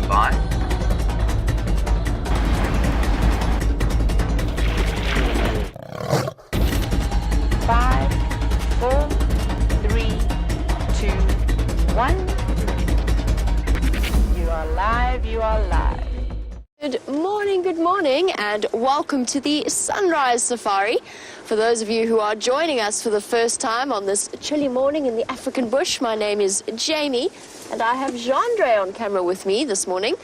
5, 5, 4, 3, 2, 1. You are live, you are live. Good morning, and welcome to the Sunrise Safari. For those of you who are joining us for the first time on this chilly morning in the African bush, my name is Jamie, and I have Jean-Dre on camera with me this morning.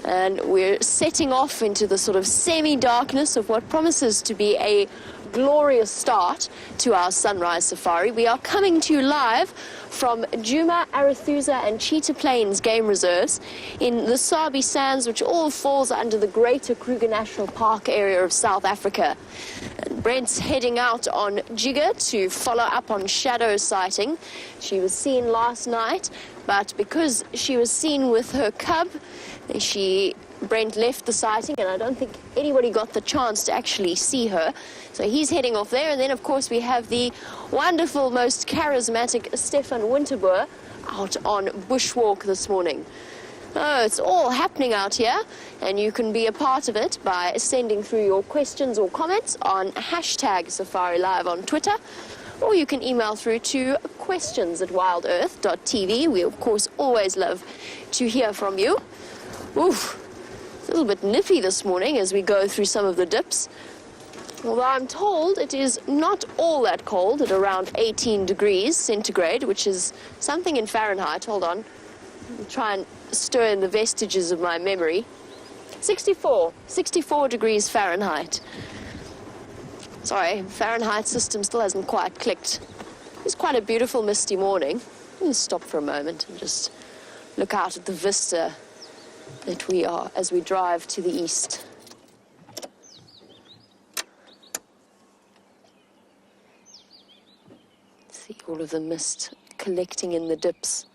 And we're setting off into the sort of semi-darkness of what promises to be a glorious start to our Sunrise Safari. We are coming to you live from Djuma, Arathusa and Cheetah Plains Game Reserves in the Sabi Sands, which all falls under the Greater Kruger National Park area of South Africa. And Brent's heading out on Jigger to follow up on shadow sighting. She was seen last night, but because she was seen with her cub, Brent left the sighting, and I don't think anybody got the chance to actually see her. So he's heading off there, and then of course we have the wonderful, most charismatic Stefan Winterboer out on bushwalk this morning. Oh, it's all happening out here, and you can be a part of it by sending through your questions or comments on hashtag Safari Live on Twitter, or you can email through to questions@wildearth.tv. We of course always love to hear from you. Oof. It's a little bit nippy this morning as we go through some of the dips. Although I'm told it is not all that cold at around 18 degrees centigrade, which is something in Fahrenheit. Hold on. I'll try and stir in the vestiges of my memory. 64 degrees Fahrenheit. Sorry, Fahrenheit system still hasn't quite clicked. It's quite a beautiful misty morning. Let me stop for a moment and just look out at the vista that we are as we drive to the east. See all of the mist collecting in the dips.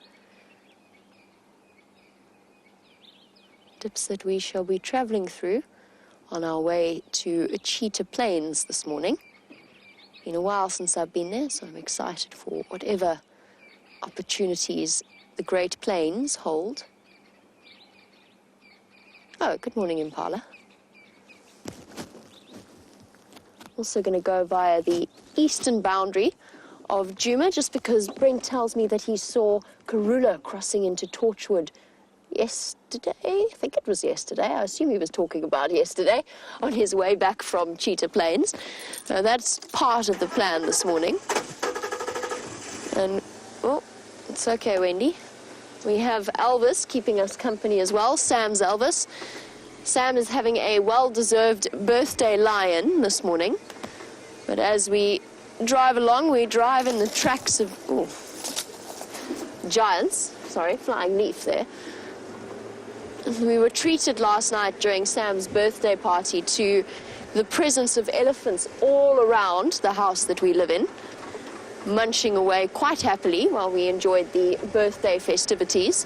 Dips that we shall be traveling through on our way to Cheetah Plains this morning. Been a while since I've been there, so I'm excited for whatever opportunities the Great Plains hold. Oh, good morning, Impala. Also going to go via the eastern boundary of Djuma, just because Brent tells me that he saw Karula crossing into Torchwood yesterday. I think it was yesterday. I assume he was talking about yesterday on his way back from Cheetah Plains. So that's part of the plan this morning. And, oh, it's okay, Wendy. We have Elvis keeping us company as well, Sam's Elvis. Sam is having a well-deserved birthday lie-in this morning. But as we drive along, we drive in the tracks of giants. Sorry, flying leaf there. We were treated last night during Sam's birthday party to the presence of elephants all around the house that we live in, munching away quite happily while we enjoyed the birthday festivities.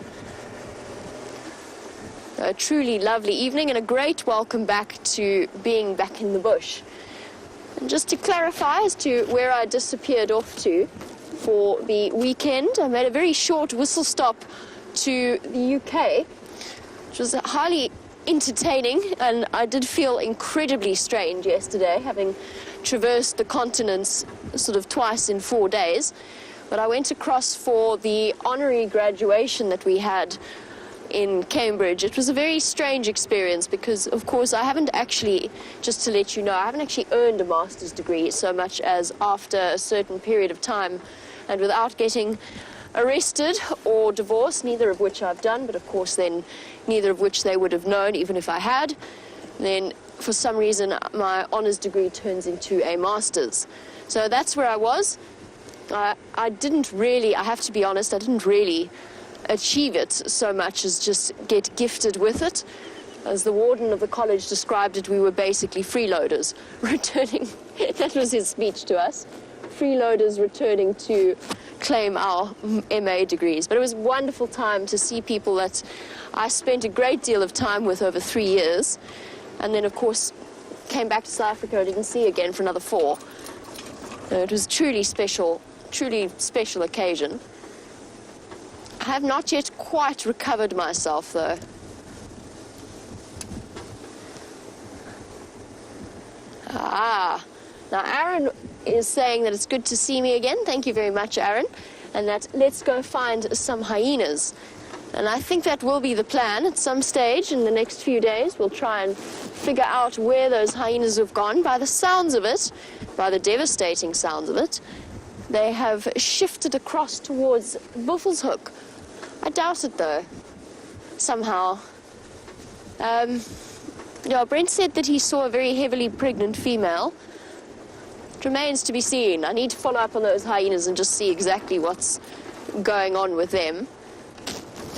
A truly lovely evening and a great welcome back to being back in the bush. And just to clarify as to where I disappeared off to for the weekend, I made a very short whistle stop to the UK, which was highly entertaining, and I did feel incredibly strange yesterday, having traversed the continents sort of twice in 4 days. But I went across for the honorary graduation that we had in Cambridge. It was a very strange experience because, of course, I haven't actually, just to let you know, I haven't actually earned a master's degree so much as after a certain period of time and without getting arrested or divorced, neither of which I've done, but of course then neither of which they would have known even if I had. Then for some reason my honours degree turns into a master's. So that's where I was. I didn't really, I have to be honest, I didn't really achieve it so much as just get gifted with it. As the warden of the college described it, we were basically freeloaders returning, that was his speech to us, freeloaders returning to claim our MA degrees. But it was a wonderful time to see people that I spent a great deal of time with over 3 years, and then of course came back to South Africa and didn't see again for another 4. It was truly special occasion. I have not yet quite recovered myself though. Now, Aaron is saying that it's good to see me again. Thank you very much, Aaron. And that let's go find some hyenas. And I think that will be the plan at some stage in the next few days. We'll try and figure out where those hyenas have gone. By the sounds of it, by the devastating sounds of it, they have shifted across towards Buffelshoek. I doubt it, though, somehow. Yeah, Brent said that he saw a very heavily pregnant female. It remains to be seen. I need to follow up on those hyenas and just see exactly what's going on with them.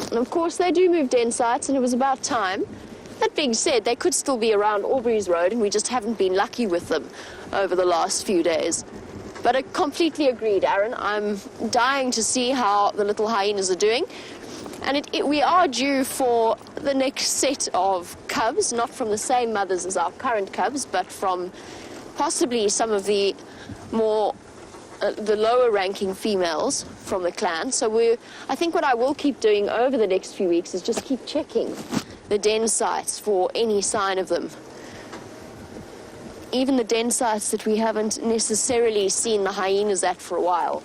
And of course, they do move den sites, and it was about time. That being said, they could still be around Albury's Road, and we just haven't been lucky with them over the last few days. But I completely agreed, Aaron. I'm dying to see how the little hyenas are doing. And we are due for the next set of cubs, not from the same mothers as our current cubs, but from possibly some of the more the lower ranking females from the clan. So I think what I will keep doing over the next few weeks is just keep checking the den sites for any sign of them. Even the den sites that we haven't necessarily seen the hyenas at for a while.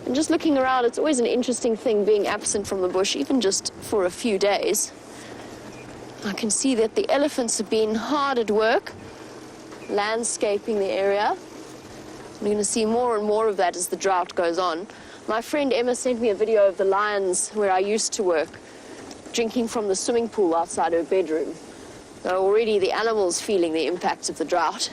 And just looking around, it's always an interesting thing being absent from the bush, even just for a few days. I can see that the elephants have been hard at work, landscaping the area. We're going to see more and more of that as the drought goes on. My friend Emma sent me a video of the lions where I used to work, drinking from the swimming pool outside her bedroom. So already the animals feeling the impact of the drought.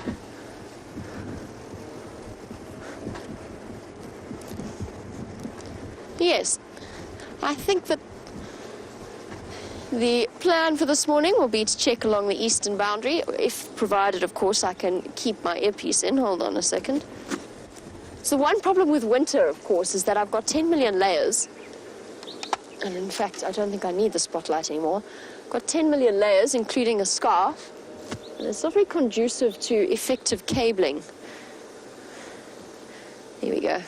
Yes, I think that the plan for this morning will be to check along the eastern boundary, if provided, of course, I can keep my earpiece in. Hold on a second. So one problem with winter, of course, is that I've got 10 million layers. And in fact, I don't think I need the spotlight anymore. I've got 10 million layers, including a scarf. And it's not very conducive to effective cabling. There we go.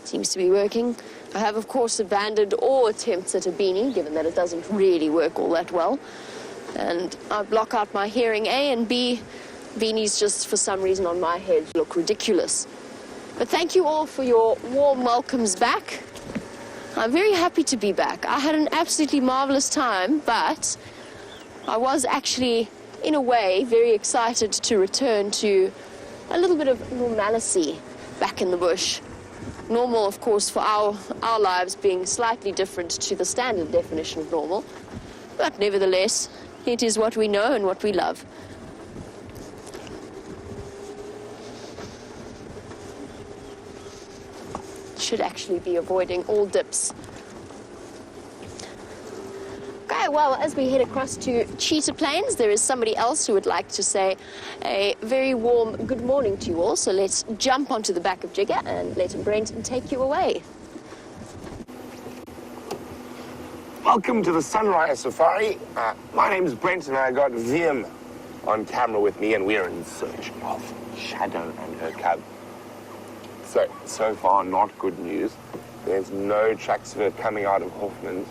Seems to be working. I have, of course, abandoned all attempts at a beanie, given that it doesn't really work all that well. And I block out my hearing, A, and B, beanies just for some reason on my head look ridiculous. But thank you all for your warm welcomes back. I'm very happy to be back. I had an absolutely marvelous time, but I was actually, in a way, very excited to return to a little bit of normalcy back in the bush. Normal, of course, for our lives being slightly different to the standard definition of normal. But nevertheless, it is what we know and what we love. Should actually be avoiding all dips. Okay, well, as we head across to Cheetah Plains, there is somebody else who would like to say a very warm good morning to you all. So let's jump onto the back of Jigger and let Brent take you away. Welcome to the Sunrise Safari. My name's Brent and I got Vim on camera with me, and we're in search of Shadow and her cub. So far, not good news. There's no tracks of her coming out of Hoffman's.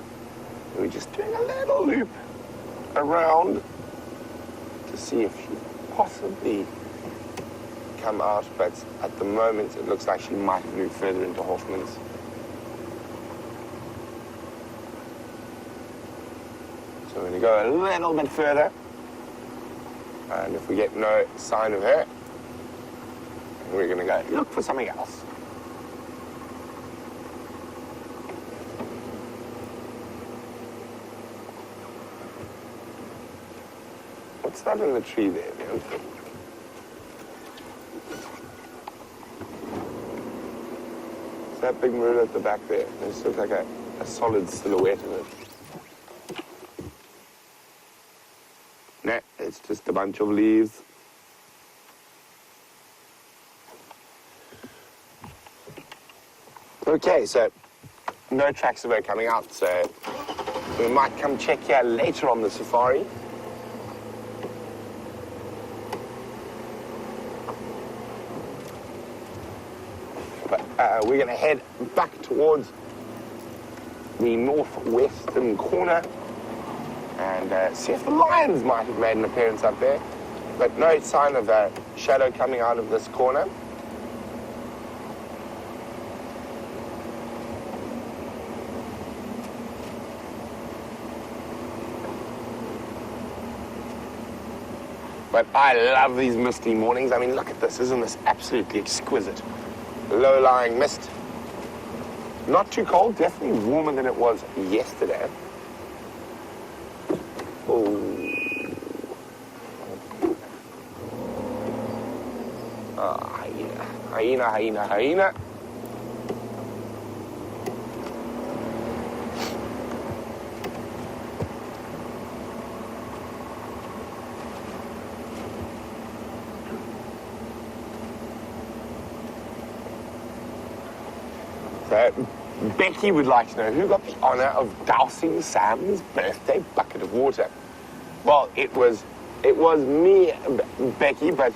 We're just doing a little loop around to see if she possibly come out, but at the moment it looks like she might have moved further into Hoffman's. So we're going to go a little bit further, and if we get no sign of her, we're going to go look for something else. What's that in the tree there? It's that big marula at the back there. It just looks like a solid silhouette of it. Nah, it's just a bunch of leaves. Okay, so no tracks of her coming out, so we might come check here later on the safari. But we're going to head back towards the northwestern corner and see if the lions might have made an appearance up there. but no sign of a shadow coming out of this corner. But I love these misty mornings. I mean, look at this. Isn't this absolutely exquisite? Low-lying mist. Not too cold, definitely warmer than it was yesterday. Oh. Hyena. Hyena, hyena, hyena. So, Becky would like to know who got the honor of dousing Sam's birthday bucket of water. Well, it was me, Becky, but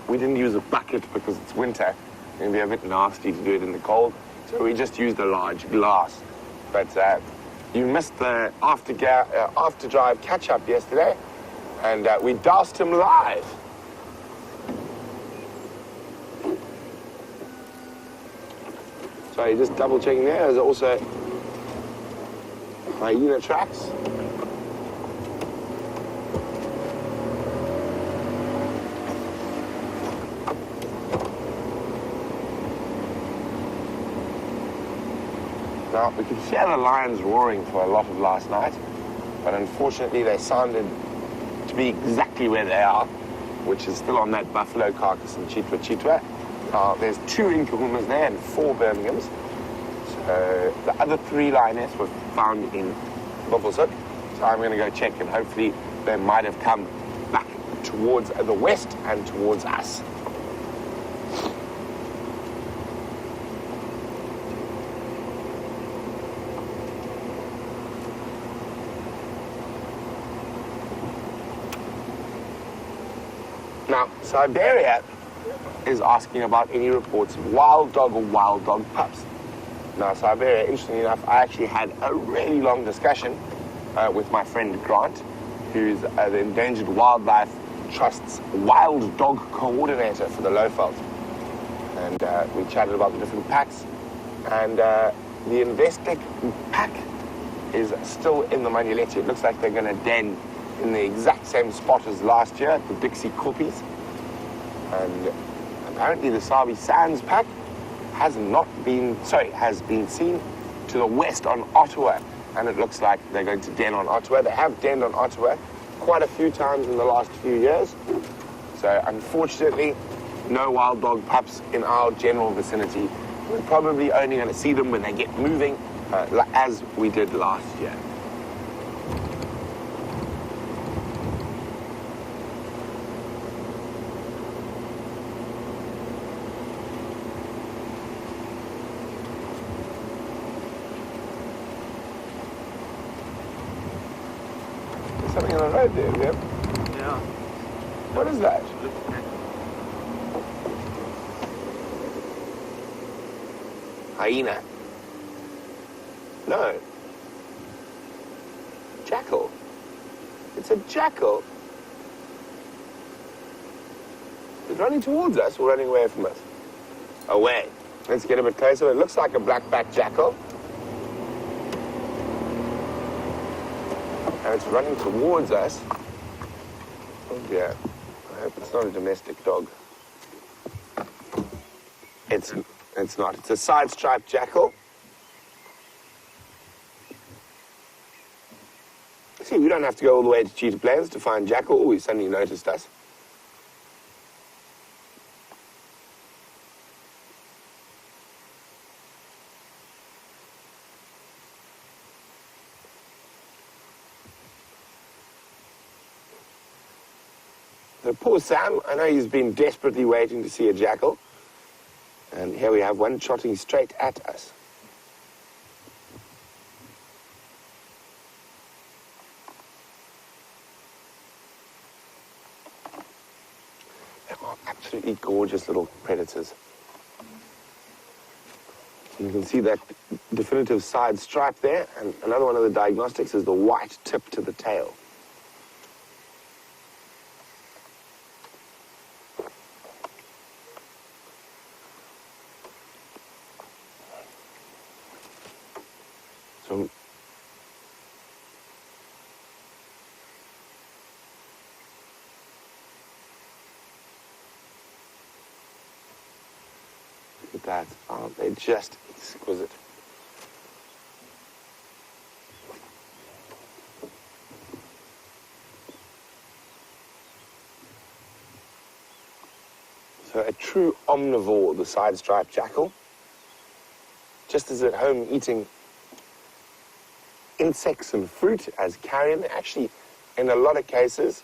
we didn't use a bucket because it's winter. It'd be a bit nasty to do it in the cold, so we just used a large glass. But you missed the after drive catch-up yesterday, and we doused him live. So just double checking there. There's also hyena tracks. Now, we could hear the lions roaring for a lot of last night, but unfortunately they sounded to be exactly where they are, which is still on that buffalo carcass in Chitwa. There's 2 Nkuhumas there and 4 Birminghams. So the other 3 lionettes were found in Buffelshoek. So I'm going to go check, and hopefully they might have come back towards the west and towards us. Now, Siberia is asking about any reports of wild dog or wild dog pups. Now, Siberia, interestingly enough, I actually had a really long discussion with my friend Grant, who's the Endangered Wildlife Trust's wild dog coordinator for the Lowveld. And we chatted about the different packs. And the Investec pack is still in the Manuletti. It looks like they're going to den in the exact same spot as last year, the Dixie Koppies. And apparently the Sabi Sands pack has been seen to the west on Ottawa, and it looks like they're going to den on Ottawa. They have denned on Ottawa quite a few times in the last few years. So unfortunately, no wild dog pups in our general vicinity. We're probably only going to see them when they get moving, as we did last year. Something on the road there, Jim? Yeah. What is that? Hyena? No. Jackal. It's a jackal. It's running towards us or running away from us? Away. Let's get a bit closer. It looks like a black-backed jackal. And it's running towards us. Oh dear. I hope it's not a domestic dog. It's not. It's a side-striped jackal. See, we don't have to go all the way to Cheetah Plains to find jackal. Oh, he suddenly noticed us. So poor Sam, I know he's been desperately waiting to see a jackal. And here we have one trotting straight at us. They are absolutely gorgeous little predators. You can see that definitive side stripe there, and another one of the diagnostics is the white tip to the tail. So look at that. Oh, they're just exquisite. So a true omnivore, the side-striped jackal, just as at home eating insects and fruit as carrion. Actually, in a lot of cases,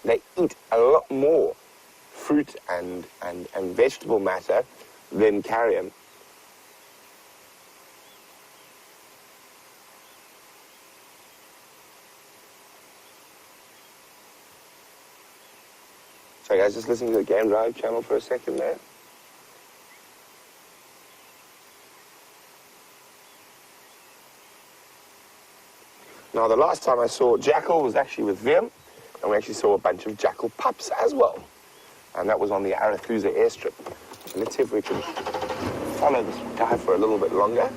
they eat a lot more fruit and vegetable matter than carrion. Sorry guys, just listening to the Game Drive channel for a second there. Now, the last time I saw jackal was actually with Vim, and we actually saw a bunch of jackal pups as well. And that was on the Arethusa airstrip. So let's see if we can follow this guy for a little bit longer.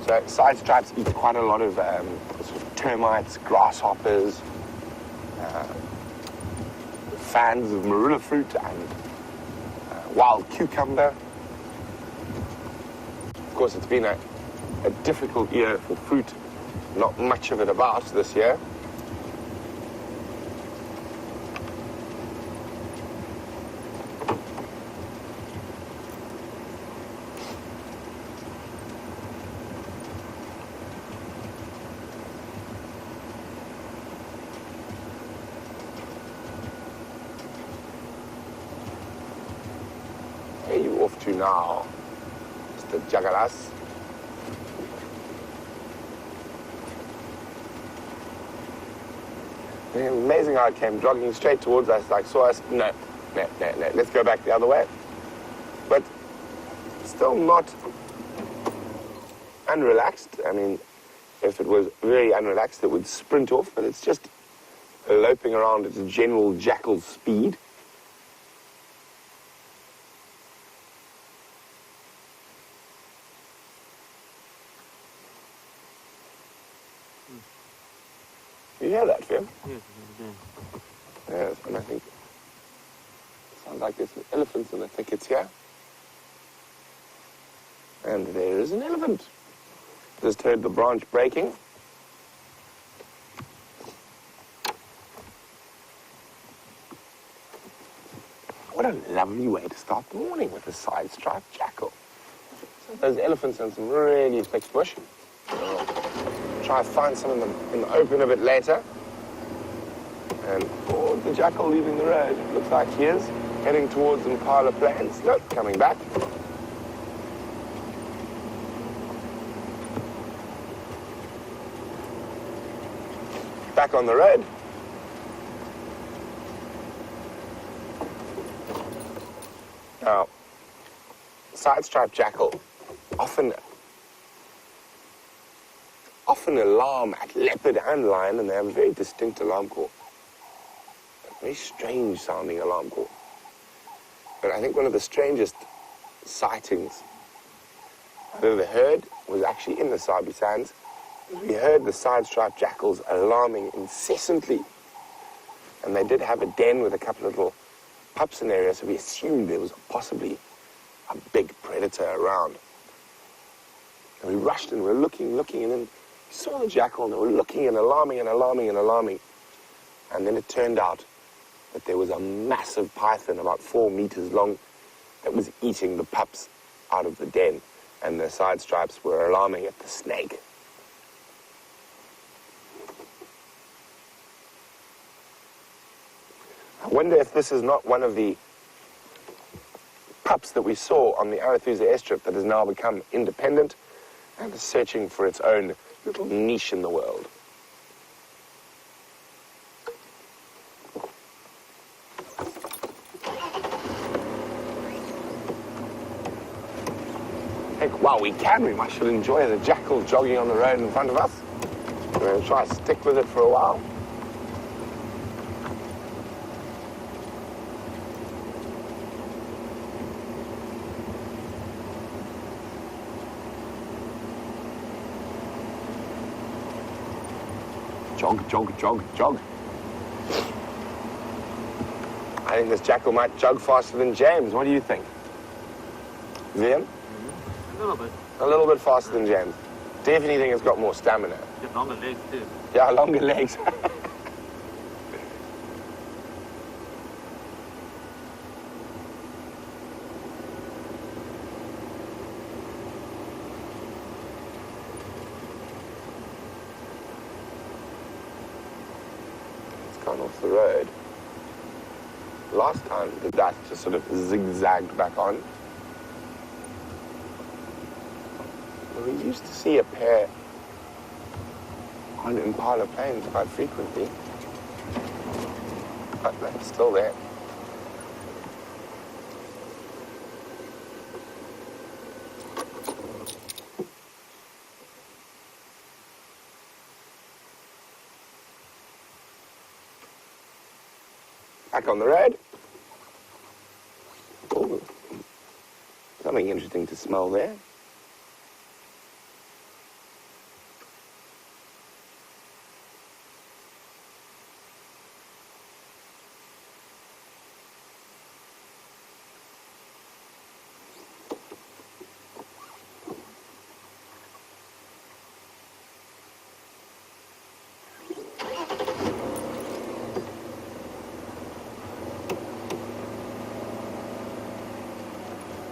So side stripes eat quite a lot of sort of termites, grasshoppers, fans of marula fruit and wild cucumber. Of course, it's been a difficult year for fruit. Not much of it about this year. Where are you off to now? The Jagalas. Amazing how it came jogging straight towards us, like saw us. No, let's go back the other way. But still not unrelaxed. I mean, if it was very unrelaxed, it would sprint off, but it's just loping around at a general jackal speed. You hear that, Phil? Yes, and I think it sounds like there's some elephants in the thickets here. And there is an elephant. Just heard the branch breaking. What a lovely way to start the morning with a side-striped jackal. So those elephants in some really thick bush. Try to find some in the open a bit later. And the jackal leaving the road. Looks like he is heading towards Impala Plains. Nope, coming back. Back on the road. Now, side-striped jackal often alarm at leopard and lion, and they have a very distinct alarm call. A very strange sounding alarm call. But I think one of the strangest sightings I've ever heard was actually in the Sabi Sands. We heard the side-striped jackals alarming incessantly. And they did have a den with a couple of little pups in the area, so we assumed there was possibly a big predator around. And we rushed and we were looking, and then we saw the jackal, and they were looking and alarming. And then it turned out that there was a massive python about 4 meters long that was eating the pups out of the den, and the side stripes were alarming at the snake. I wonder if this is not one of the pups that we saw on the Arethusa airstrip that has now become independent and is searching for its own little niche in the world. Heck, while we can, we might should enjoy the jackal jogging on the road in front of us. We're going to try to stick with it for a while. Jog, jog, jog, jog. I think this jackal might jog faster than James. What do you think? Liam? A little bit. A little bit faster than James. Definitely think it's got more stamina. Get longer legs too. Yeah, longer legs. It's gone off the road. Last time the dust just sort of zigzagged back on. We used to see a pair on Impala plains quite frequently, but they're still there. Back on the road. Ooh, something interesting to smell there.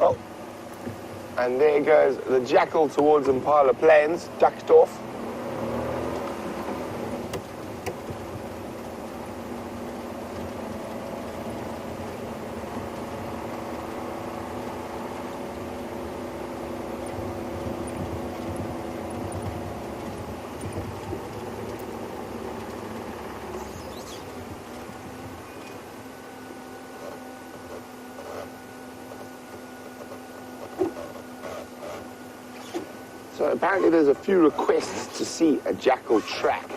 Oh, and there goes the jackal towards Impala Plains, ducked off. So apparently there's a few requests to see a jackal track.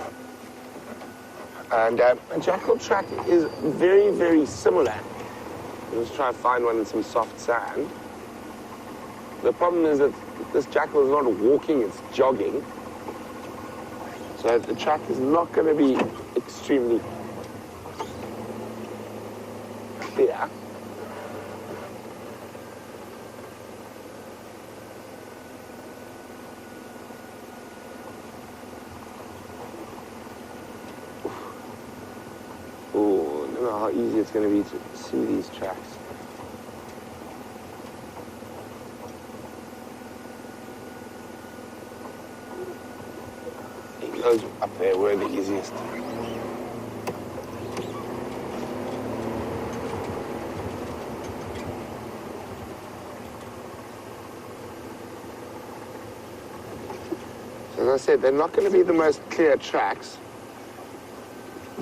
And a jackal track is very, very similar. Let's try and find one in some soft sand. The problem is that this jackal is not walking, it's jogging. So the track is not going to be extremely clear. Oh, I don't know how easy it's going to be to see these tracks. Those up there were the easiest. So as I said, they're not going to be the most clear tracks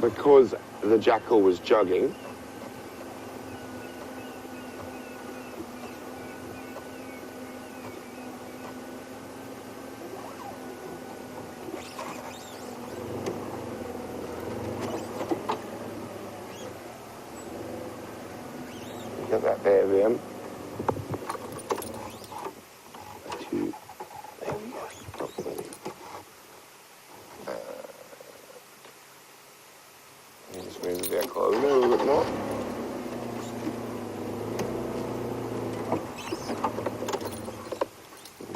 because the jackal was jogging. Look at that there, Liam. Two. There we go. Oh, there we go. Just move the vehicle a little bit more.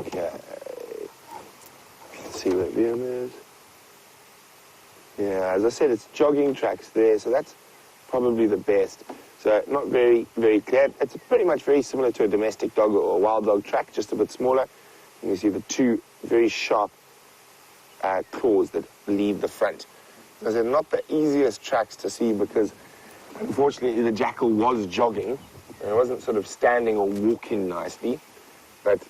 Okay. Let's see where Liam is. Yeah, as I said, it's jogging tracks there, so that's probably the best. So not very, very clear. It's pretty much very similar to a domestic dog or a wild dog track, just a bit smaller. And you see the two very sharp claws that leave the front. Those are not the easiest tracks to see because, unfortunately, the jackal was jogging. And it wasn't sort of standing or walking nicely, but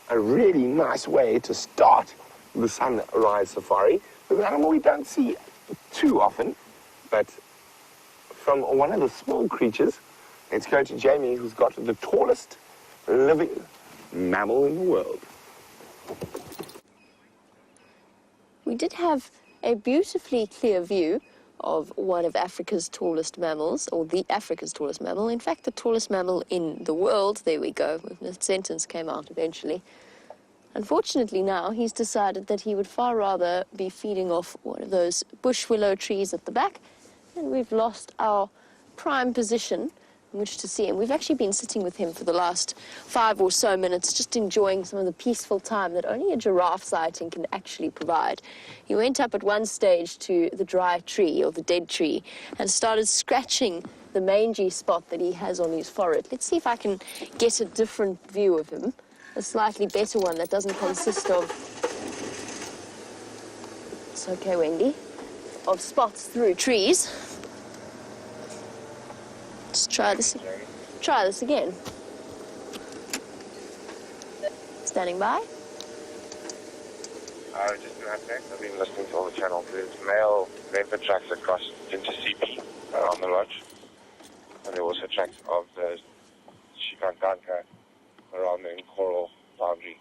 a really nice way to start the sunrise safari. With an animal we don't see too often, but from one of the small creatures, let's go to Jamie, who's got the tallest living mammal in the world. We did have a beautifully clear view of one of Africa's tallest mammals, or the Africa's tallest mammal. In fact, the tallest mammal in the world. There we go. The sentence came out eventually. Unfortunately now, he's decided that he would far rather be feeding off one of those bush willow trees at the back, and we've lost our prime position in which to see him. We've actually been sitting with him for the last 5 or so minutes, just enjoying some of the peaceful time that only a giraffe sighting can actually provide. He went up at one stage to the dry tree, or the dead tree, and started scratching the mangy spot that he has on his forehead. Let's see if I can get a different view of him, a slightly better one that doesn't consist of, it's okay, Wendy, of spots through trees. Let's try this again. Standing by. Just been happening. I've been listening to all the channels. There's male leopard tracks across into CP around the lodge. And there are also tracks of the Shikankanka around the coral boundary.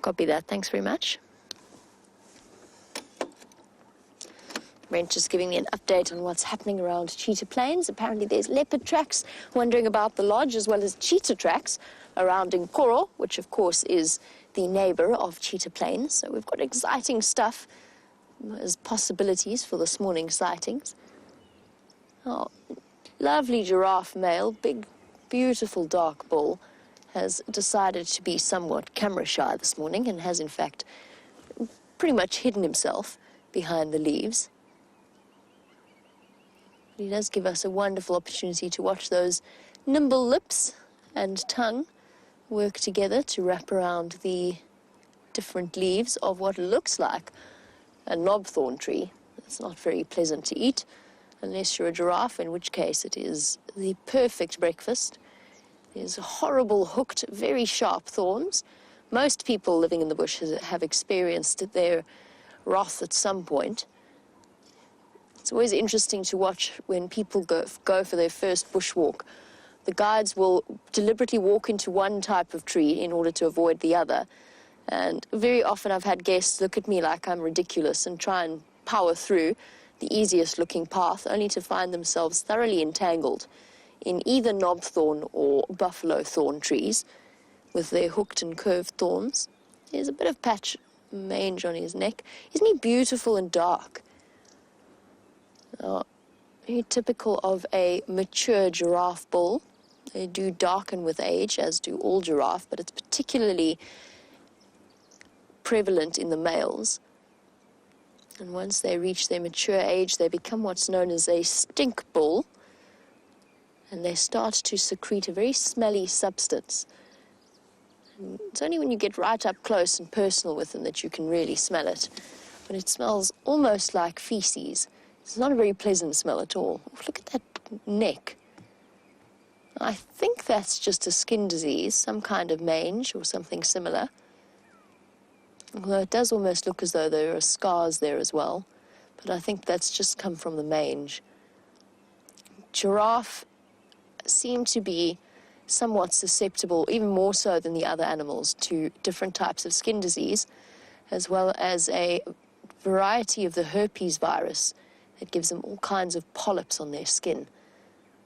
Copy that. Thanks very much. Brent just giving me an update on what's happening around Cheetah Plains. Apparently there's leopard tracks wandering about the lodge, as well as cheetah tracks around Nkoro, which of course is the neighbor of Cheetah Plains. So we've got exciting stuff as possibilities for this morning's sightings. Oh, lovely giraffe male, big, beautiful dark bull, has decided to be somewhat camera shy this morning and has in fact pretty much hidden himself behind the leaves. He does give us a wonderful opportunity to watch those nimble lips and tongue work together to wrap around the different leaves of what looks like a knobthorn tree. It's not very pleasant to eat unless you're a giraffe, in which case it is the perfect breakfast. There's horrible, hooked, very sharp thorns. Most people living in the bush have experienced their wrath at some point. It's always interesting to watch when people go for their first bushwalk. The guides will deliberately walk into one type of tree in order to avoid the other. And very often I've had guests look at me like I'm ridiculous and try and power through the easiest looking path, only to find themselves thoroughly entangled in either knobthorn or buffalo thorn trees with their hooked and curved thorns. There's a bit of patch mange on his neck. Isn't he beautiful and dark? Very typical of a mature giraffe bull. They do darken with age, as do all giraffe, but it's particularly prevalent in the males. And once they reach their mature age, they become what's known as a stink bull, and they start to secrete a very smelly substance. And it's only when you get right up close and personal with them that you can really smell it. But it smells almost like feces. It's not a very pleasant smell at all. Look at that neck. I think that's just a skin disease, some kind of mange or something similar. Although it does almost look as though there are scars there as well. But I think that's just come from the mange. Giraffe seem to be somewhat susceptible, even more so than the other animals, to different types of skin disease, as well as a variety of the herpes virus that gives them all kinds of polyps on their skin.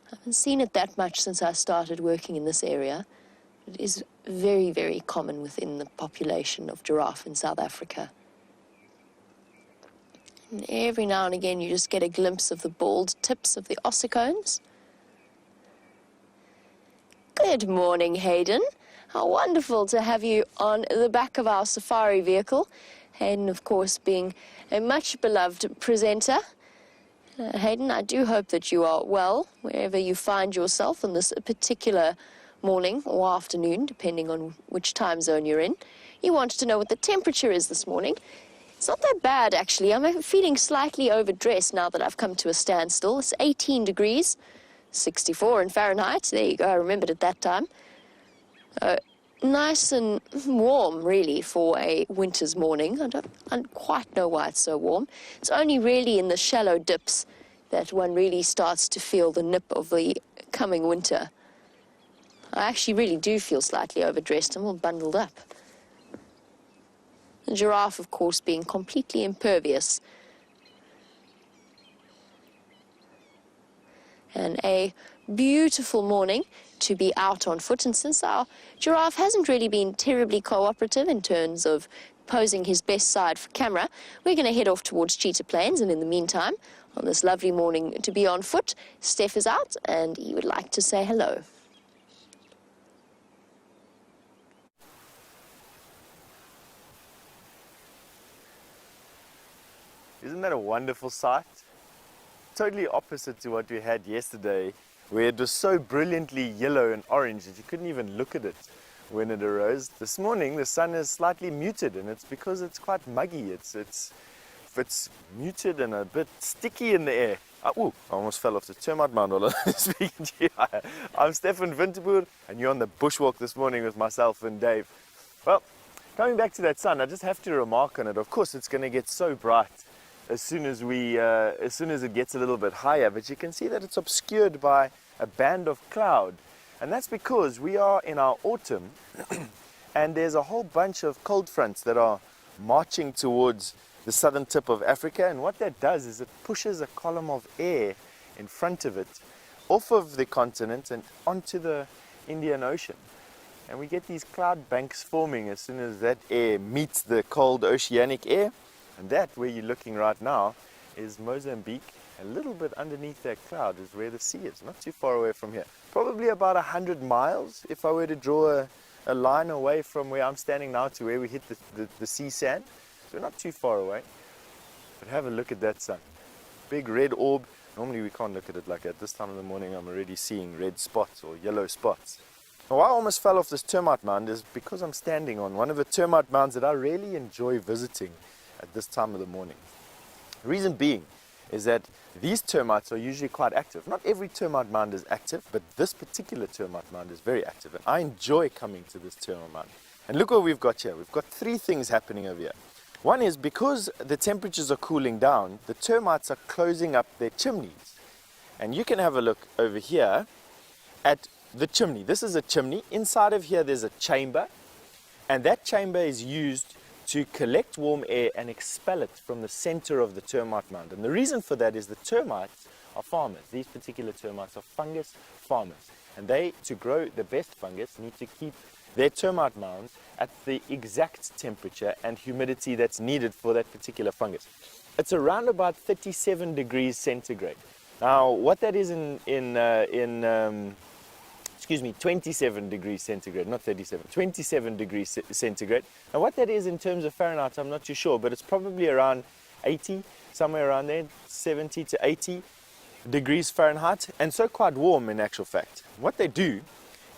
I haven't seen it that much since I started working in this area. It is very, very common within the population of giraffe in South Africa. And every now and again you just get a glimpse of the bald tips of the ossicones. Good morning, Hayden. How wonderful to have you on the back of our safari vehicle. Hayden, of course, being a much beloved presenter. Hayden, I do hope that you are well wherever you find yourself on this particular morning or afternoon, depending on which time zone you're in. You wanted to know what the temperature is this morning. It's not that bad, actually. I'm feeling slightly overdressed now that I've come to a standstill. It's 18 degrees, 64 in Fahrenheit. There you go, I remembered at that time. Nice and warm, really, for a winter's morning. I don't quite know why it's so warm. It's only really in the shallow dips that one really starts to feel the nip of the coming winter. I actually really do feel slightly overdressed. I'm all bundled up. The giraffe, of course, being completely impervious. and a beautiful morning to be out on foot. And since our giraffe hasn't really been terribly cooperative in terms of posing his best side for camera, we're going to head off towards Cheetah Plains. And in the meantime, on this lovely morning to be on foot, Steph is out and he would like to say hello. Isn't that a wonderful sight? Totally opposite to what we had yesterday, where it was so brilliantly yellow and orange that you couldn't even look at it when it arose. This morning the sun is slightly muted, and it's because it's quite muggy. It's muted and a bit sticky in the air. I almost fell off the termite mound while I was speaking to you. I'm Stefan Winterboer, and you're on the bushwalk this morning with myself and Dave. Well, coming back to that sun, I just have to remark on it. Of course, it's going to get so bright as soon as it gets a little bit higher, but you can see that it's obscured by a band of cloud, and that's because we are in our autumn and there's a whole bunch of cold fronts that are marching towards the southern tip of Africa, and what that does is it pushes a column of air in front of it off of the continent and onto the Indian Ocean, and we get these cloud banks forming as soon as that air meets the cold oceanic air. And that, where you're looking right now, is Mozambique. A little bit underneath that cloud is where the sea is, not too far away from here. Probably about 100 miles if I were to draw a line away from where I'm standing now to where we hit the sea sand. So not too far away. But have a look at that sun. Big red orb. Normally we can't look at it like that. This time of the morning I'm already seeing red spots or yellow spots. Now, why I almost fell off this termite mound is because I'm standing on one of the termite mounds that I really enjoy visiting at this time of the morning. The reason being is that these termites are usually quite active. Not every termite mound is active, but this particular termite mound is very active, and I enjoy coming to this termite mound. And look what we've got here. We've got three things happening over here. One is, because the temperatures are cooling down, the termites are closing up their chimneys. And you can have a look over here at the chimney. This is a chimney. Inside of here there's a chamber, and that chamber is used to collect warm air and expel it from the center of the termite mound. And the reason for that is the termites are farmers. These particular termites are fungus farmers. And they, to grow the best fungus, need to keep their termite mounds at the exact temperature and humidity that's needed for that particular fungus. It's around about 37 degrees centigrade. Now, what that is in 27 degrees centigrade, not 37, 27 degrees centigrade. And what that is in terms of Fahrenheit, I'm not too sure, but it's probably around 80, somewhere around there, 70 to 80 degrees Fahrenheit, and so quite warm in actual fact. What they do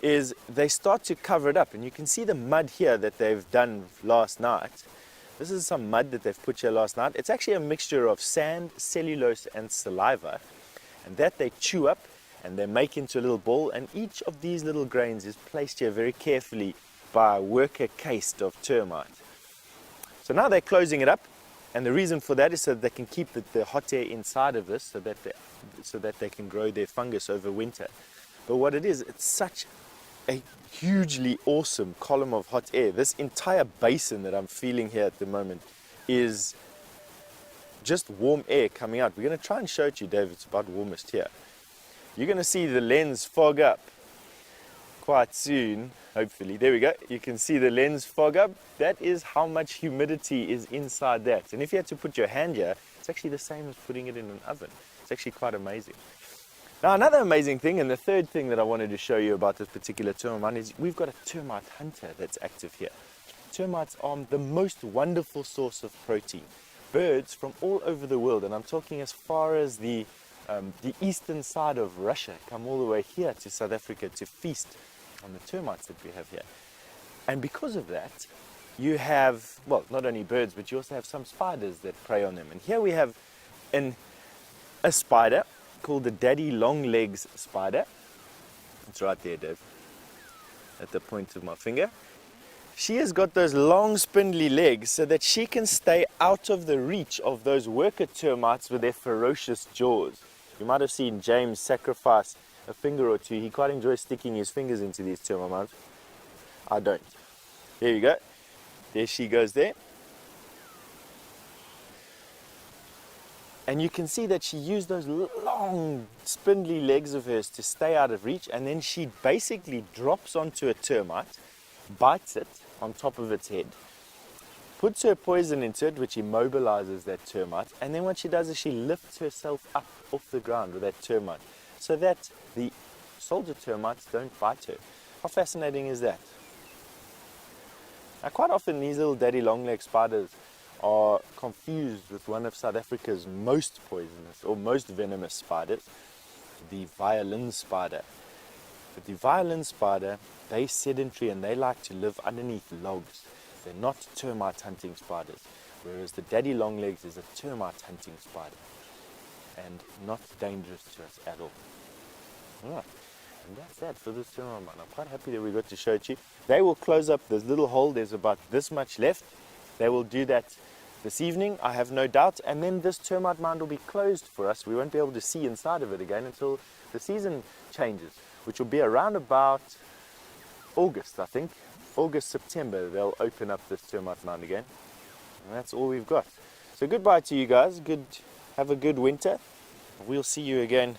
is they start to cover it up, and you can see the mud here that they've done last night. This is some mud that they've put here last night. It's actually a mixture of sand, cellulose, and saliva, and that they chew up and they make into a little ball, and each of these little grains is placed here very carefully by a worker caste of termites. So now they're closing it up, and the reason for that is so that they can keep the hot air inside of this so that they can grow their fungus over winter. But what it is, it's such a hugely awesome column of hot air. This entire basin that I'm feeling here at the moment is just warm air coming out. We're going to try and show it to you, Dave. It's about warmest here. You're going to see the lens fog up quite soon, hopefully. There we go. You can see the lens fog up. That is how much humidity is inside that. And if you had to put your hand here, it's actually the same as putting it in an oven. It's actually quite amazing. Now, another amazing thing, and the third thing that I wanted to show you about this particular termite is we've got a termite hunter that's active here. Termites are the most wonderful source of protein. Birds from all over the world, and I'm talking as far as the eastern side of Russia, come all the way here to South Africa to feast on the termites that we have here. And because of that, you have, well, not only birds, but you also have some spiders that prey on them. And here we have a spider called the daddy long legs spider. It's right there, Dave, at the point of my finger. She has got those long spindly legs so that she can stay out of the reach of those worker termites with their ferocious jaws. You might have seen James sacrifice a finger or two. He quite enjoys sticking his fingers into these termite mounds. I don't. There you go. There she goes there. And you can see that she used those long, spindly legs of hers to stay out of reach, and then she basically drops onto a termite, bites it on top of its head, puts her poison into it, which immobilizes that termite, and then what she does is she lifts herself up off the ground with that termite, so that the soldier termites don't bite her. How fascinating is that? Now, quite often these little daddy long-legged spiders are confused with one of South Africa's most poisonous or most venomous spiders, the violin spider. But the violin spider, they're sedentary and they like to live underneath logs. They're not termite hunting spiders, whereas the daddy longlegs is a termite hunting spider and not dangerous to us at all. Alright, and that's that for this termite mine. I'm quite happy that we got to show it to you. They will close up this little hole. There's about this much left. They will do that this evening, I have no doubt, and then this termite mound will be closed for us. We won't be able to see inside of it again until the season changes, which will be around about August, I think. August, September, they'll open up this termite mound again. And that's all we've got. So goodbye to you guys. Have a good winter. We'll see you again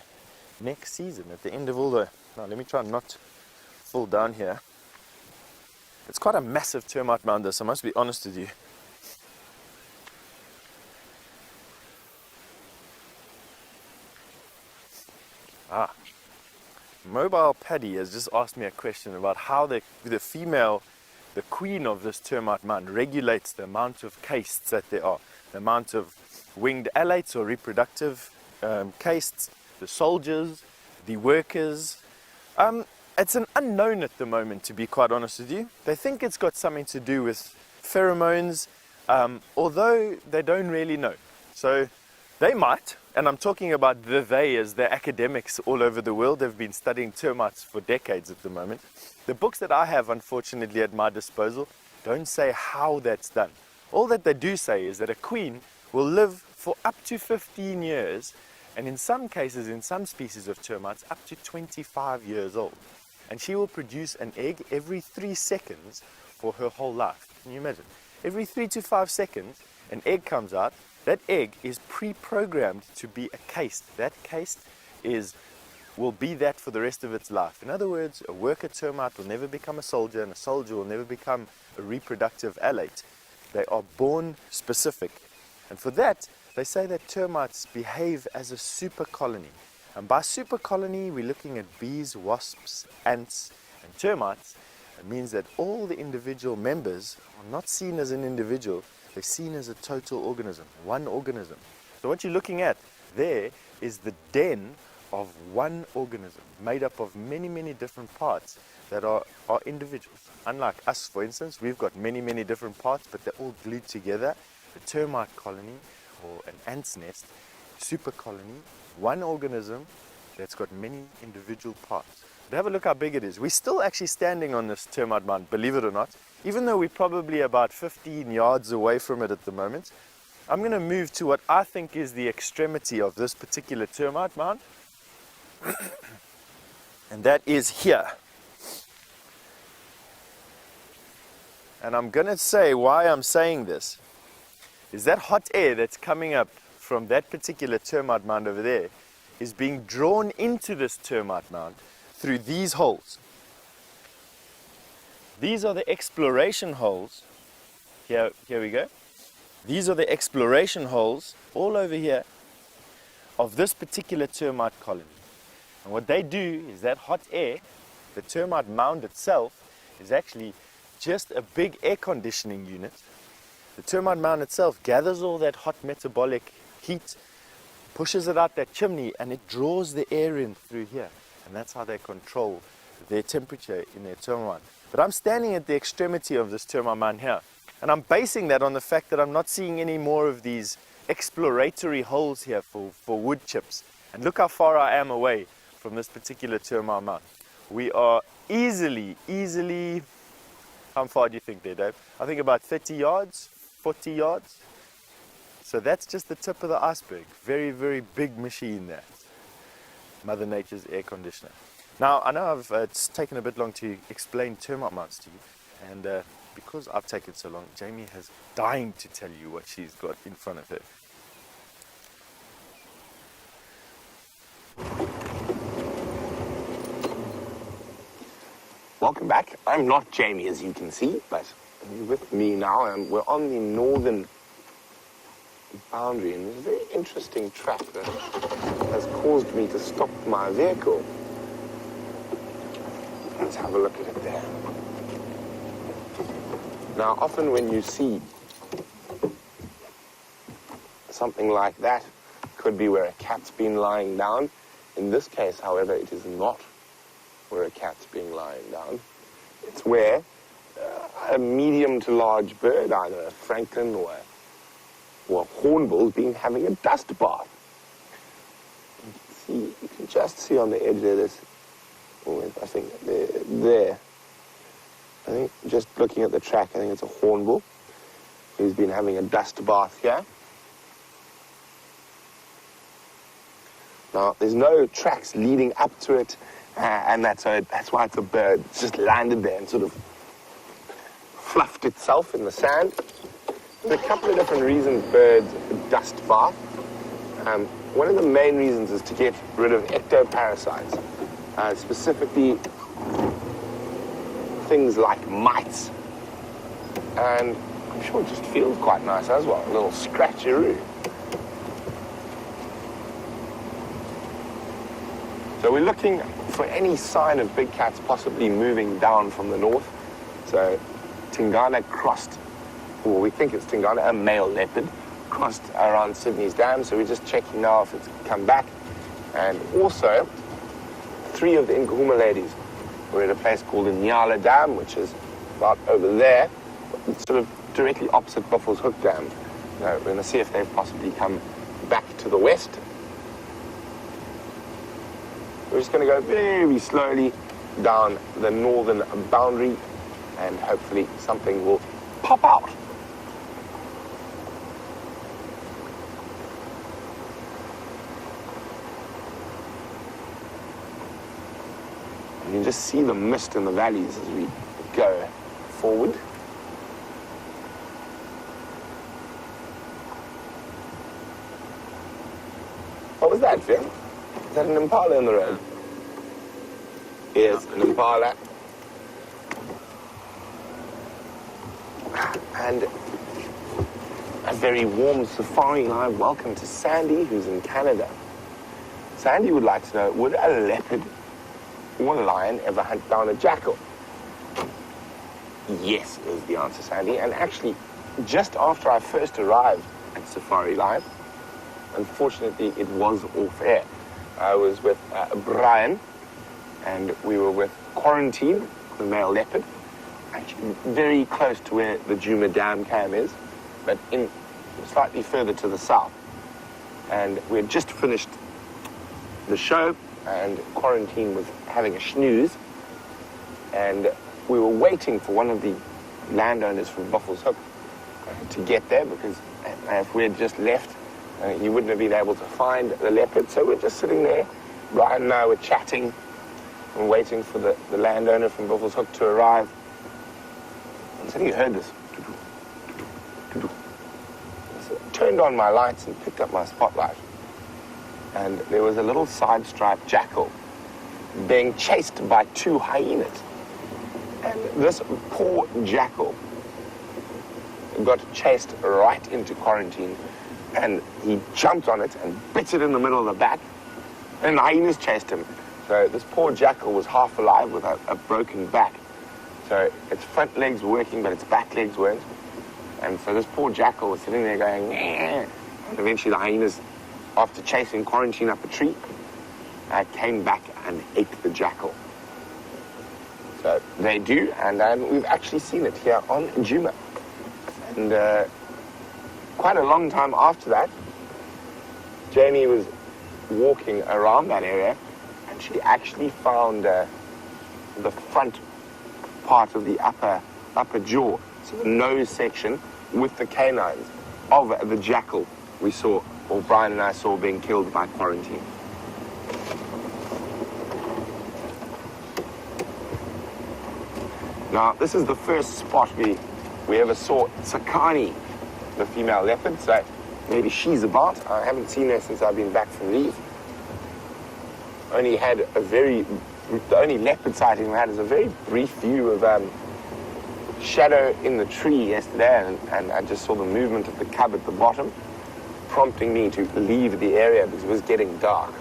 next season at the end of all the... Now, let me try and not fall down here. It's quite a massive termite mound, this, I must be honest with you. Mobile Paddy has just asked me a question about how the female, the queen of this termite mound, regulates the amount of castes that there are, the amount of winged alates or reproductive castes, the soldiers, the workers. It's an unknown at the moment, to be quite honest with you. They think it's got something to do with pheromones, although they don't really know. So they might, and I'm talking about they as the academics all over the world. They've been studying termites for decades at the moment. The books that I have, unfortunately, at my disposal don't say how that's done. All that they do say is that a queen will live for up to 15 years, and in some cases, in some species of termites, up to 25 years old. And she will produce an egg every 3 seconds for her whole life. Can you imagine? Every 3 to 5 seconds, an egg comes out. That egg is pre-programmed to be a caste. That caste will be that for the rest of its life. In other words, a worker termite will never become a soldier, and a soldier will never become a reproductive alate. They are born specific. And for that, they say that termites behave as a super colony. And by super colony, we're looking at bees, wasps, ants, and termites. It means that all the individual members are not seen as an individual. They're seen as a total organism, one organism. So what you're looking at there is the den of one organism, made up of many, many different parts that are individuals. Unlike us, for instance, we've got many, many different parts, but they're all glued together. The termite colony, or an ant's nest, super colony, one organism that's got many individual parts. But have a look how big it is. We're still actually standing on this termite mound, believe it or not. Even though we're probably about 15 yards away from it at the moment, I'm going to move to what I think is the extremity of this particular termite mound. And that is here. And I'm going to say why I'm saying this is that hot air that's coming up from that particular termite mound over there is being drawn into this termite mound through these holes. These are the exploration holes. Here we go. These are the exploration holes all over here of this particular termite colony. And what they do is that hot air, the termite mound itself, is actually just a big air conditioning unit. The termite mound itself gathers all that hot metabolic heat, pushes it out that chimney, and it draws the air in through here. And that's how they control their temperature in their termite mound. But I'm standing at the extremity of this termite mound here, and I'm basing that on the fact that I'm not seeing any more of these exploratory holes here for wood chips. And look how far I am away from this particular termite mound. We are easily, how far do you think there, Dave? I think about 30 yards, 40 yards. So that's just the tip of the iceberg. Very, very big machine there. Mother Nature's air conditioner. Now, I know it's taken a bit long to explain termite mounds to you, and because I've taken so long, Jamie is dying to tell you what she's got in front of her. Welcome back. I'm not Jamie, as you can see, but with me now, and we're on the northern boundary, and there's a very interesting track that has caused me to stop my vehicle. Let's have a look at it there. Now, often when you see something like that, could be where a cat's been lying down. In this case, however, it is not where a cat's been lying down. It's where a medium to large bird, either a francolin or a hornbill's been having a dust bath. You can just see on the edge there, I think there. I think just looking at the track, I think it's a hornbill who's been having a dust bath here. Now, there's no tracks leading up to it, and that's why it's a bird. It's just landed there and sort of fluffed itself in the sand. There's a couple of different reasons birds dust bath. One of the main reasons is to get rid of ectoparasites, specifically things like mites. And I'm sure it just feels quite nice as well, a little scratcheroo. So we're looking for any sign of big cats possibly moving down from the north. So Tingana crossed, or we think it's Tingana, a male leopard, crossed around Sydney's dam. So we're just checking now if it's come back. And also, 3 of the Nkahuma ladies were at a place called the Nyala Dam, which is about over there, sort of directly opposite Buffalo's Hook Dam. We're going to see if they've possibly come back to the west. We're just going to go very slowly down the northern boundary, and hopefully something will pop out. You can just see the mist in the valleys as we go forward. What was that, Phil? Is that an impala on the road? Yes, an impala. And a very warm safari live welcome to Sandy, who's in Canada. Sandy would like to know, would a leopard or a lion ever hunt down a jackal? Yes, is the answer, Sandy. And actually, just after I first arrived at Safari Live, unfortunately, it was off air. I was with Brian, and we were with Quarantine, the male leopard, actually very close to where the Juma Dam cam is, but in slightly further to the south. And we had just finished the show, and Quarantine was having a snooze, and we were waiting for one of the landowners from Buffalo's Hook to get there, because if we had just left, you wouldn't have been able to find the leopard. So we're just sitting there. Brian and I were chatting and waiting for the landowner from Buffalo's Hook to arrive. And suddenly you heard this. So I turned on my lights and picked up my spotlight. And there was a little side-striped jackal being chased by 2 hyenas. And this poor jackal got chased right into Quarantine, and he jumped on it and bit it in the middle of the back, and the hyenas chased him. So this poor jackal was half alive with a broken back. So its front legs were working, but its back legs weren't. And so this poor jackal was sitting there going, "Nyeh." And eventually the hyenas, after chasing Quarantine up a tree, came back and ate the jackal. So they do, and we've actually seen it here on Juma. And quite a long time after that, Jamie was walking around that area, and she actually found the front part of the upper jaw, so the nose section with the canines of the jackal we saw, or Brian and I saw, being killed by Quarantine. Now, this is the first spot we ever saw Sakani, the female leopard, so maybe she's about. I haven't seen her since I've been back from leave. only had the only leopard sighting we had is a very brief view of shadow in the tree yesterday, and I just saw the movement of the cub at the bottom, prompting me to leave the area because it was getting dark.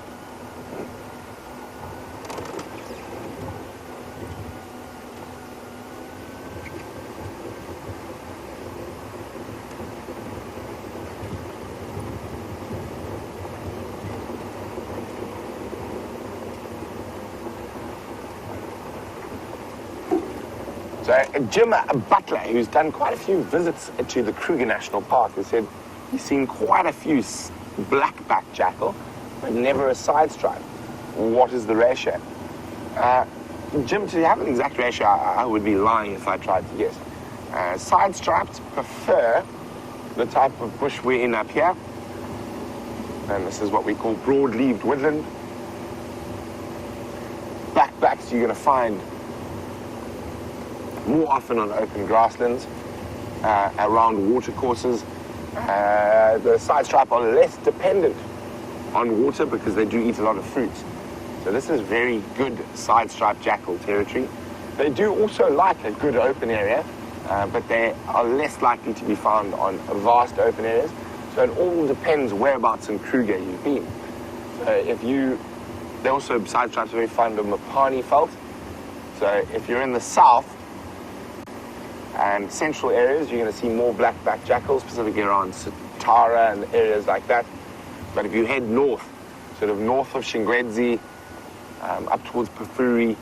So Jim Butler, who's done quite a few visits to the Kruger National Park, has said he's seen quite a few black-backed jackal, but never a side stripe. What is the ratio? Jim, to have an exact ratio, I would be lying if I tried to guess. Side stripes prefer the type of bush we're in up here, and this is what we call broad-leaved woodland. Black-backs you're going to find more often on open grasslands, around watercourses. The side stripe are less dependent on water because they do eat a lot of fruits. So this is very good side stripe jackal territory. They do also like a good open area, but they are less likely to be found on vast open areas. So it all depends whereabouts in Kruger you've been. They also, side stripes are very fond of Mopani veld. So if you're in the south and central areas, you're going to see more black-backed jackals, specifically around Satara and areas like that. But if you head north, sort of north of Shingredzi, up towards Pafuri,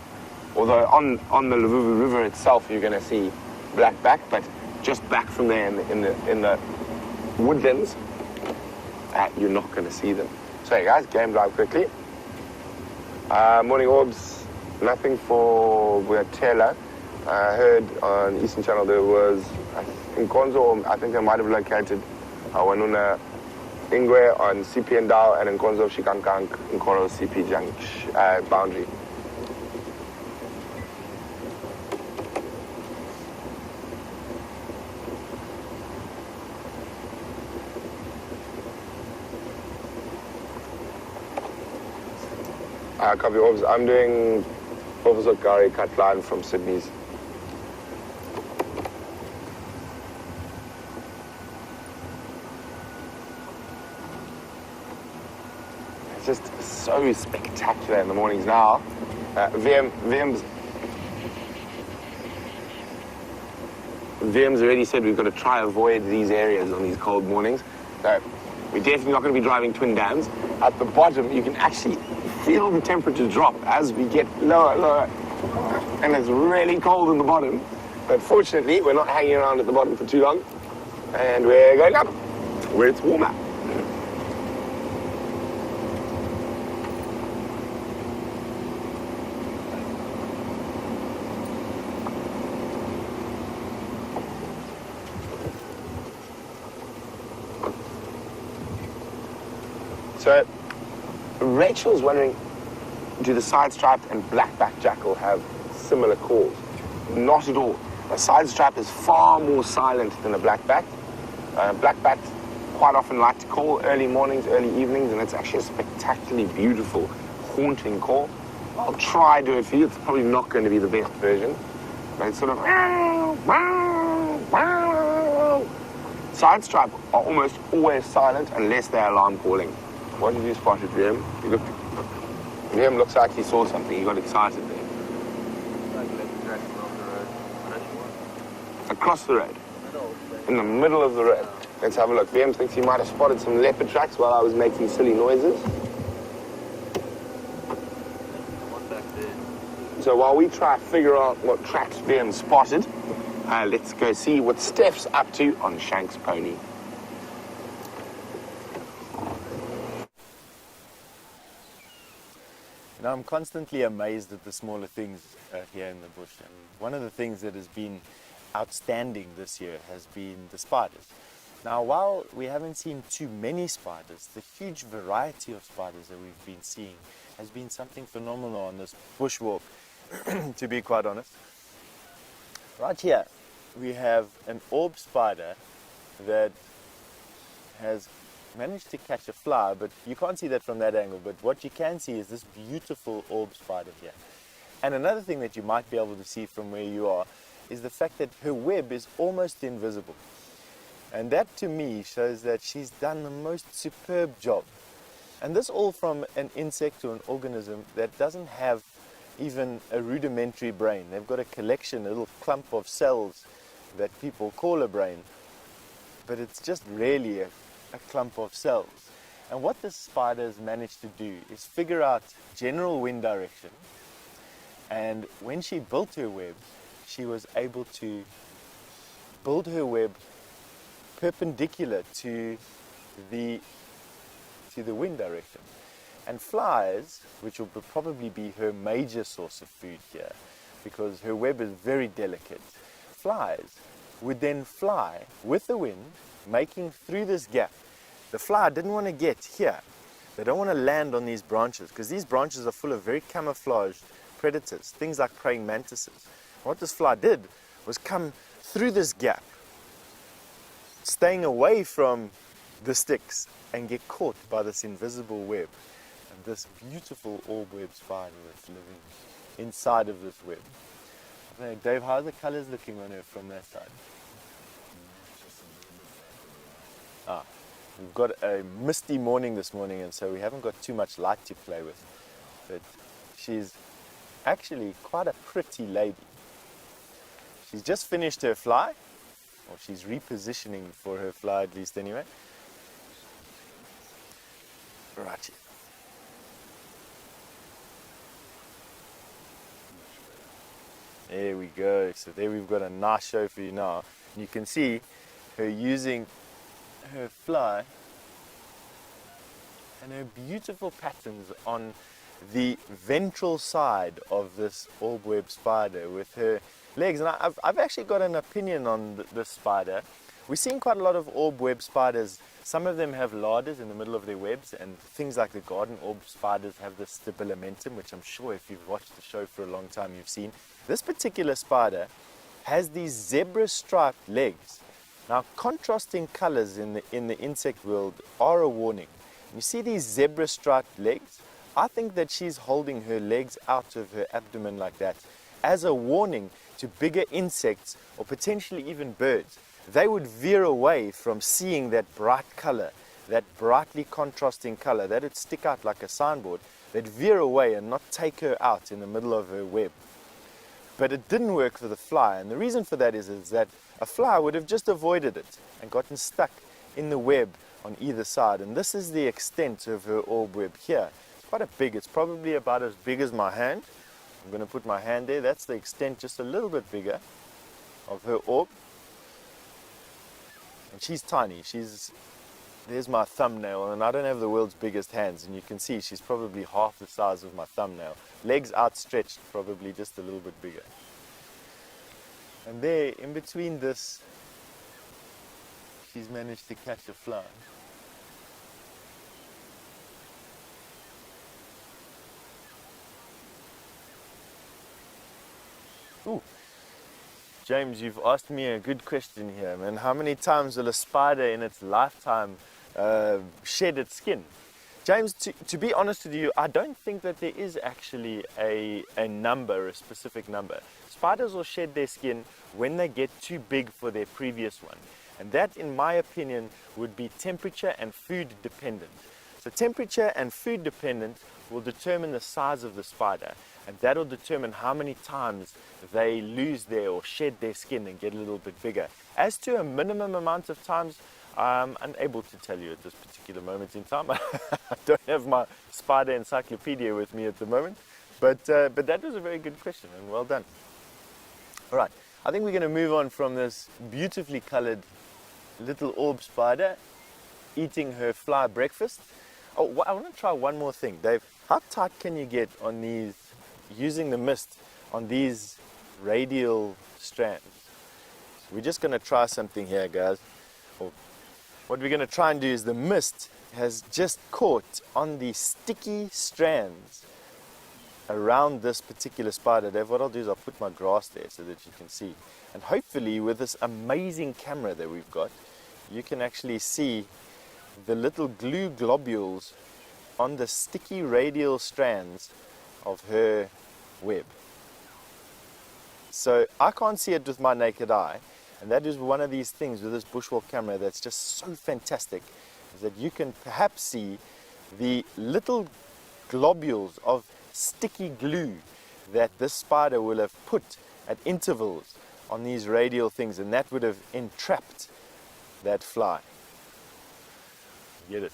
although on the Luvuvu River itself, you're going to see black-back, but just back from there in the woodlands, you're not going to see them. So hey guys, game live quickly. Morning orbs, nothing for Taylor. I heard on Eastern Channel there was, in Konzo, I think they might have located Wanuna Ingwe on CP and Dao, and in Konzo Shikankank in Koro CP boundary. Copy orbs. I'm doing Professor Gary Katlan from Sydney's. Just so spectacular in the mornings now. VM's already said we've got to try avoid these areas on these cold mornings. So we're definitely not going to be driving twin dams. At the bottom, you can actually feel the temperature drop as we get lower and lower. And it's really cold in the bottom. But fortunately, we're not hanging around at the bottom for too long. And we're going up where it's warmer. So, Rachel's wondering, do the side-striped and black-backed jackal have similar calls? Not at all. A side-stripe is far more silent than a black-backed. Black-backed quite often like to call early mornings, early evenings, and it's actually a spectacularly beautiful, haunting call. I'll try to do it for you. It's probably not going to be the best version, but it's sort of... Side-stripe are almost always silent unless they're alarm calling. What did you spot at Liam? Liam looks like he saw something. He got excited there. Across the road? In the middle of the road. Let's have a look. Liam thinks he might have spotted some leopard tracks while I was making silly noises. So while we try to figure out what tracks Liam spotted, let's go see what Steph's up to on Shank's pony. Now, I'm constantly amazed at the smaller things here in the bush. And one of the things that has been outstanding this year has been the spiders. Now, while we haven't seen too many spiders, the huge variety of spiders that we've been seeing has been something phenomenal on this bushwalk, to be quite honest. Right here, we have an orb spider that has managed to catch a fly, but you can't see that from that angle. But what you can see is this beautiful orb spider here. And another thing that you might be able to see from where you are is the fact that her web is almost invisible. And that to me shows that she's done the most superb job. And this all from an insect or an organism that doesn't have even a rudimentary brain. They've got a collection, a little clump of cells that people call a brain, but it's just really a clump of cells. And what this spider has managed to do is figure out general wind direction. And when she built her web, she was able to build her web perpendicular to the wind direction. And flies, which will probably be her major source of food here, because her web is very delicate, flies would then fly with the wind, making through this gap. The fly didn't want to get here. They don't want to land on these branches, because these branches are full of very camouflaged predators, things like praying mantises. What this fly did was come through this gap, staying away from the sticks, and get caught by this invisible web. And this beautiful orb web spider that's living inside of this web. I don't know, Dave, how are the colors looking on her from that side? We've got a misty morning this morning, and so we haven't got too much light to play with. But she's actually quite a pretty lady. She's just finished her fly, or she's repositioning for her fly at least anyway. Right. There we go. So there we've got a nice show for you now. You can see her using her fly and her beautiful patterns on the ventral side of this orb web spider with her legs. And I've actually got an opinion on this spider. We're seeing quite a lot of orb web spiders. Some of them have larders in the middle of their webs, and things like the garden orb spiders have this stabilimentum, which I'm sure if you've watched the show for a long time you've seen. This particular spider has these zebra striped legs. Now, contrasting colors in the insect world are a warning. You see these zebra striped legs? I think that she's holding her legs out of her abdomen like that as a warning to bigger insects or potentially even birds. They would veer away from seeing that bright color, that brightly contrasting color, that would stick out like a signboard. They'd veer away and not take her out in the middle of her web. But it didn't work for the fly, and the reason for that is that a fly would have just avoided it and gotten stuck in the web on either side. And this is the extent of her orb web here. It's quite big. It's probably about as big as my hand. I'm going to put my hand there. That's the extent, just a little bit bigger, of her orb. And she's tiny. There's my thumbnail, and I don't have the world's biggest hands, and you can see she's probably half the size of my thumbnail. Legs outstretched, probably just a little bit bigger. And there, in between this, she's managed to catch a fly. Ooh. James, you've asked me a good question here, man. How many times will a spider in its lifetime shed its skin? James, to be honest with you, I don't think that there is actually a number, a specific number. Spiders will shed their skin when they get too big for their previous one. And that, in my opinion, would be temperature and food dependent. So temperature and food dependent will determine the size of the spider, and that will determine how many times they lose their or shed their skin and get a little bit bigger. As to a minimum amount of times, I'm unable to tell you at this particular moment in time. I don't have my spider encyclopedia with me at the moment, but that was a very good question, and well done. All right, I think we're going to move on from this beautifully colored little orb spider eating her fly breakfast. Oh, I want to try one more thing, Dave. How tight can you get on these, using the mist on these radial strands? We're just going to try something here, guys. What we're going to try and do is the mist has just caught on the sticky strands around this particular spider. Dave, what I'll do is I'll put my grass there so that you can see. And hopefully with this amazing camera that we've got, you can actually see the little glue globules on the sticky radial strands of her web. So I can't see it with my naked eye, and that is one of these things with this bushwalk camera that's just so fantastic, is that you can perhaps see the little globules of sticky glue that this spider will have put at intervals on these radial things, and that would have entrapped that fly. Get it?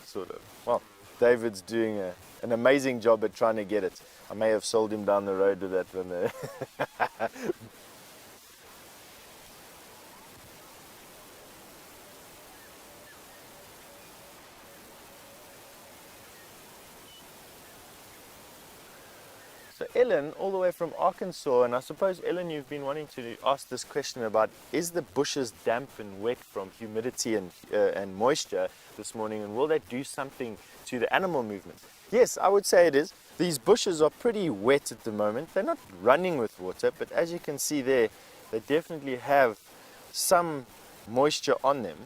Sort of. Well, David's doing an amazing job at trying to get it. I may have sold him down the road with that one there. So Ellen, all the way from Arkansas, and I suppose, Ellen, you've been wanting to ask this question about, is the bushes damp and wet from humidity and moisture this morning, and will that do something to the animal movement? Yes, I would say it is. These bushes are pretty wet at the moment. They're not running with water, but as you can see there, they definitely have some moisture on them.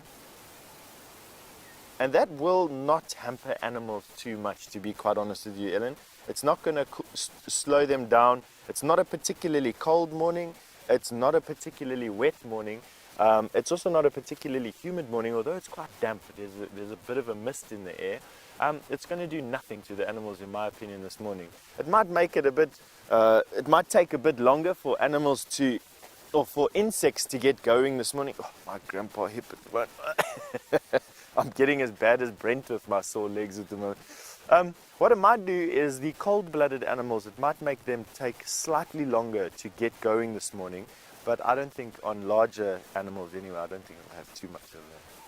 And that will not hamper animals too much, to be quite honest with you, Ellen. It's not going to slow them down. It's not a particularly cold morning. It's not a particularly wet morning. It's also not a particularly humid morning, although it's quite damp. There's a bit of a mist in the air. It's going to do nothing to the animals, in my opinion, this morning. It might make it a bit, it might take a bit longer for animals to, or for insects to get going this morning. Oh, my grandpa hip at the moment. I'm getting as bad as Brent with my sore legs at the moment. What it might do is the cold-blooded animals, it might make them take slightly longer to get going this morning, but I don't think on larger animals anyway, I don't think it'll have too much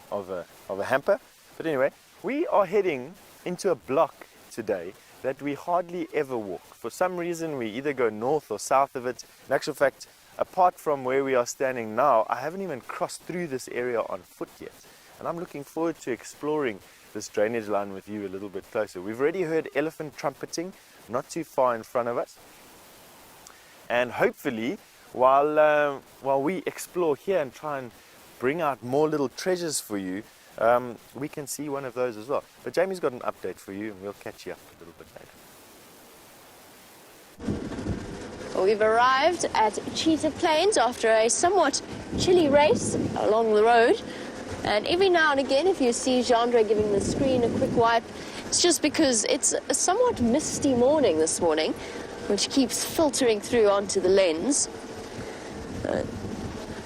of a hamper. But anyway, we are heading into a block today that we hardly ever walk. For some reason, we either go north or south of it. In actual fact, apart from where we are standing now, I haven't even crossed through this area on foot yet. And I'm looking forward to exploring this drainage line with you a little bit closer. We've already heard elephant trumpeting not too far in front of us. And hopefully, while we explore here and try and bring out more little treasures for you, we can see one of those as well. But Jamie's got an update for you, and we'll catch you up a little bit later. Well, we've arrived at Cheetah Plains after a somewhat chilly race along the road. And every now and again, if you see Jandre giving the screen a quick wipe, it's just because it's a somewhat misty morning this morning, which keeps filtering through onto the lens.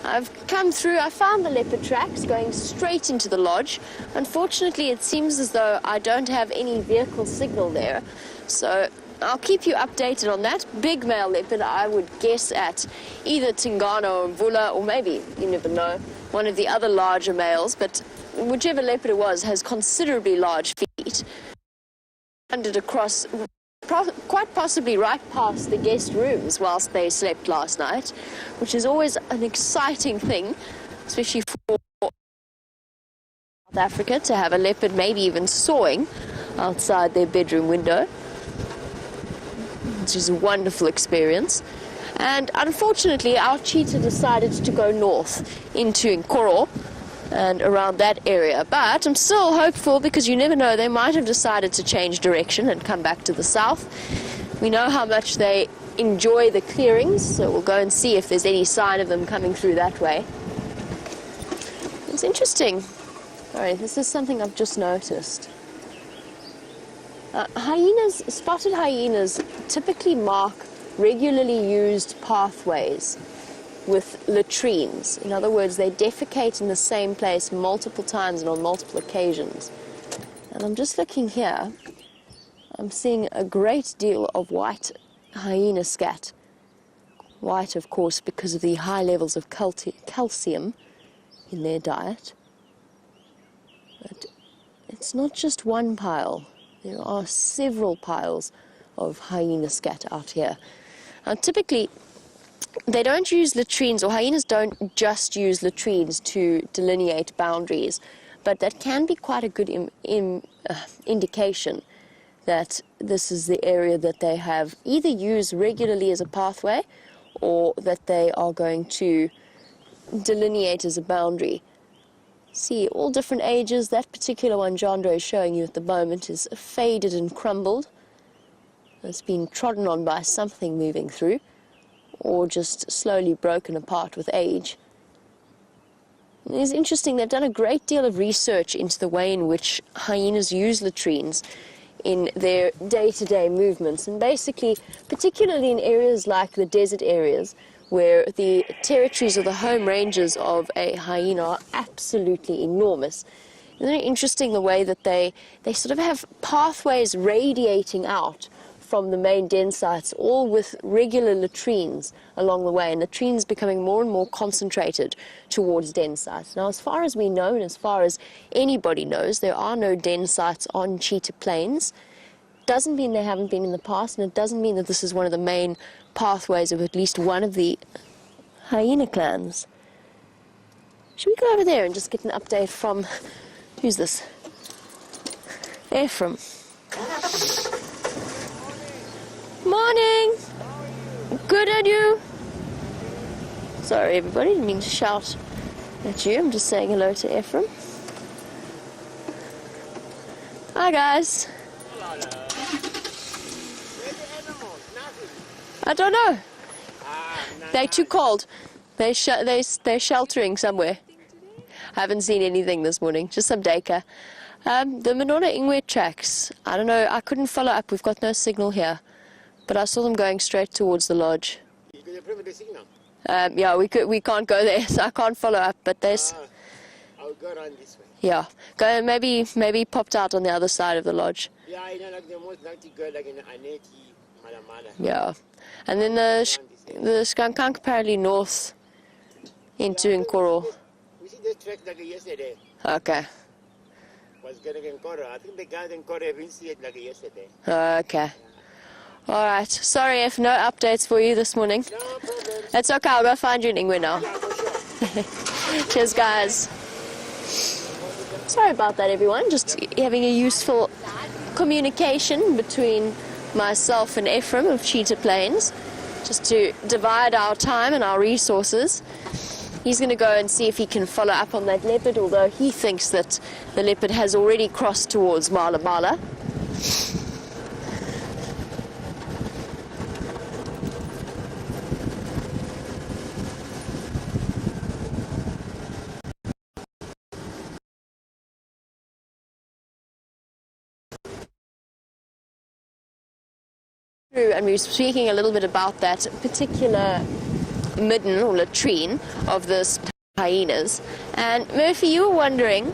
I've come through, I found the leopard tracks going straight into the lodge. Unfortunately, it seems as though I don't have any vehicle signal there. So I'll keep you updated on that. Big male leopard, I would guess at either Tingano or Mvula, or maybe, you never know, one of the other larger males, but whichever leopard it was has considerably large feet. Wandered across, quite possibly right past the guest rooms whilst they slept last night, which is always an exciting thing, especially for South Africa, to have a leopard maybe even sawing outside their bedroom window, which is a wonderful experience. And unfortunately, our cheetah decided to go north into Nkoro and around that area. But I'm still hopeful, because you never know, they might have decided to change direction and come back to the south. We know how much they enjoy the clearings, so we'll go and see if there's any sign of them coming through that way. It's interesting. All right, this is something I've just noticed. Spotted hyenas typically mark regularly used pathways with latrines. In other words, they defecate in the same place multiple times and on multiple occasions. And I'm just looking here, I'm seeing a great deal of white hyena scat. White, of course, because of the high levels of calcium in their diet. But it's not just one pile. There are several piles of hyena scat out here. Typically, they don't use latrines, or hyenas don't just use latrines to delineate boundaries, but that can be quite a good indication that this is the area that they have either used regularly as a pathway or that they are going to delineate as a boundary. See, all different ages. That particular one Jandro is showing you at the moment is faded and crumbled. It's been trodden on by something moving through, or just slowly broken apart with age. And it's interesting, they've done a great deal of research into the way in which hyenas use latrines in their day-to-day movements, and basically, particularly in areas like the desert areas, where the territories or the home ranges of a hyena are absolutely enormous. Isn't it interesting the way that they sort of have pathways radiating out from the main den sites, all with regular latrines along the way, and latrines becoming more and more concentrated towards den sites. Now, as far as we know, and as far as anybody knows, there are no den sites on cheetah plains. Doesn't mean they haven't been in the past, and it doesn't mean that this is one of the main pathways of at least one of the hyena clans. Should we go over there and just get an update from, who's this? Ephraim. Morning! Good, and you? Sorry everybody, didn't mean to shout at you. I'm just saying hello to Ephraim. Hi guys. I don't know. They're too cold. They're sheltering somewhere. I haven't seen anything this morning, just some deka. The Monona Ingwe tracks, I don't know, I couldn't follow up. We've got no signal here. But I saw them going straight towards the lodge. Yeah, we can't go there, so I can't follow up. But there's. I'll go around this way. Yeah, go maybe popped out on the other side of the lodge. Yeah, I know, like the most likely go like in Aneti, Malamala. Yeah, and then the Skankank apparently north into Nkoro. We see this track like yesterday. Okay. Was getting in Nkoro. I think the guys in Nkoro haven't seen it like yesterday. Okay. All right. Sorry if no updates for you this morning. No problem. It's okay. I'll go find you in Ingwe now. Yeah, for sure. Cheers, guys. Sorry about that, everyone. Just having a useful communication between myself and Ephraim of Cheetah Plains, just to divide our time and our resources. He's going to go and see if he can follow up on that leopard, although he thinks that the leopard has already crossed towards Mala Mala. And we were speaking a little bit about that particular midden or latrine of the hyenas. And Murphy, you were wondering,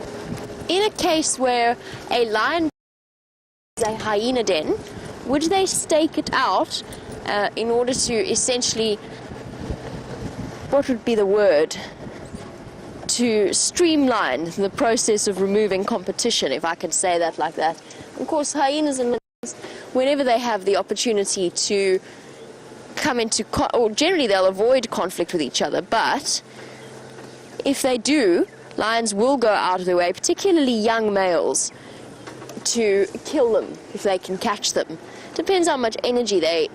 in a case where a lion is a hyena den, would they stake it out in order to essentially, what would be the word, to streamline the process of removing competition, if I could say that like that. Of course, hyenas and whenever they have the opportunity to come into, or generally they'll avoid conflict with each other, but if they do, lions will go out of their way, particularly young males, to kill them if they can catch them. Depends how much energy they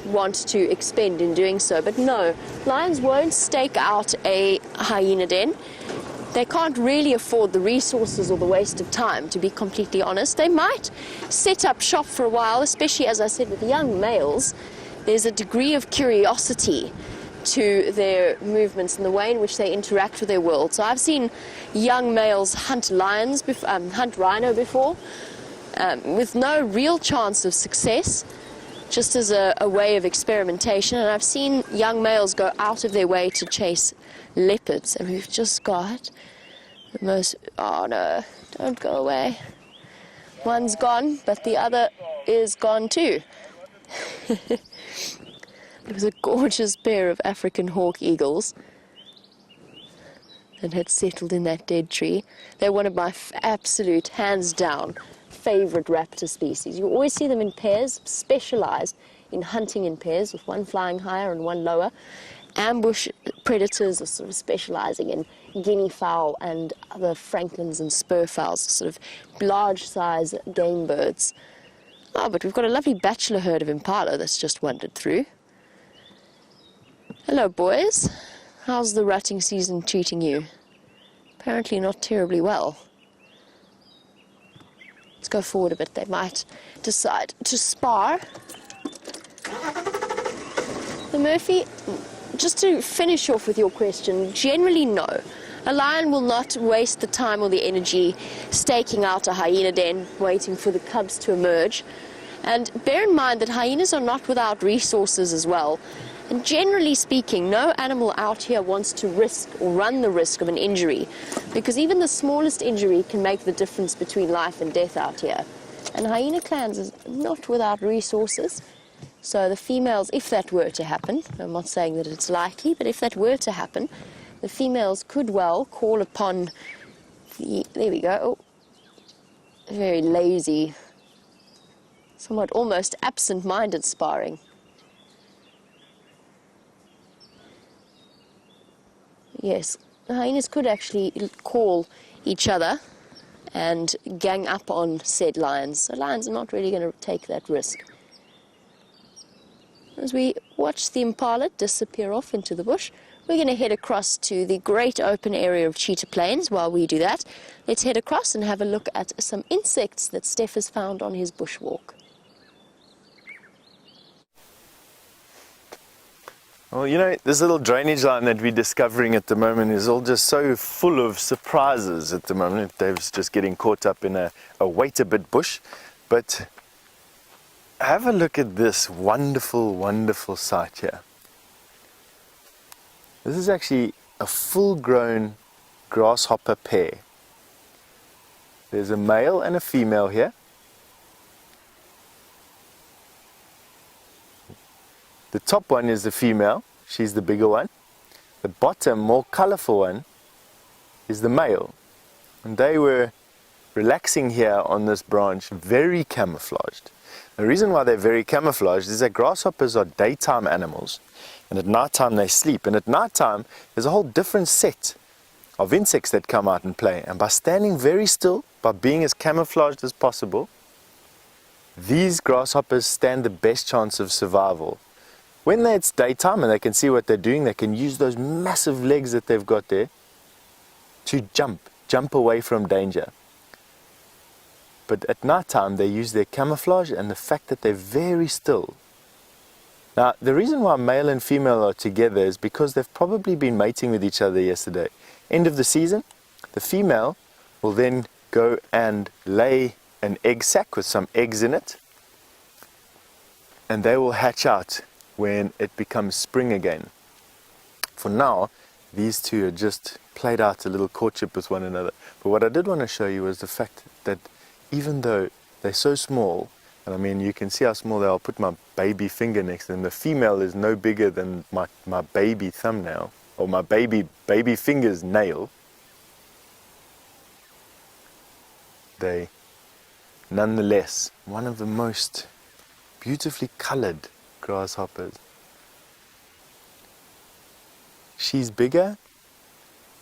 want to expend in doing so, but no, lions won't stake out a hyena den. They can't really afford the resources or the waste of time, to be completely honest. They might set up shop for a while, especially, as I said, with young males. There's a degree of curiosity to their movements and the way in which they interact with their world. So I've seen young males hunt lions, hunt rhino before, with no real chance of success, just as a way of experimentation. And I've seen young males go out of their way to chase leopards, and we've just got the most, oh no, don't go away. One's gone, but the other is gone too. It was a gorgeous pair of African hawk eagles that had settled in that dead tree. They're one of my absolute, hands down, favorite raptor species. You always see them in pairs, specialized in hunting in pairs, with one flying higher and one lower. Ambush predators are sort of specializing in guinea fowl and other francolins and spur fowls, sort of large-size game birds. Oh, but we've got a lovely bachelor herd of impala that's just wandered through. Hello, boys. How's the rutting season treating you? Apparently not terribly well. Let's go forward a bit. They might decide to spar. The Murphy, just to finish off with your question, generally no. A lion will not waste the time or the energy staking out a hyena den, waiting for the cubs to emerge. And bear in mind that hyenas are not without resources as well. And generally speaking, no animal out here wants to risk or run the risk of an injury, because even the smallest injury can make the difference between life and death out here. And hyena clans is not without resources. So the females, if that were to happen, I'm not saying that it's likely, but if that were to happen, the females could well call upon the, there we go, oh, very lazy, somewhat almost absent-minded sparring. Yes, the hyenas could actually call each other and gang up on said lions. So lions are not really going to take that risk. As we watch the impala disappear off into the bush, we're going to head across to the great open area of Cheetah Plains. While we do that, let's head across and have a look at some insects that Steph has found on his bushwalk. Well, you know, this little drainage line that we're discovering at the moment is all just so full of surprises at the moment. Dave's just getting caught up in a wait a bit bush. But have a look at this wonderful, wonderful sight here. This is actually a full-grown grasshopper pair. There's a male and a female here. The top one is the female, she's the bigger one. The bottom, more colorful one, is the male. And they were relaxing here on this branch, very camouflaged. The reason why they're very camouflaged is that grasshoppers are daytime animals, and at nighttime they sleep. And at nighttime, there's a whole different set of insects that come out and play. And by standing very still, by being as camouflaged as possible, these grasshoppers stand the best chance of survival. When it's daytime and they can see what they're doing, they can use those massive legs that they've got there to jump away from danger. But at nighttime, they use their camouflage and the fact that they're very still. Now, the reason why male and female are together is because they've probably been mating with each other yesterday. End of the season, the female will then go and lay an egg sac with some eggs in it, and they will hatch out when it becomes spring again. For now, these two are just played out a little courtship with one another. But what I did want to show you was the fact that even though they're so small, and I mean you can see how small they are, I'll put my baby finger next to them. The female is no bigger than my baby thumbnail, or my baby finger's nail. They, nonetheless, one of the most beautifully colored grasshoppers. She's bigger,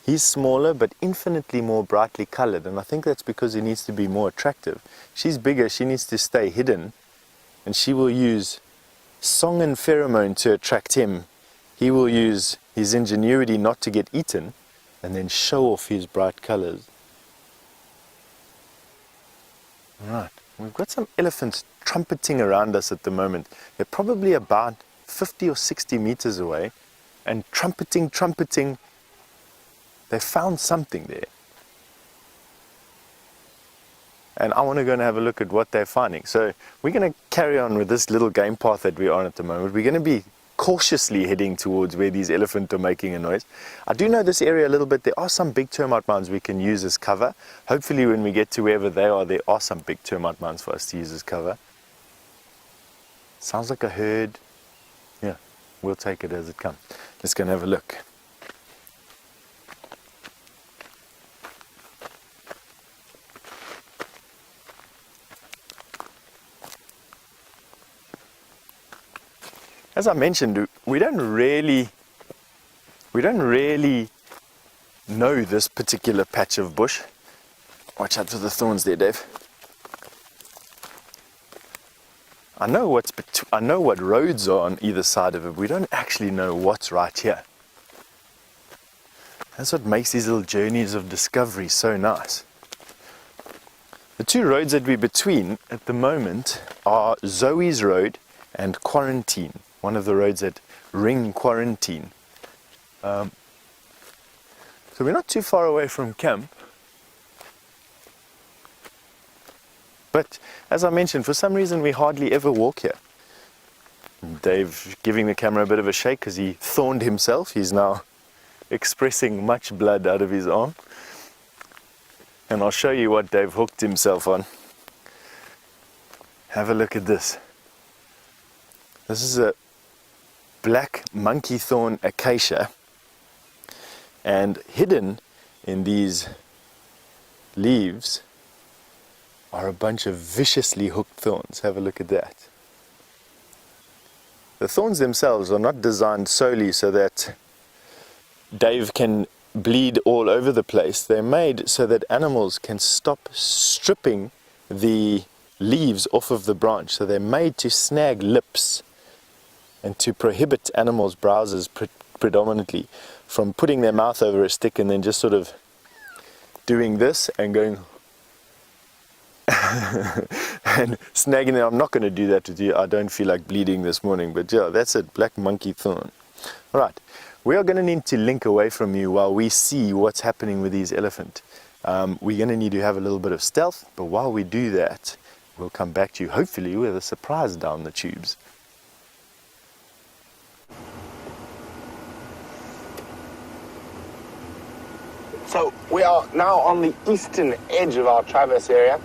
he's smaller, but infinitely more brightly colored, and I think that's because he needs to be more attractive. She's bigger, she needs to stay hidden, and she will use song and pheromone to attract him. He will use his ingenuity not to get eaten, and then show off his bright colors. Right, we've got some elephants trumpeting around us at the moment. They're probably about 50 or 60 meters away, and trumpeting. They found something there. And I want to go and have a look at what they're finding. So we're going to carry on with this little game path that we're on at the moment. We're going to be cautiously heading towards where these elephants are making a noise. I do know this area a little bit. There are some big termite mounds we can use as cover. Hopefully when we get to wherever they are, there are some big termite mounds for us to use as cover. Sounds like a herd. Yeah, we'll take it as it comes. Let's go and have a look. As I mentioned, we don't really know this particular patch of bush. Watch out for the thorns there, Dave. I know what roads are on either side of it. We don't actually know what's right here. That's what makes these little journeys of discovery so nice. The two roads that we're between at the moment are Zoe's Road and Quarantine, one of the roads that ring Quarantine. So we're not too far away from camp. But as I mentioned, for some reason we hardly ever walk here. Dave giving the camera a bit of a shake because he thorned himself. He's now expressing much blood out of his arm. And I'll show you what Dave hooked himself on. Have a look at this. This is a black monkey thorn acacia. And hidden in these leaves are a bunch of viciously hooked thorns. Have a look at that. The thorns themselves are not designed solely so that Dave can bleed all over the place. They're made so that animals can stop stripping the leaves off of the branch. So they're made to snag lips and to prohibit animals' browsers predominantly from putting their mouth over a stick and then just sort of doing this and going and snagging it. I'm not going to do that with you. I don't feel like bleeding this morning, but yeah, that's it, black monkey thorn. All right, we are going to need to link away from you while we see what's happening with these elephant. We're going to need to have a little bit of stealth, but while we do that, we'll come back to you hopefully with a surprise down the tubes. So we are now on the eastern edge of our traverse area,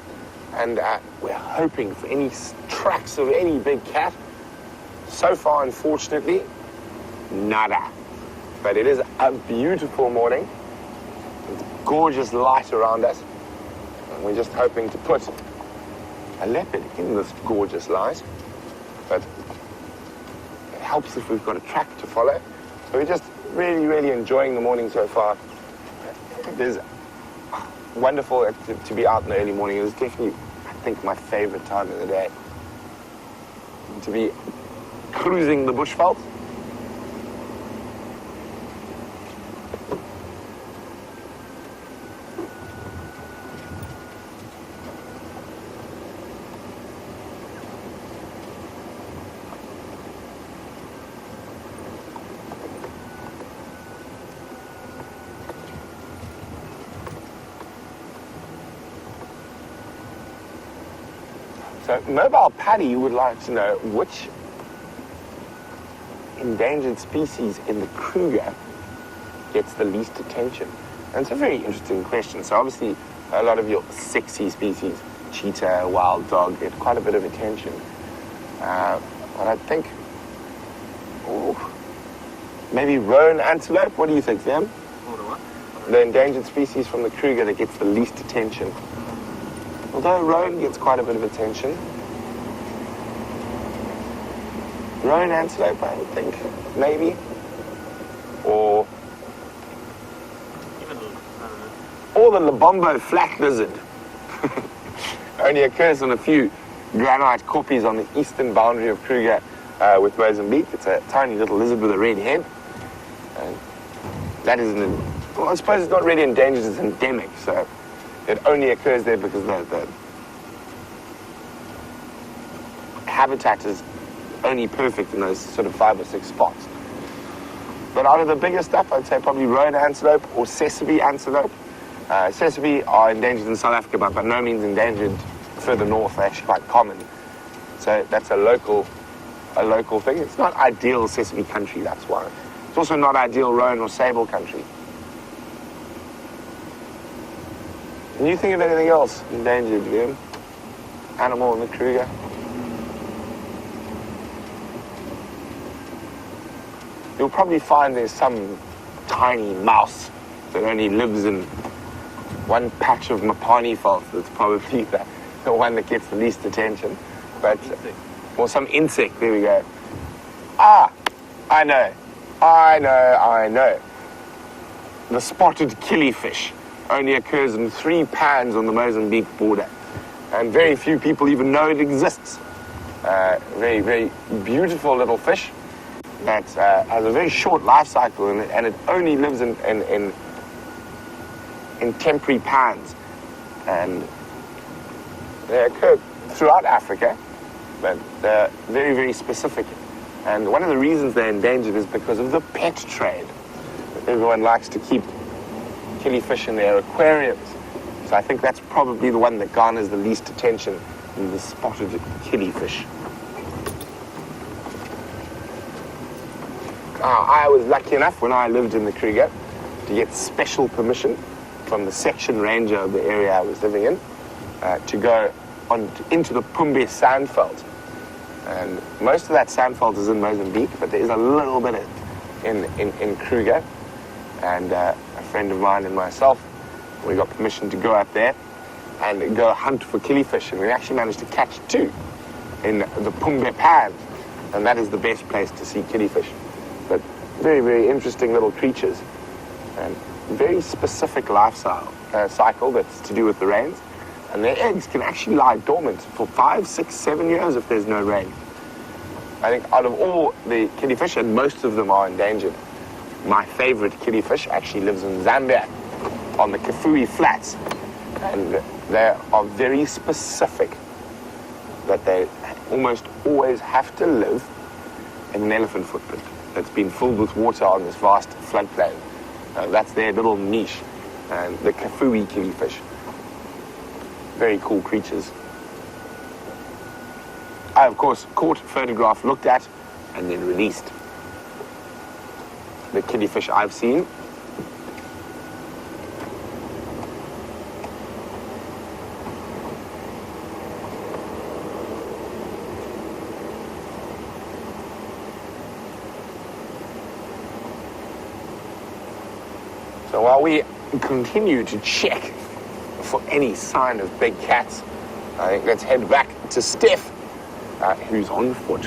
and we're hoping for any tracks of any big cat. So far, unfortunately, nada. But it is a beautiful morning. It's gorgeous light around us, and we're just hoping to put a leopard in this gorgeous light. But it helps if we've got a track to follow. So we're just really enjoying the morning so far. It is wonderful to be out in the early morning. It is definitely, I think, my favorite time of the day. To be cruising the bushveld. So, Mobile Paddy would like to know which endangered species in the Kruger gets the least attention. And it's a very interesting question. So obviously, a lot of your sexy species, cheetah, wild dog, get quite a bit of attention. But I think, maybe roan antelope. What do you think, Sam? The endangered species from the Kruger that gets the least attention. Although roan gets quite a bit of attention. Roan antelope, I would think, maybe. Or the Lobombo flat lizard. Only occurs on a few granite koppies on the eastern boundary of Kruger with Mozambique. It's a tiny little lizard with a red head. And that is, well, I suppose it's not really endangered, it's endemic, so it only occurs there because the habitat is only perfect in those sort of 5 or 6 spots. But out of the bigger stuff, I'd say probably roan antelope or Sabi antelope. Sabi are endangered in South Africa, but by no means endangered further north. They're actually quite common. So that's a local thing. It's not ideal Sabi country, that's why. It's also not ideal roan or sable country. Can you think of anything else endangered, Liam? Animal in the Kruger? You'll probably find there's some tiny mouse that only lives in one patch of Mapani fault. That's probably the one that gets the least attention. But, or some insect, there we go. Ah, I know. The spotted killifish only occurs in 3 pans on the Mozambique border. And very few people even know it exists. Very beautiful little fish that has a very short life cycle, and it only lives in in temporary pans. And they occur throughout Africa, but they're very, very specific. And one of the reasons they're endangered is because of the pet trade. Everyone likes to keep killifish in their aquariums. So I think that's probably the one that garners the least attention, in the spotted killifish. I was lucky enough when I lived in the Kruger to get special permission from the section ranger of the area I was living in to go into the Pumbe sandveld. And most of that sandveld is in Mozambique, but there is a little bit in Kruger. And a friend of mine and myself, we got permission to go out there and go hunt for killifish. And we actually managed to catch 2 in the Pumbe pan. And that is the best place to see killifish. But very, very interesting little creatures. And very specific lifestyle cycle that's to do with the rains. And their eggs can actually lie dormant for 5, 6, 7 years if there's no rain. I think out of all the killifish, and most of them are endangered, my favorite killifish actually lives in Zambia on the Kafue Flats. And they are very specific that they almost always have to live in an elephant footprint that's been filled with water on this vast floodplain. That's their little niche, and the Kafue killifish. Very cool creatures. I, of course, caught, photographed, looked at, and then released. The killifish I've seen. So while we continue to check for any sign of big cats, I think let's head back to Steph, who's on foot.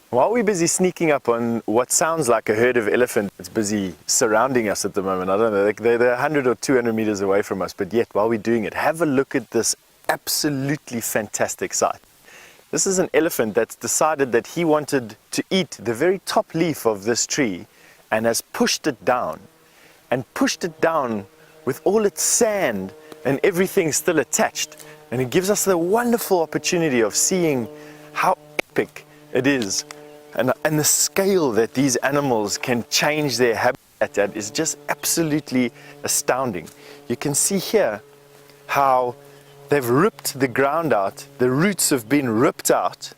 While we're busy sneaking up on what sounds like a herd of elephants that's busy surrounding us at the moment, I don't know, they're 100 or 200 meters away from us, but yet while we're doing it, have a look at this absolutely fantastic sight. This is an elephant that's decided that he wanted to eat the very top leaf of this tree and has pushed it down, and pushed it down with all its sand and everything still attached. And it gives us the wonderful opportunity of seeing how epic it is. And the scale that these animals can change their habitat at is just absolutely astounding. You can see here how they've ripped the ground out, the roots have been ripped out,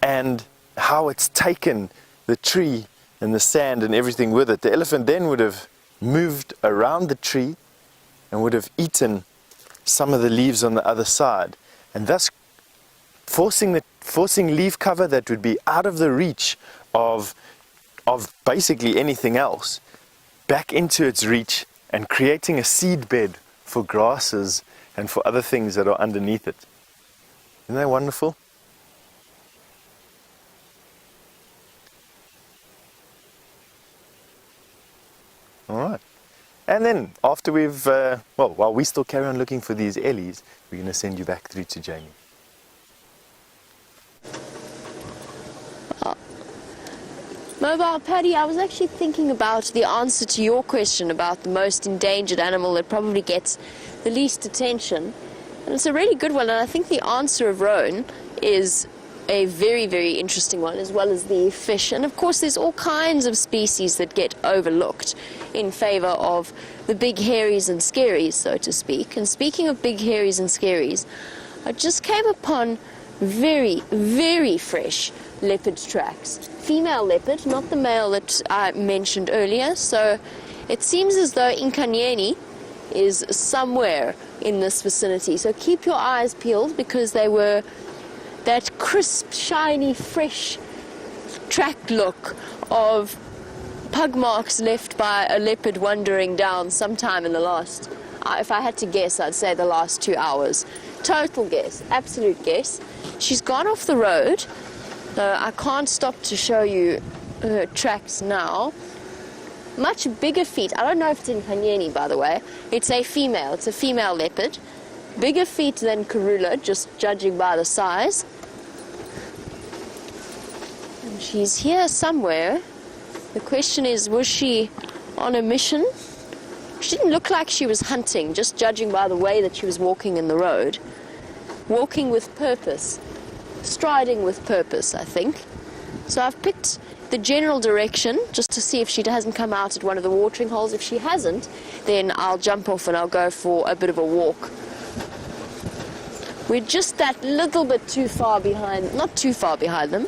and how it's taken the tree and the sand and everything with it. The elephant then would have moved around the tree and would have eaten some of the leaves on the other side, and thus forcing leaf cover that would be out of the reach of basically anything else back into its reach, and creating a seed bed for grasses and for other things that are underneath it. Isn't that wonderful? All right. And then after we've, while we still carry on looking for these ellies, we're going to send you back through to Jamie. Mobile Paddy, I was actually thinking about the answer to your question about the most endangered animal that probably gets the least attention. And it's a really good one, and I think the answer of roan is a very, very interesting one, as well as the fish. And of course there's all kinds of species that get overlooked in favor of the big hairies and scaries, so to speak. And speaking of big hairies and scaries, I just came upon very, very fresh leopard tracks. Female leopard, not the male that I mentioned earlier. So it seems as though Inkanyeni is somewhere in this vicinity. So keep your eyes peeled, because they were that crisp, shiny, fresh track look of pug marks left by a leopard wandering down sometime in the last, if I had to guess, I'd say the last 2 hours. Total guess, absolute guess. She's gone off the road. I can't stop to show you her tracks now. Much bigger feet. I don't know if it's in Kanyeni, by the way. It's a female leopard. Bigger feet than Karula, just judging by the size. And she's here somewhere. The question is, was she on a mission? She didn't look like she was hunting, just judging by the way that she was walking in the road. Walking with purpose, striding with purpose, I think. So I've picked the general direction just to see if she hasn't come out at one of the watering holes. If she hasn't, then I'll jump off and I'll go for a bit of a walk. We're just that little bit too far behind, not too far behind them.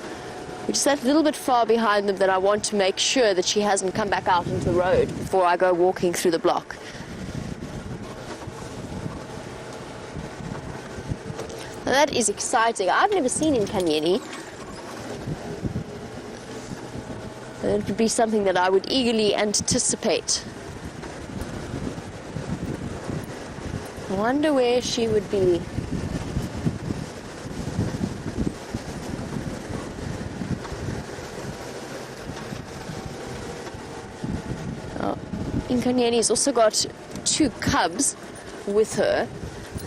We're just that little bit far behind them that I want to make sure that she hasn't come back out into the road before I go walking through the block. Now that is exciting. I've never seen Inkanyeni. It would be something that I would eagerly anticipate. I wonder where she would be. Inkanyeni's also got 2 cubs with her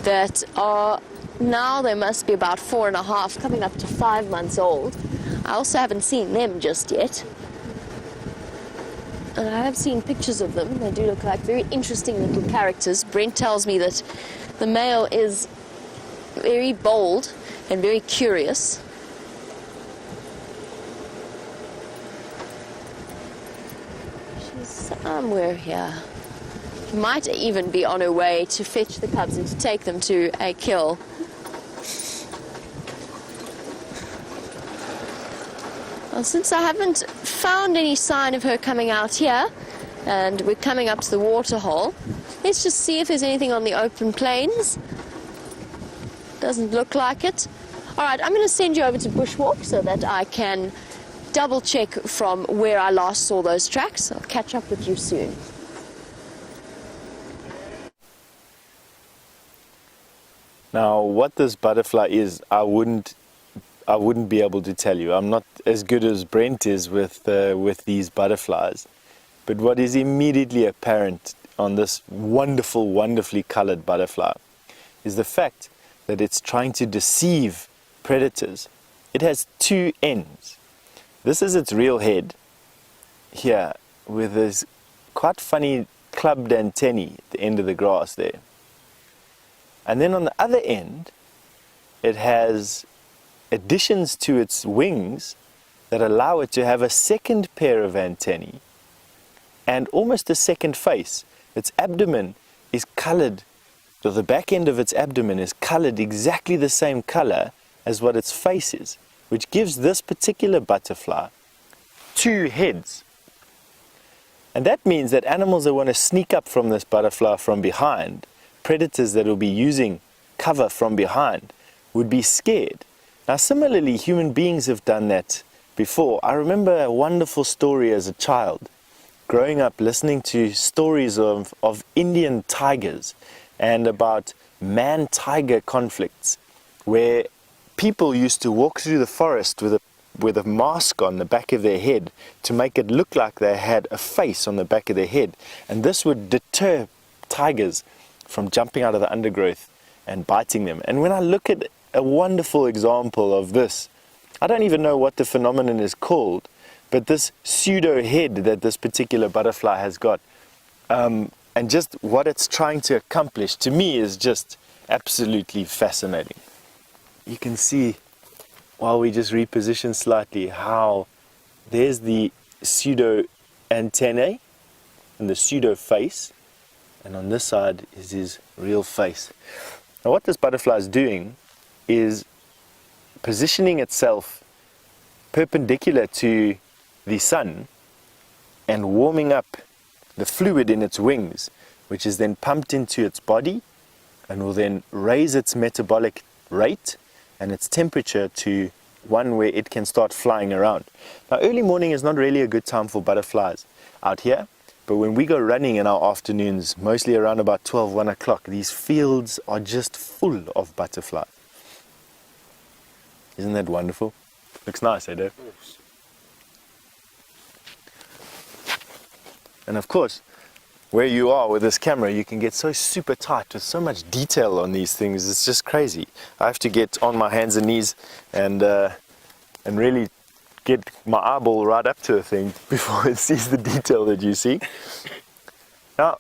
that are now, they must be about 4.5, coming up to 5 months old. I also haven't seen them just yet. And I have seen pictures of them. They do look like very interesting little characters. Brent tells me that the male is very bold and very curious. Somewhere here. She might even be on her way to fetch the cubs and to take them to a kill. Well, since I haven't found any sign of her coming out here, and we're coming up to the waterhole, let's just see if there's anything on the open plains. Doesn't look like it. All right, I'm going to send you over to Bushwalk so that I can double check from where I last saw those tracks. I'll catch up with you soon. Now, what this butterfly is, I wouldn't be able to tell you. I'm not as good as Brent is with these butterflies. But what is immediately apparent on this wonderfully colored butterfly is the fact that it's trying to deceive predators. It has 2 ends. This is its real head here, with this quite funny clubbed antennae at the end of the grass there. And then on the other end, it has additions to its wings that allow it to have a second pair of antennae and almost a second face. Its abdomen is colored, or the back end of its abdomen is colored exactly the same color as what its face is, which gives this particular butterfly 2 heads. And that means that animals that want to sneak up from this butterfly from behind, predators that will be using cover from behind, would be scared. Now similarly, human beings have done that before. I remember a wonderful story as a child, growing up listening to stories of Indian tigers and about man-tiger conflicts, where people used to walk through the forest with a mask on the back of their head to make it look like they had a face on the back of their head. And this would deter tigers from jumping out of the undergrowth and biting them. And when I look at a wonderful example of this, I don't even know what the phenomenon is called, but this pseudo head that this particular butterfly has got, and just what it's trying to accomplish, to me is just absolutely fascinating. You can see, while we just reposition slightly, how there's the pseudo antennae and the pseudo face, and on this side is his real face. Now what this butterfly is doing is positioning itself perpendicular to the sun and warming up the fluid in its wings, which is then pumped into its body and will then raise its metabolic rate and its temperature to one where it can start flying around. Now early morning is not really a good time for butterflies out here, but when we go running in our afternoons, mostly around about 1 o'clock, these fields are just full of butterflies. Isn't that wonderful? Looks nice, eh, Dave? Yes. And of course, where you are with this camera, you can get so super tight with so much detail on these things. It's just crazy. I have to get on my hands and knees and really get my eyeball right up to a thing before it sees the detail that you see. Now,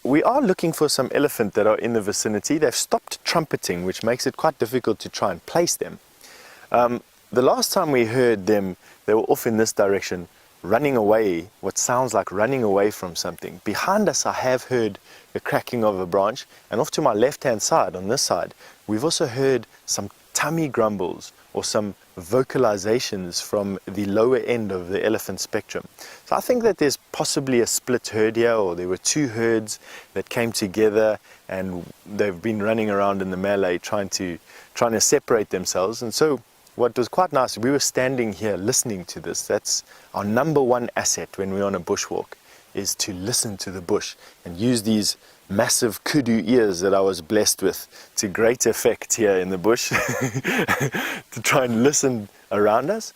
we are looking for some elephant that are in the vicinity. They've stopped trumpeting, which makes it quite difficult to try and place them. The last time we heard them, they were off in this direction, running away, what sounds like running away from something. Behind us, I have heard the cracking of a branch, and off to my left-hand side, on this side, we've also heard some tummy grumbles or some vocalizations from the lower end of the elephant spectrum. So I think that there's possibly a split herd here, or there were two herds that came together and they've been running around in the melee trying to separate themselves. And so what was quite nice, we were standing here listening to this. That's our number one asset when we're on a bushwalk, is to listen to the bush and use these massive kudu ears that I was blessed with to great effect here in the bush to try and listen around us.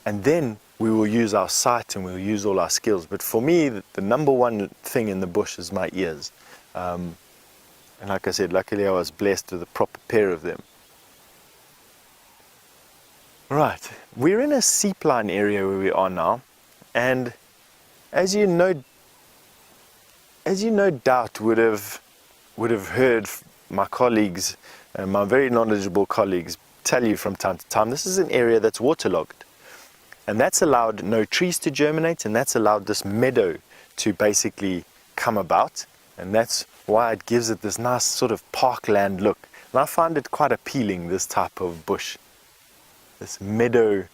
And then we will use our sight and we'll use all our skills. But for me, the number one thing in the bush is my ears. And like I said, luckily I was blessed with a proper pair of them. Right, we're in a seepline area where we are now, and as you no doubt would have heard my colleagues, my very knowledgeable colleagues, tell you from time to time, this is an area that's waterlogged, and that's allowed no trees to germinate, and that's allowed this meadow to basically come about, and that's why it gives it this nice sort of parkland look. And I find it quite appealing, this type of bush. This meadow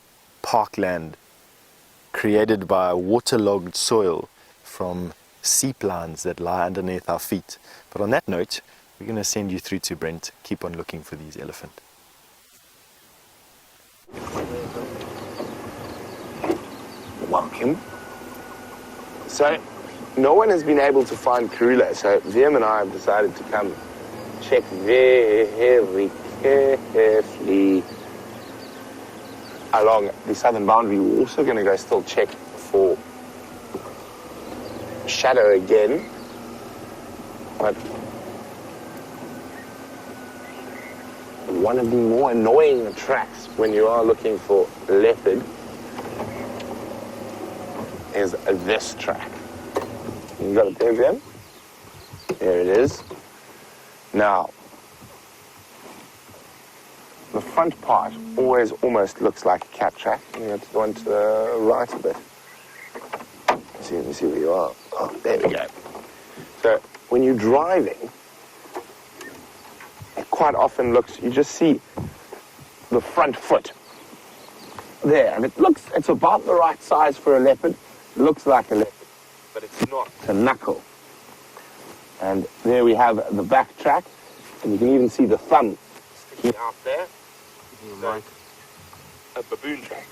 parkland created by waterlogged soil from seeplines that lie underneath our feet. But on that note, we're going to send you through to Brent. Keep on looking for these elephant. Welcome. So, no one has been able to find Karula, so Liam and I have decided to come check very carefully along the southern boundary. We're also going to go still check for shadow again, but one of the more annoying tracks when you are looking for leopard is this track. You got it there, Jim? There it is. Now, the front part always almost looks like a cat track. You have to go on to the right a bit. Let me see where you are. Oh, there we go. So when you're driving, it quite often looks, you just see the front foot there, and it's about the right size for a leopard. It looks like a leopard, but it's not. It's a knuckle. And there we have the back track, and you can even see the thumb sticking out there. So, a baboon track.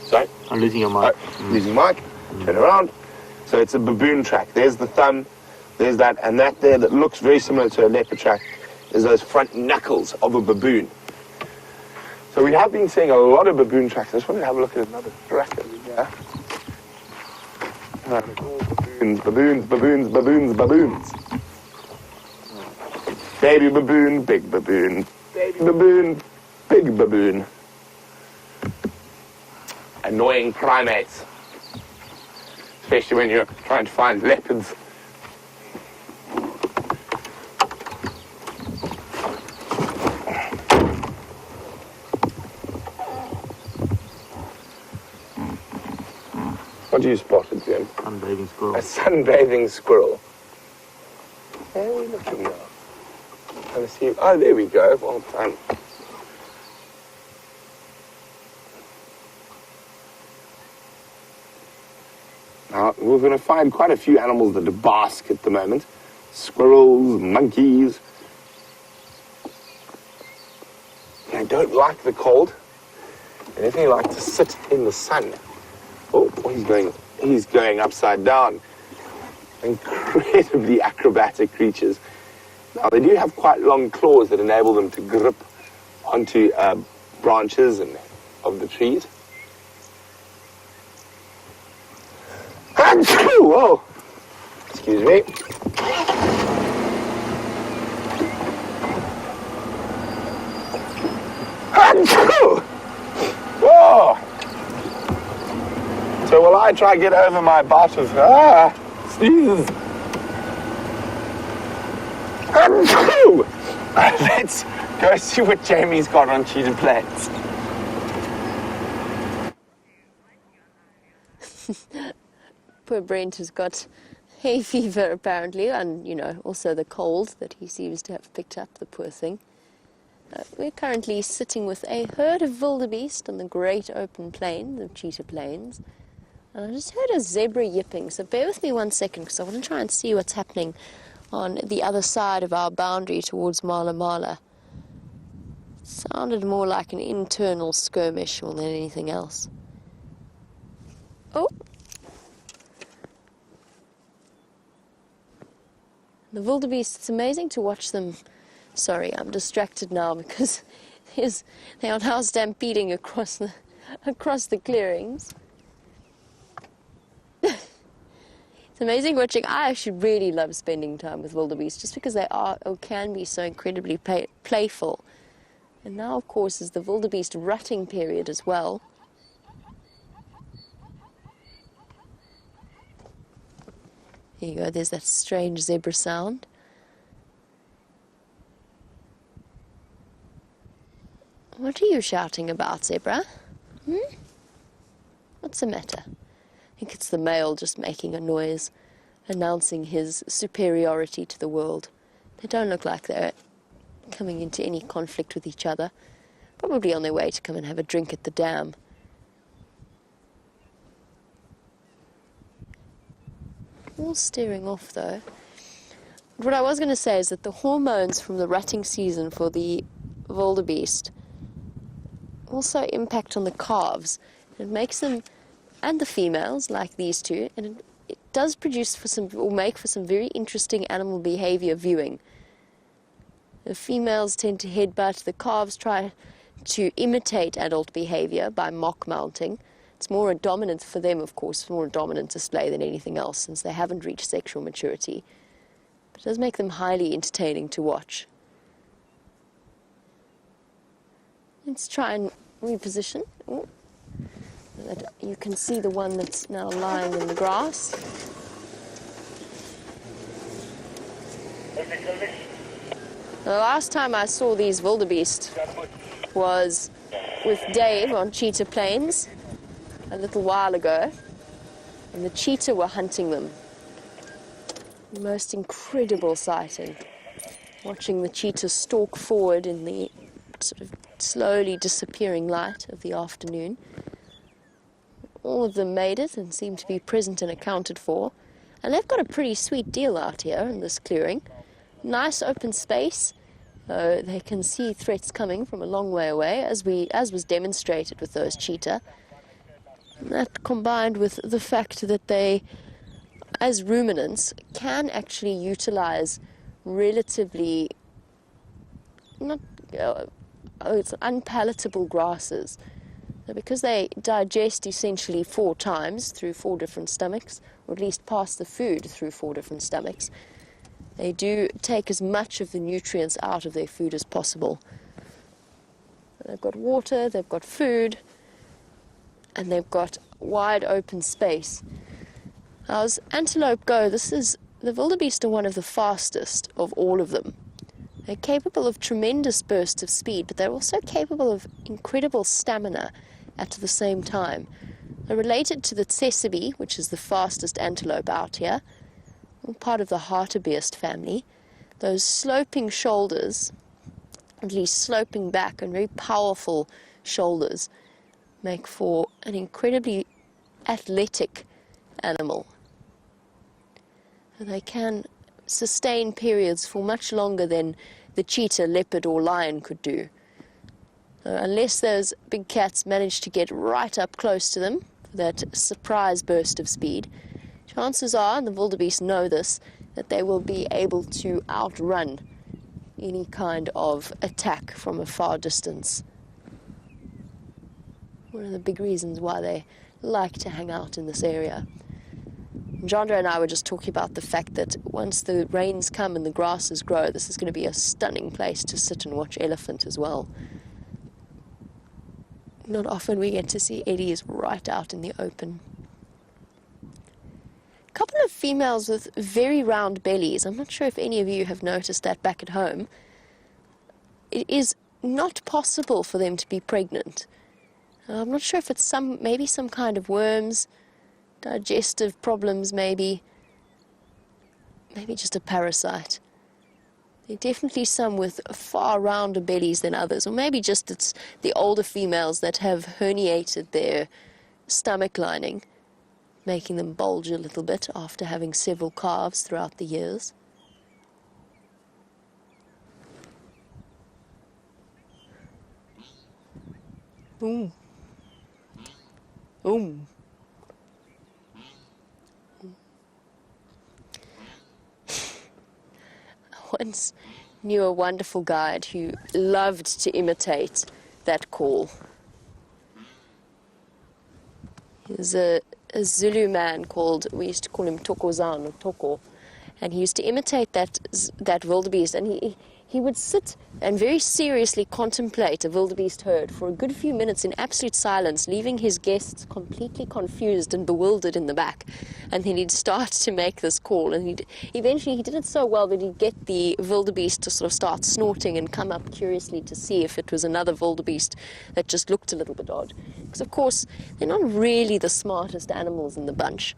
Sorry? I'm losing your mic. Oh, losing mic. Turn around. So it's a baboon track. There's the thumb, there's that, and that there that looks very similar to a leopard track is those front knuckles of a baboon. So we have been seeing a lot of baboon tracks. I just want to have a look at another track over here. Baboons, baboons, baboons, baboons, baboons. Baby baboon, big baboon. Baby baboon, big baboon. Annoying primates. Especially when you're trying to find leopards. What you spotted, Jim? Sunbathing squirrel. A sunbathing squirrel. Where are we looking now? Trying to see. Oh, there we go. Well done. Now, we're going to find quite a few animals that bask at the moment. Squirrels, monkeys. They don't like the cold. They definitely like to sit in the sun. Oh, he's going upside down. Incredibly acrobatic creatures. Now, they do have quite long claws that enable them to grip onto branches of the trees. Whoa! Excuse me. Whoa! I try to get over my bout of sneezes. Let's go see what Jamie's got on cheetah plains. Poor Brent has got hay fever apparently, and also the cold that he seems to have picked up, the poor thing. We're currently sitting with a herd of wildebeest on the great open plain, the cheetah plains. And I just heard a zebra yipping, so bear with me 1 second because I want to try and see what's happening on the other side of our boundary towards Mala Mala. It sounded more like an internal skirmish more than anything else. Oh! The wildebeest, it's amazing to watch them. Sorry, I'm distracted now because they are now stampeding across the clearings. It's amazing watching. I actually really love spending time with wildebeest just because they are or can be so incredibly playful. And now, of course, is the wildebeest rutting period as well. Here you go, there's that strange zebra sound. What are you shouting about, zebra? What's the matter? I think it's the male just making a noise, announcing his superiority to the world. They don't look like they're coming into any conflict with each other. Probably on their way to come and have a drink at the dam. All steering off though. What I was going to say is that the hormones from the rutting season for the wildebeest also impact on the calves. It makes them, and the females like these two, and it does produce make for some very interesting animal behavior viewing. The females tend to headbutt, the calves try to imitate adult behavior by mock mounting. It's more a dominant for them, of course, more a dominant display than anything else since they haven't reached sexual maturity. But it does make them highly entertaining to watch. Let's try and reposition. Ooh. So that you can see the one that's now lying in the grass. The last time I saw these wildebeest was with Dave on Cheetah Plains a little while ago, and the cheetah were hunting them. The most incredible sighting. Watching the cheetah stalk forward in the sort of slowly disappearing light of the afternoon. All of them made it and seemed to be present and accounted for. And they've got a pretty sweet deal out here in this clearing. Nice open space. They can see threats coming from a long way away, as was demonstrated with those cheetah. And that combined with the fact that they, as ruminants, can actually utilize relatively it's unpalatable grasses. So because they digest essentially 4 times through 4 different stomachs, or at least pass the food through 4 different stomachs, they do take as much of the nutrients out of their food as possible. They've got water, they've got food, and they've got wide open space. Now, as antelope go, the wildebeest are one of the fastest of all of them. They're capable of tremendous bursts of speed, but they're also capable of incredible stamina at the same time. They're related to the Sabi, which is the fastest antelope out here, part of the hartebeest family. Those sloping shoulders, at least sloping back, and very powerful shoulders make for an incredibly athletic animal. And they can sustain periods for much longer than the cheetah, leopard or lion could do. Unless those big cats manage to get right up close to them for that surprise burst of speed, chances are, and the wildebeest know this, that they will be able to outrun any kind of attack from a far distance. One of the big reasons why they like to hang out in this area. Jandra and I were just talking about the fact that once the rains come and the grasses grow, this is going to be a stunning place to sit and watch elephant as well. Not often we get to see eddies right out in the open. females with very round bellies. I'm not sure if any of you have noticed that back at home. It is not possible for them to be pregnant. I'm not sure if it's maybe some kind of worms, digestive problems maybe just a parasite. There are definitely some with far rounder bellies than others, or maybe just it's the older females that have herniated their stomach lining, making them bulge a little bit after having several calves throughout the years. Ooh. Ooh. Once knew a wonderful guide who loved to imitate that call. He was a Zulu man called, we used to call him Tokozan or Toko, and he used to imitate that wildebeest, and he would sit and very seriously contemplate a wildebeest herd for a good few minutes in absolute silence, leaving his guests completely confused and bewildered in the back. And then he'd start to make this call, and eventually he did it so well that he'd get the wildebeest to sort of start snorting and come up curiously to see if it was another wildebeest that just looked a little bit odd. Because of course, they're not really the smartest animals in the bunch.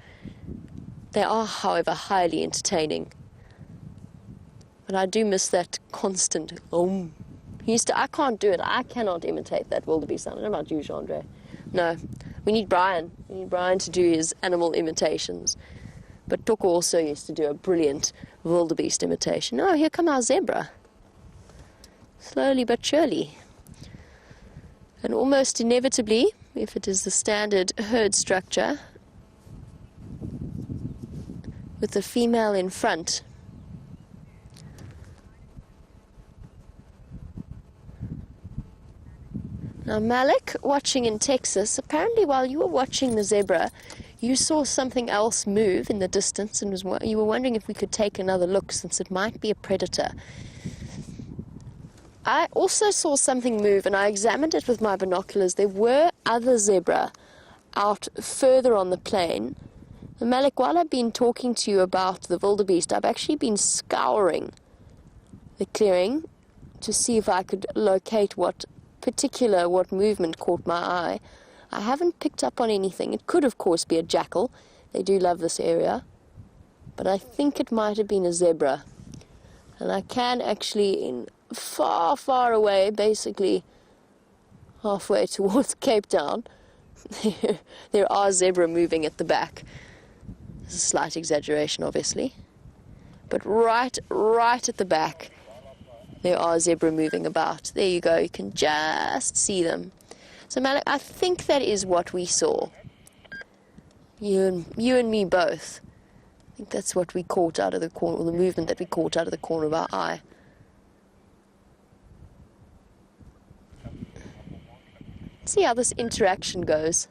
They are, however, highly entertaining. But I do miss that constant I can't do it. I cannot imitate that wildebeest sound. I don't know about you, Chandra. No. We need Brian. We need Brian to do his animal imitations. But Toko also used to do a brilliant wildebeest imitation. Oh, here come our zebra. Slowly but surely. And almost inevitably, if it is the standard herd structure, with the female in front. Now, Malik, watching in Texas, apparently while you were watching the zebra, you saw something else move in the distance and you were wondering if we could take another look since it might be a predator. I also saw something move and I examined it with my binoculars. There were other zebra out further on the plain. And Malik, while I've been talking to you about the wildebeest, I've actually been scouring the clearing to see if I could locate what movement caught my eye. I haven't picked up on anything. It could, of course, be a jackal. They do love this area. But I think it might have been a zebra. And I can actually, in far, far away, basically halfway towards Cape Town, there are zebra moving at the back. It's a slight exaggeration, obviously. But right at the back, there are zebra moving about. There you go. You can just see them. So, Malik, I think that is what we saw. You and me both. I think that's what we caught out of the corner, or the movement that we caught out of the corner of our eye. Let's see how this interaction goes.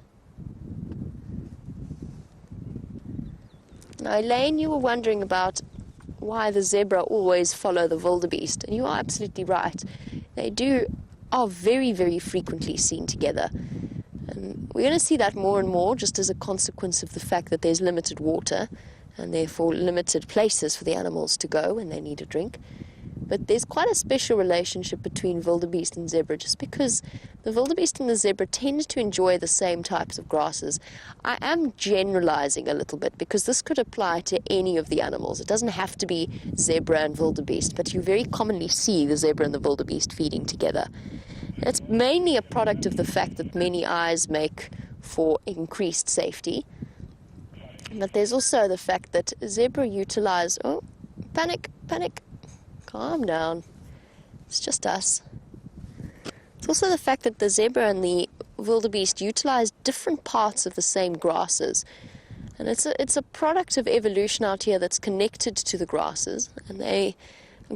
Now, Elaine, you were wondering about why the zebra always follow the wildebeest, and you are absolutely right. They are very, very frequently seen together. And we're going to see that more and more just as a consequence of the fact that there's limited water and therefore limited places for the animals to go when they need a drink. But there's quite a special relationship between wildebeest and zebra just because the wildebeest and the zebra tend to enjoy the same types of grasses. I am generalizing a little bit because this could apply to any of the animals. It doesn't have to be zebra and wildebeest, but you very commonly see the zebra and the wildebeest feeding together. It's mainly a product of the fact that many eyes make for increased safety. But there's also the fact that zebra utilize... Oh, panic. Calm down. It's just us. It's also the fact that the zebra and the wildebeest utilize different parts of the same grasses. And it's a product of evolution out here that's connected to the grasses. And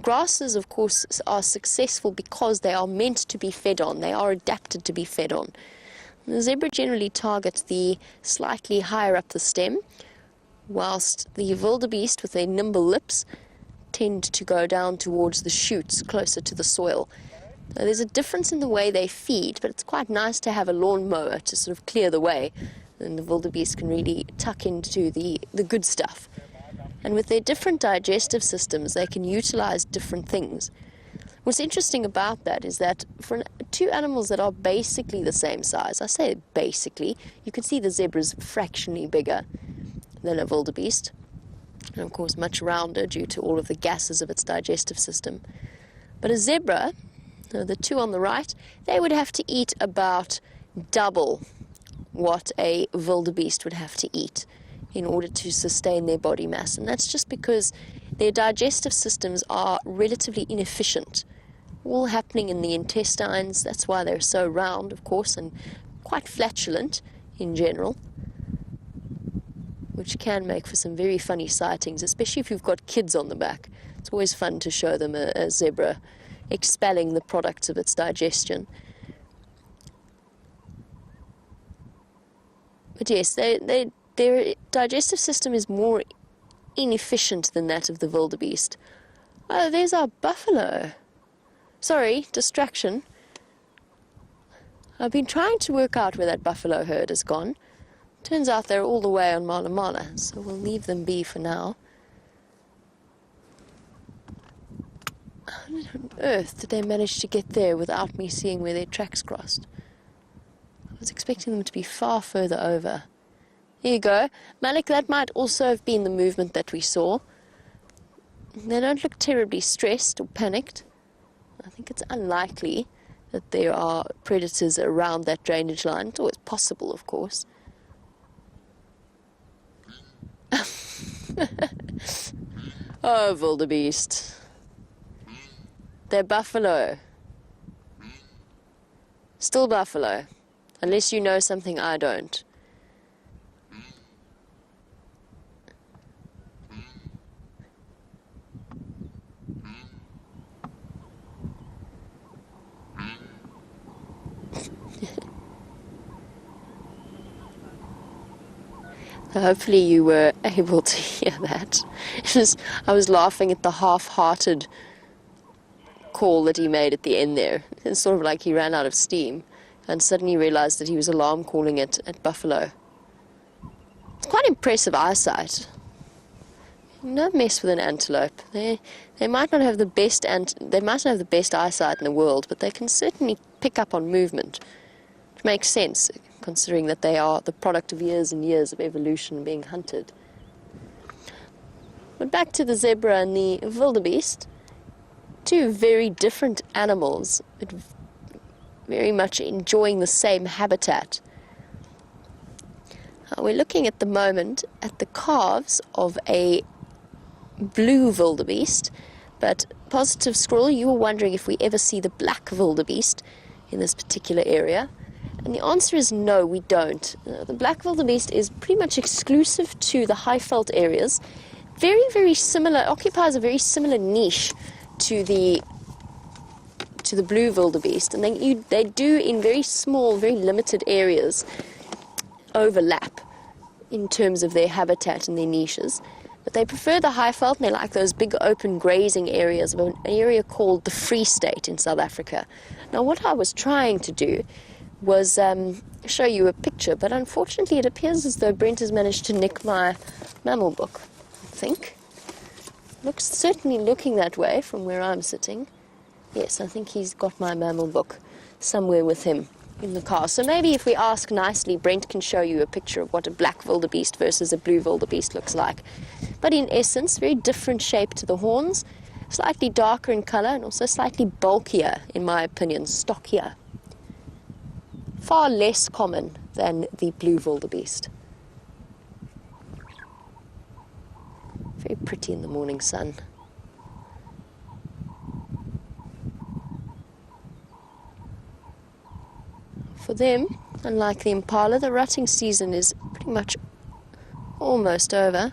grasses, of course, are successful because they are meant to be fed on. They are adapted to be fed on. And the zebra generally targets the slightly higher up the stem, whilst the wildebeest, with their nimble lips, tend to go down towards the shoots closer to the soil. Now, there's a difference in the way they feed, but it's quite nice to have a lawnmower to sort of clear the way, and the wildebeest can really tuck into the good stuff. And with their different digestive systems, they can utilize different things. What's interesting about that is that for two animals that are basically the same size, I say basically, you can see the zebra's fractionally bigger than a wildebeest, and of course much rounder due to all of the gases of its digestive system. But a zebra, the two on the right, they would have to eat about double what a wildebeest would have to eat in order to sustain their body mass. And that's just because their digestive systems are relatively inefficient. All happening in the intestines. That's why they're so round, of course, and quite flatulent in general, which can make for some very funny sightings, especially if you've got kids on the back. It's always fun to show them a zebra expelling the products of its digestion. But yes, their digestive system is more inefficient than that of the wildebeest. Oh, there's our buffalo. Sorry, distraction. I've been trying to work out where that buffalo herd has gone. Turns out they're all the way on Mala Mala, so we'll leave them be for now. How on earth did they manage to get there without me seeing where their tracks crossed? I was expecting them to be far further over. Here you go. Malik, that might also have been the movement that we saw. They don't look terribly stressed or panicked. I think it's unlikely that there are predators around that drainage line. It's always possible, of course. Oh, wildebeest. They're buffalo. Still buffalo. Unless you know something I don't. Hopefully you were able to hear that. I was laughing at the half-hearted call that he made at the end there. It's sort of like he ran out of steam and suddenly realized that he was alarm calling it at buffalo. It's quite impressive eyesight. No mess with an antelope. They might not have the best eyesight in the world, but they can certainly pick up on movement, which makes sense, considering that they are the product of years and years of evolution being hunted. But back to the zebra and the wildebeest, two very different animals, but very much enjoying the same habitat. We're looking at the moment at the calves of a blue wildebeest, but Positive Squirrel, you were wondering if we ever see the black wildebeest in this particular area. And the answer is no, we don't. The black wildebeest is pretty much exclusive to the high-veld areas. Very, very similar, occupies a very similar niche to the blue wildebeest. And they do, in very small, very limited areas, overlap in terms of their habitat and their niches. But they prefer the high-veld, and they like those big open grazing areas of an area called the Free State in South Africa. Now, what I was trying to do was show you a picture, but unfortunately it appears as though Brent has managed to nick my mammal book, I think. Certainly looking that way from where I'm sitting. Yes, I think he's got my mammal book somewhere with him in the car. So maybe if we ask nicely, Brent can show you a picture of what a black wildebeest versus a blue wildebeest looks like. But in essence, very different shape to the horns, slightly darker in color and also slightly bulkier, in my opinion, stockier. Far less common than the blue wildebeest. Very pretty in the morning sun. For them, unlike the impala, the rutting season is pretty much almost over.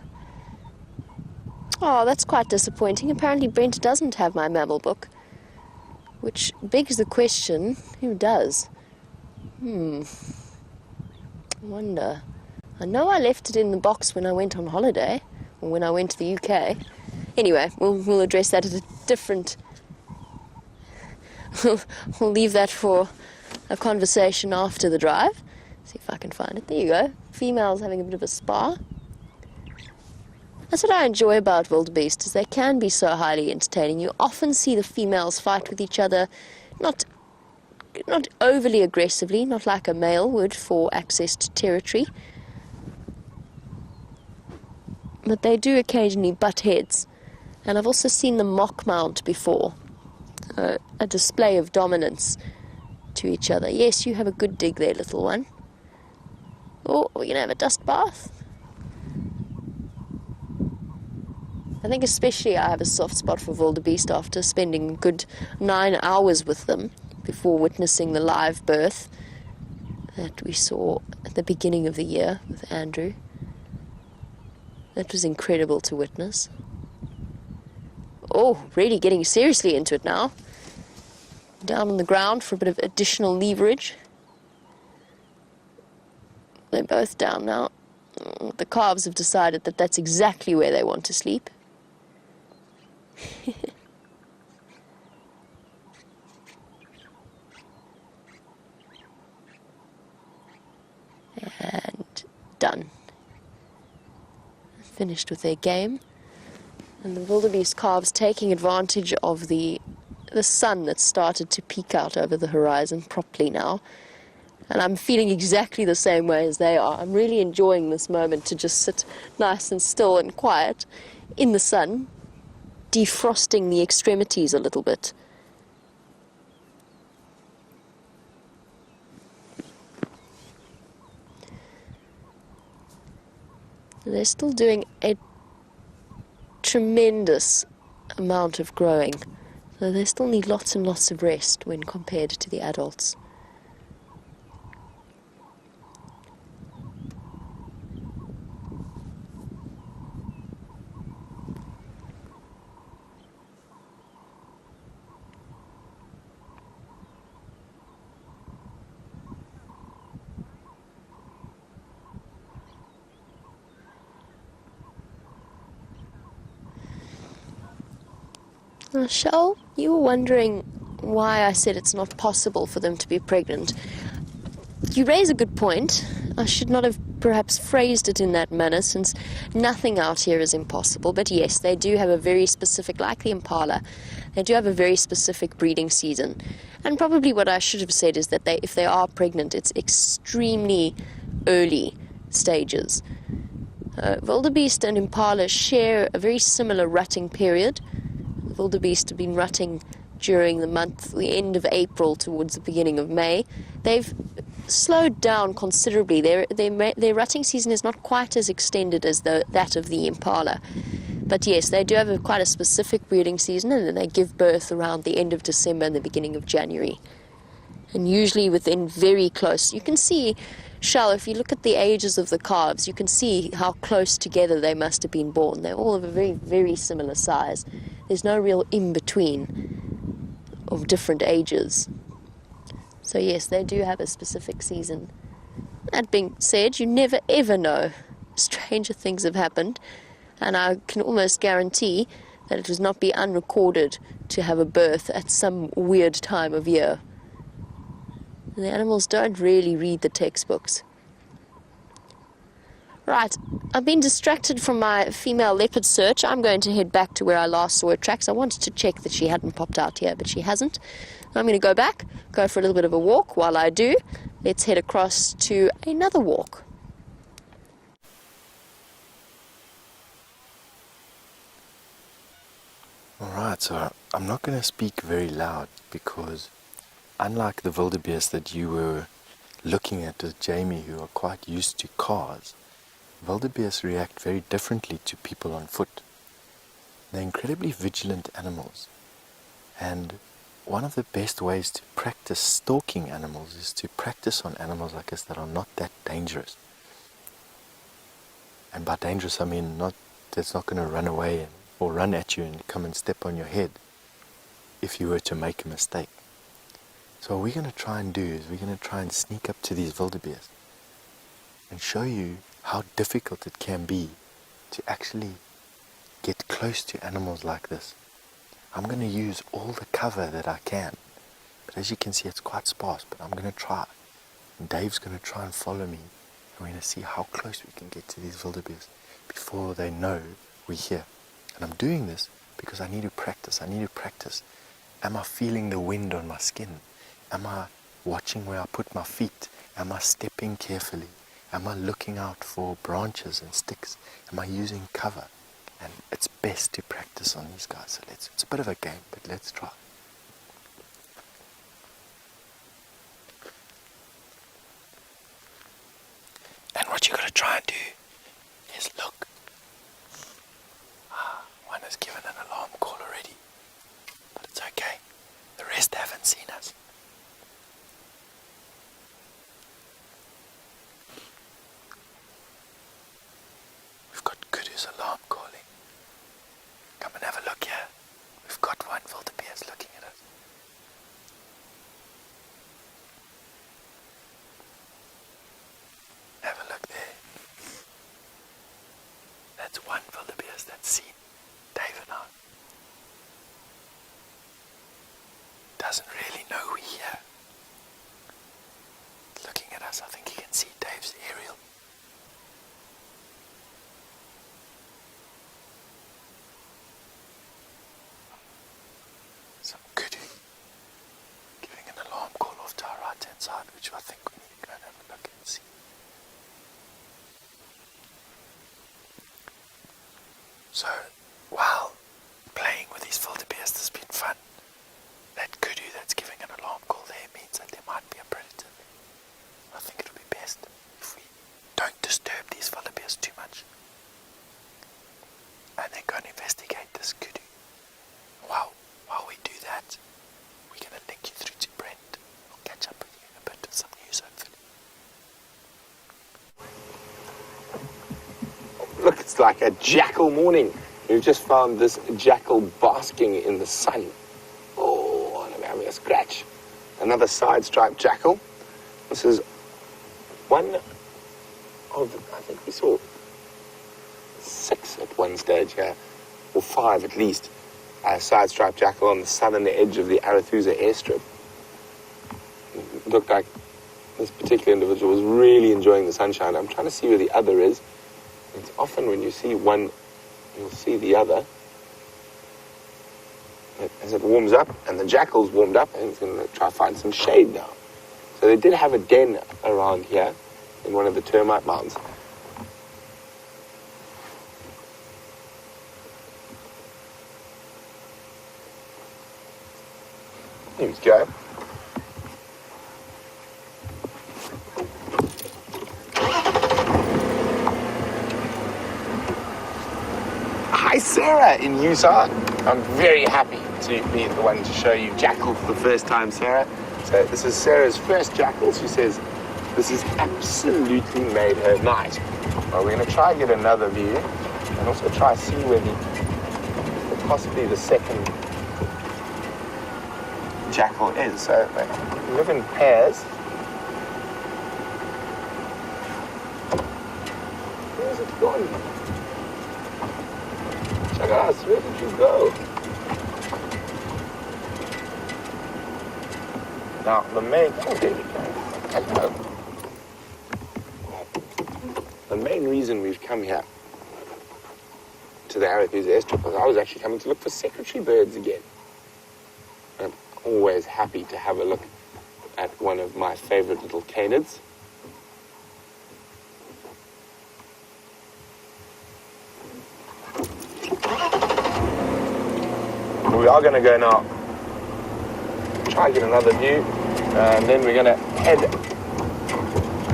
Oh, that's quite disappointing. Apparently Brent doesn't have my mammal book, which begs the question, who does? I wonder. I know I left it in the box when I went on holiday, or when I went to the UK. Anyway, we'll address that at a different... we'll leave that for a conversation after the drive. See if I can find it. There you go. Female's having a bit of a spa. That's what I enjoy about wildebeest, is they can be so highly entertaining. You often see the females fight with each other, not overly aggressively, not like a male would for access to territory, but they do occasionally butt heads. And I've also seen them mock mount before, a display of dominance to each other. Yes, you have a good dig there, little one. Oh, we're going to have a dust bath. I think especially I have a soft spot for wildebeest after spending a good 9 hours with them before witnessing the live birth that we saw at the beginning of the year with Andrew. That was incredible to witness. Oh, really getting seriously into it now. Down on the ground for a bit of additional leverage. They're both down now. The calves have decided that that's exactly where they want to sleep. And done. Finished with their game. And the wildebeest calves taking advantage of the sun that's started to peek out over the horizon properly now. And I'm feeling exactly the same way as they are. I'm really enjoying this moment to just sit nice and still and quiet in the sun, defrosting the extremities a little bit. They're still doing a tremendous amount of growing, so they still need lots and lots of rest when compared to the adults. Now, Shell, you were wondering why I said it's not possible for them to be pregnant. You raise a good point. I should not have perhaps phrased it in that manner, since nothing out here is impossible. But yes, they do have a very specific, like the impala, they do have a very specific breeding season. And probably what I should have said is that if they are pregnant, it's extremely early stages. Wildebeest and impala share a very similar rutting period. Wildebeest have been rutting during the end of April towards the beginning of May. They've slowed down considerably. Their rutting season is not quite as extended as that of the impala. But yes, they do have quite a specific breeding season, and then they give birth around the end of December and the beginning of January. And usually within very close, you can see, Shell, if you look at the ages of the calves, you can see how close together they must have been born. They're all of a very, very similar size. There's no real in-between of different ages. So yes, they do have a specific season. That being said, you never ever know. Stranger things have happened, and I can almost guarantee that it would not be unrecorded to have a birth at some weird time of year. The animals don't really read the textbooks. Right, I've been distracted from my female leopard search. I'm going to head back to where I last saw her tracks. I wanted to check that she hadn't popped out here, but she hasn't. I'm going to go back, go for a little bit of a walk. While I do, let's head across to another walk. Alright, so I'm not going to speak very loud because unlike the wildebeest that you were looking at with Jamie, who are quite used to cars, wildebeest react very differently to people on foot. They're incredibly vigilant animals, and one of the best ways to practice stalking animals is to practice on animals like this that are not that dangerous. And by dangerous I mean that's not going to run away or run at you and come and step on your head if you were to make a mistake. So what we're going to try and do is we're going to try and sneak up to these wildebeest and show you how difficult it can be to actually get close to animals like this. I'm going to use all the cover that I can, but as you can see it's quite sparse, but I'm going to try. And Dave's going to try and follow me, and we're going to see how close we can get to these wildebeest before they know we're here. And I'm doing this because I need to practice. I need to practice. Am I feeling the wind on my skin? Am I watching where I put my feet? Am I stepping carefully? Am I looking out for branches and sticks? Am I using cover? And it's best to practice on these guys. So it's a bit of a game, but let's try. And what you got to try and do is look. One has given an alarm call already, but it's okay. The rest haven't seen us. We've got Kudu's alarm calling. Come and have a look here. We've got one wildebeest looking at us. Have a look there. That's one wildebeest that's seen Dave and I. Doesn't really know we're here. Looking at us, I think he can see Dave's aerial. Some kudu giving an alarm call off to our right hand side, which I think we need to go and have a look and see. So, while playing with these wildebeest has been fun, that kudu that's giving an alarm call there means that there might be a predator. I think it would be best if we don't disturb these wildebeest too much and then go and investigate this kudu. While we do that, we're going to link you through to Brent. I'll catch up with you in a bit with some news, hopefully. Look, it's like a jackal morning. We've just found this jackal basking in the sun. Oh, I'm having a scratch. Another side-striped jackal. This is one of, I think we saw 6 at one stage here, or 5 at least. A side-striped jackal on the southern edge of the Arathusa airstrip. It looked like this particular individual was really enjoying the sunshine. I'm trying to see where the other is. It's often when you see one, you'll see the other. As it warms up, and the jackal's warmed up, and it's going to try to find some shade now. So they did have a den around here in one of the termite mounds. Here we go. Hi, Sarah in Utah. I'm very happy to be the one to show you jackal for the first time, Sarah. So this is Sarah's first jackal. She says this has absolutely made her night. Well, we're going to try and get another view and also try to see where possibly the second jackal is. So they live in pairs. Where's it gone? Check out us, where did you go? Now the main, oh there you go. Hello. The main reason we've come here to the Arathusa airstrip was I was actually coming to look for secretary birds again. I'm always happy to have a look at one of my favorite little canids. We are going to go now, try and get another view, and then we're going to head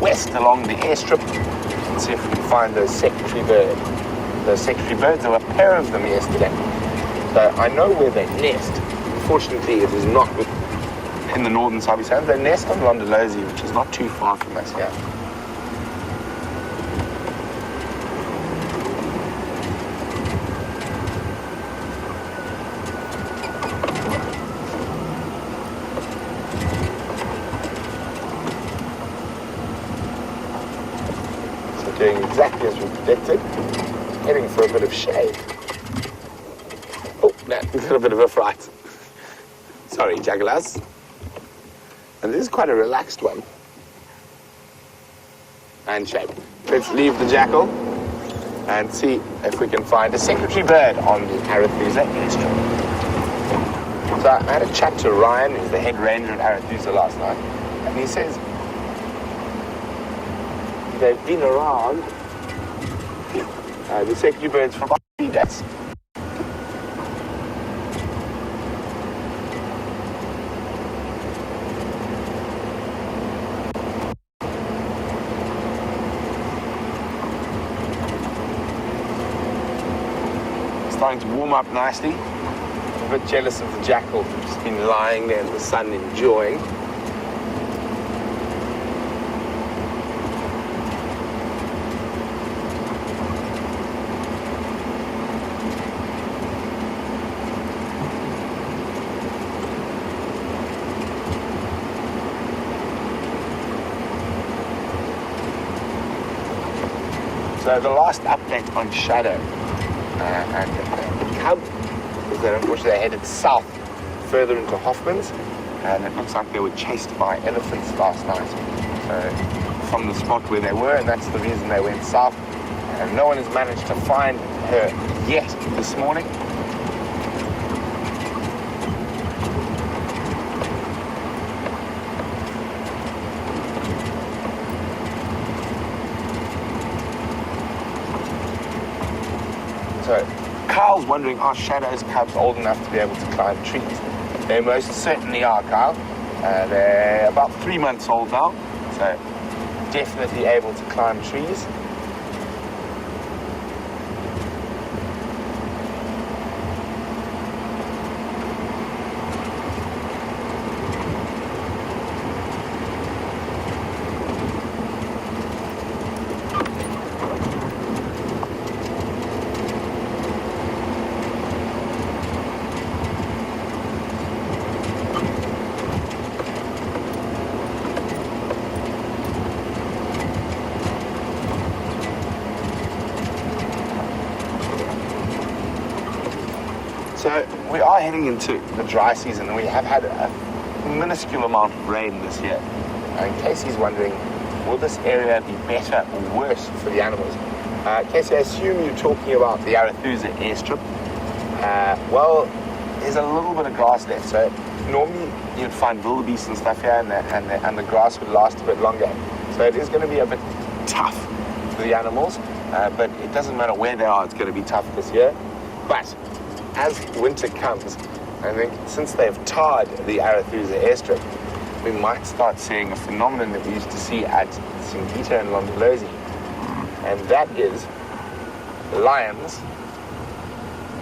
west along the airstrip and see if we can find those secretary birds. Those secretary birds, there were a pair of them yesterday. So I know where they nest. Unfortunately, it is not in the northern Sabi Sands. They nest on Londolozi, which is not too far from us here. Doing exactly as we predicted, heading for a bit of shade. Oh, no, we've got a bit of a fright. Sorry, jaggalas. And this is quite a relaxed one. And shade. Let's leave the jackal and see if we can find a secretary bird on the Arethusa airstrip. So I had a chat to Ryan, who's the head ranger at Arethusa last night, and he says they've been around the secretary birds for about 3 days. Starting to warm up nicely. I'm a bit jealous of the jackal who's just been lying there in the sun enjoying. So the last update on Shadow and Cub is that unfortunately they headed south further into Hoffman's, and it looks like they were chased by elephants last night. So from the spot where they were, and that's the reason they went south. And no one has managed to find her yet this morning. So Carl's wondering, are Shadow's cubs old enough to be able to climb trees? They most certainly are, Carl. They're about 3 months old now, so definitely able to climb trees. So we are heading into the dry season, and we have had a minuscule amount of rain this year. And Casey's wondering, will this area be better or worse for the animals? Casey, I assume you're talking about the Arethusa airstrip. Well, there's a little bit of grass left, so normally you'd find wildebeest and stuff here, and the grass would last a bit longer. So it is going to be a bit tough for the animals, but it doesn't matter where they are, it's going to be tough this year. But as winter comes, I think since they've tarred the Arethusa airstrip, we might start seeing a phenomenon that we used to see at Singita and Londolozi, and that is lions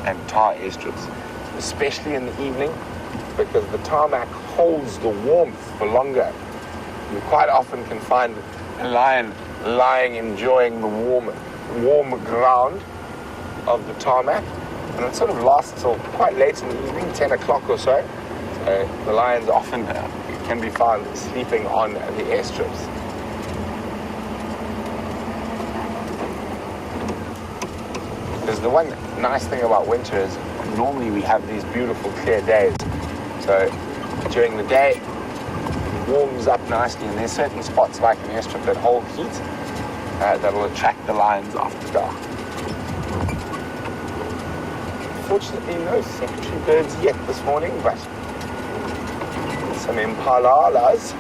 and tar airstrips, especially in the evening, because the tarmac holds the warmth for longer. You quite often can find a lion lying enjoying the warm ground of the tarmac, and it sort of lasts till quite late in the evening, 10 o'clock or so. So the lions often can be found sleeping on the airstrips. Because the one nice thing about winter is normally we have these beautiful clear days. So during the day, it warms up nicely, and there's certain spots like an airstrip that hold heat that will attract the lions after dark. Fortunately, no secretary birds yet this morning, but some impalas.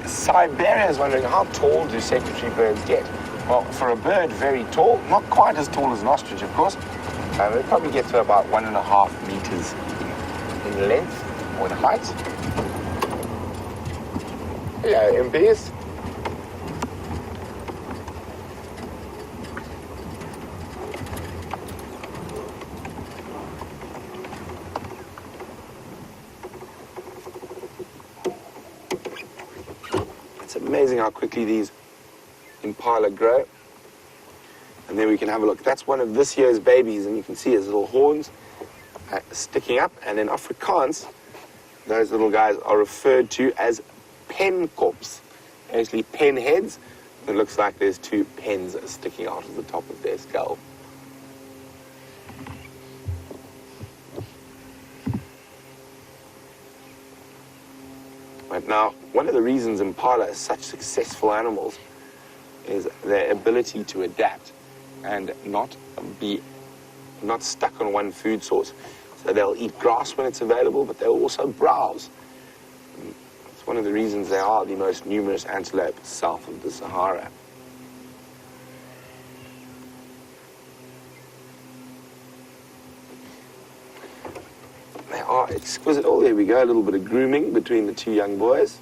Siberia is wondering, how tall do secretary birds get? Well, for a bird, very tall. Not quite as tall as an ostrich, of course. They probably get to about 1.5 meters in length or in height. Hello, MPs. It's amazing how quickly these impala grow. And then we can have a look. That's one of this year's babies, and you can see his little horns sticking up. And in Afrikaans, those little guys are referred to as penkops. actually pen heads. It looks like there's two pens sticking out of the top of their skull. Right now, one of the reasons impala are such successful animals is their ability to adapt and not stuck on one food source. So they'll eat grass when it's available, but they'll also browse. It's one of the reasons they are the most numerous antelope south of the Sahara. They are exquisite. Oh, there we go, a little bit of grooming between the two young boys.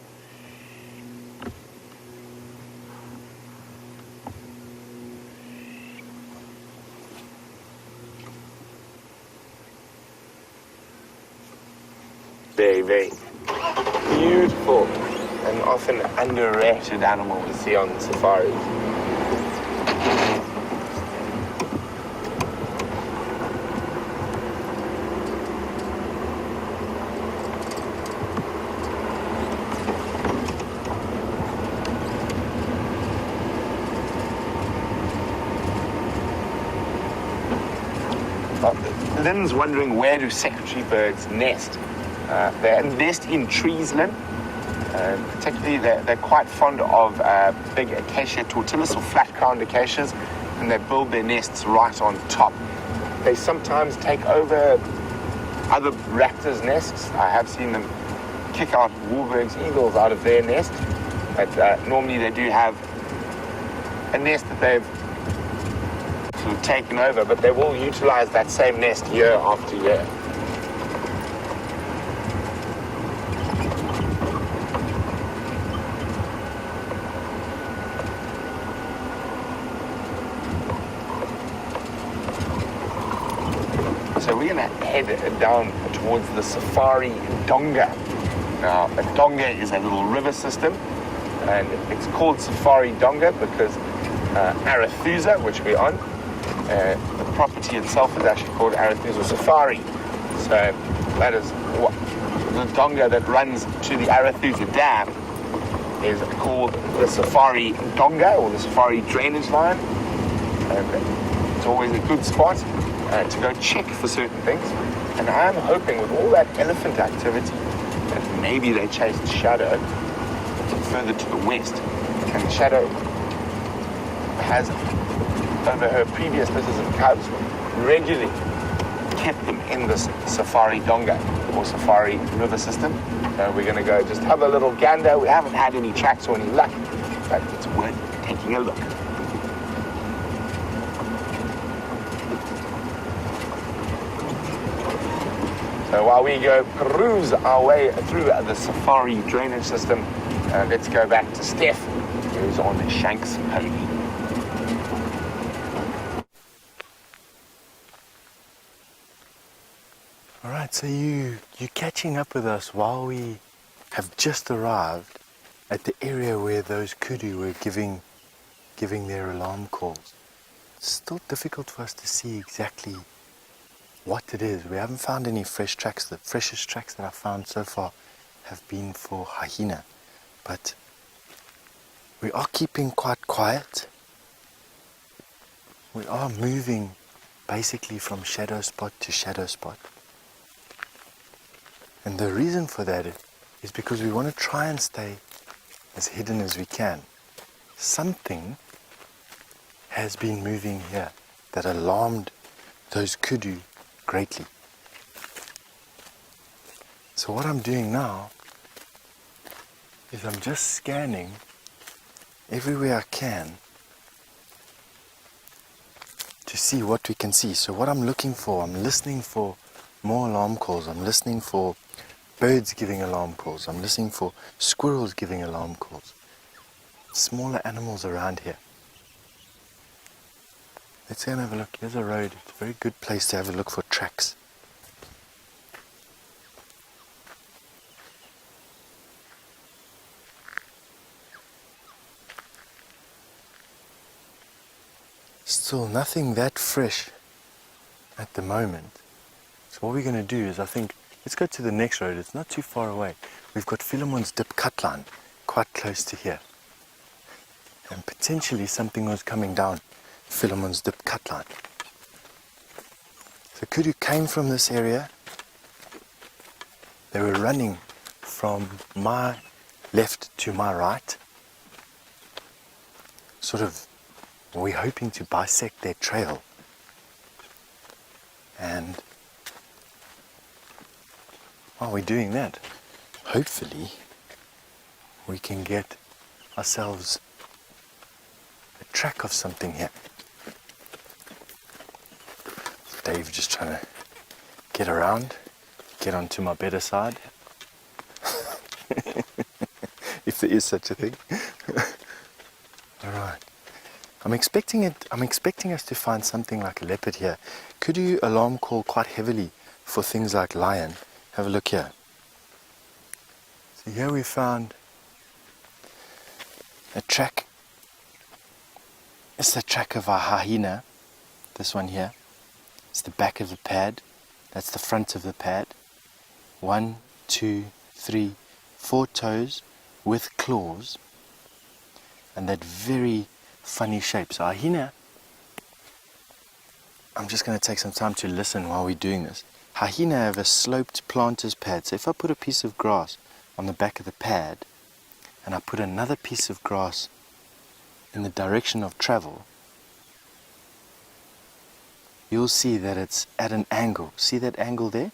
Very, very beautiful and often underrated animal to see on safaris. Lynn's wondering, where do secretary birds nest? They nest in trees, Lynn. Particularly, they're quite fond of big acacia tortilis or flat-crowned acacias, and they build their nests right on top. They sometimes take over other raptors' nests. I have seen them kick out Warburg's eagles out of their nest, but normally they do have a nest that they've sort of taken over, but they will utilize that same nest year after year. So we're going to head down towards the Safari Donga. Now, a donga is a little river system, and it's called Safari Donga because Arathusa, which we're on, the property itself is actually called Arathusa Safari. So that is what the donga that runs to the Arathusa Dam is called the Safari Donga, or the Safari Drainage Line. And it's always a good spot to go check for certain things. And I am hoping with all that elephant activity that maybe they chased Shadow further to the west. And Shadow has, over her previous misses and cubs, regularly kept them in this Safari Donga or Safari river system. We're going to go just have a little gander. We haven't had any tracks or any luck, but it's worth taking a look. So while we go peruse our way through the Safari drainage system, let's go back to Steph, who's on Shanks pony. All right, so you're catching up with us while we have just arrived at the area where those kudu were giving their alarm calls. It's still difficult for us to see exactly what it is. We haven't found any fresh tracks. The freshest tracks that I've found so far have been for hyena, but we are keeping quite quiet. We are moving basically from shadow spot to shadow spot. And the reason for that is because we want to try and stay as hidden as we can. Something has been moving here that alarmed those kudu greatly. So what I'm doing now is I'm just scanning everywhere I can to see what we can see. So what I'm looking for, I'm listening for more alarm calls. I'm listening for birds giving alarm calls. I'm listening for squirrels giving alarm calls. Smaller animals around here. Let's go and have a look. Here's a road. It's a very good place to have a look for tracks. Still nothing that fresh at the moment. So what we're going to do is, I think, let's go to the next road. It's not too far away. We've got Philemon's Dip cut line quite close to here. And potentially something was coming down Philemon's dip cut line. The kudu came from this area. They were running from my left to my right. Sort of, we're hoping to bisect their trail. And while we're doing that, hopefully we can get ourselves a track of something here. Dave just trying to get around, get onto my better side. If there is such a thing. Alright. I'm expecting us to find something like a leopard here. Could you alarm call quite heavily for things like lion? Have a look here. So here we found a track. It's the track of a hyena. This one here. It's the back of the pad. That's the front of the pad. 1, 2, 3, 4 toes with claws. And that very funny shape. So hyena, I'm just going to take some time to listen while we're doing this. Hyena have a sloped planter's pad. So if I put a piece of grass on the back of the pad and I put another piece of grass in the direction of travel, you'll see that it's at an angle. See that angle there?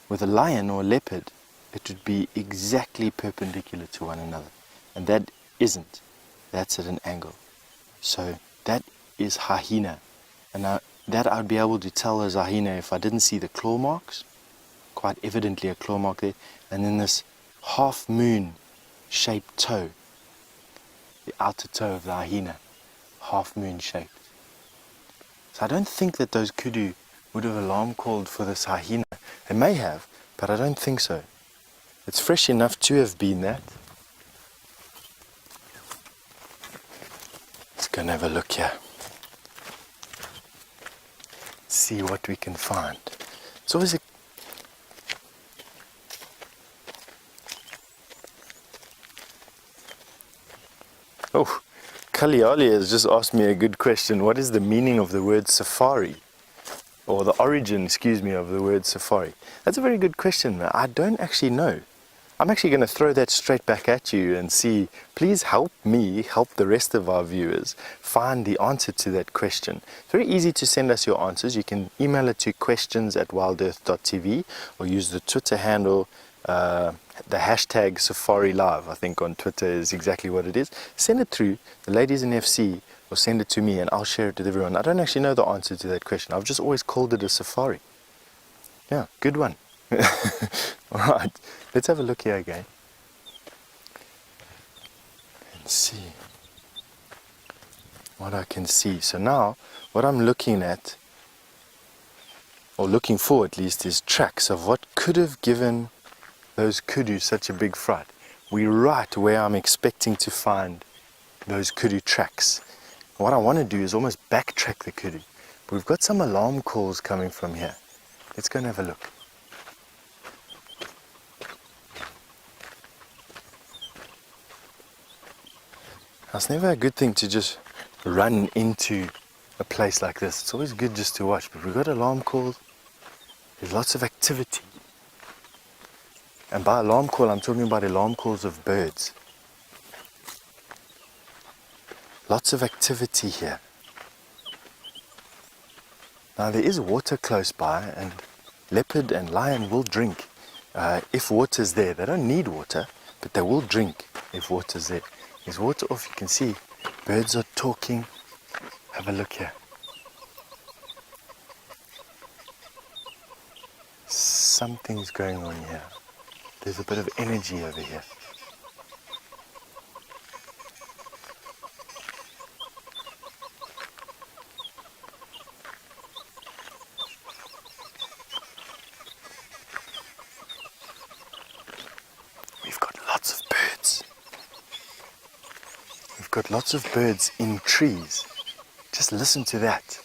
With a lion or a leopard, it would be exactly perpendicular to one another. And that isn't. That's at an angle. So that is hyena. And now that I'd be able to tell as hyena if I didn't see the claw marks. Quite evidently a claw mark there. And then this half moon shaped toe. The outer toe of the hyena. Half moon shaped. So I don't think that those kudu would have alarm called for this hyena. They may have, but I don't think so. It's fresh enough to have been that. Let's go and have a look here. See what we can find. It's always a... Oh, Kaliali has just asked me a good question. What is the meaning of the word safari? Or the origin, of the word safari? That's a very good question. I don't actually know. I'm actually going to throw that straight back at you and see, please help me, help the rest of our viewers find the answer to that question. It's very easy to send us your answers. You can email it to questions@wildearth.tv or use the Twitter handle, the hashtag Safari Live, I think on Twitter is exactly what it is. Send it through, the ladies in FC, or send it to me and I'll share it with everyone. I don't actually know the answer to that question. I've just always called it a safari. Yeah, good one. Alright, let's have a look here again. And see what I can see. So now, what I'm looking at, or looking for at least, is tracks of what could have given those kudu such a big fright. We're right where I'm expecting to find those kudu tracks. What I want to do is almost backtrack the kudu. We've got some alarm calls coming from here. Let's go and have a look. It's never a good thing to just run into a place like this. It's always good just to watch, but we've got alarm calls. There's lots of activity. And by alarm call, I'm talking about alarm calls of birds. Lots of activity here. Now there is water close by, and leopard and lion will drink if water's there. They don't need water, but they will drink if water's there. There's water off, you can see birds are talking. Have a look here. Something's going on here. There's a bit of energy over here. We've got lots of birds. We've got lots of birds in trees. Just listen to that.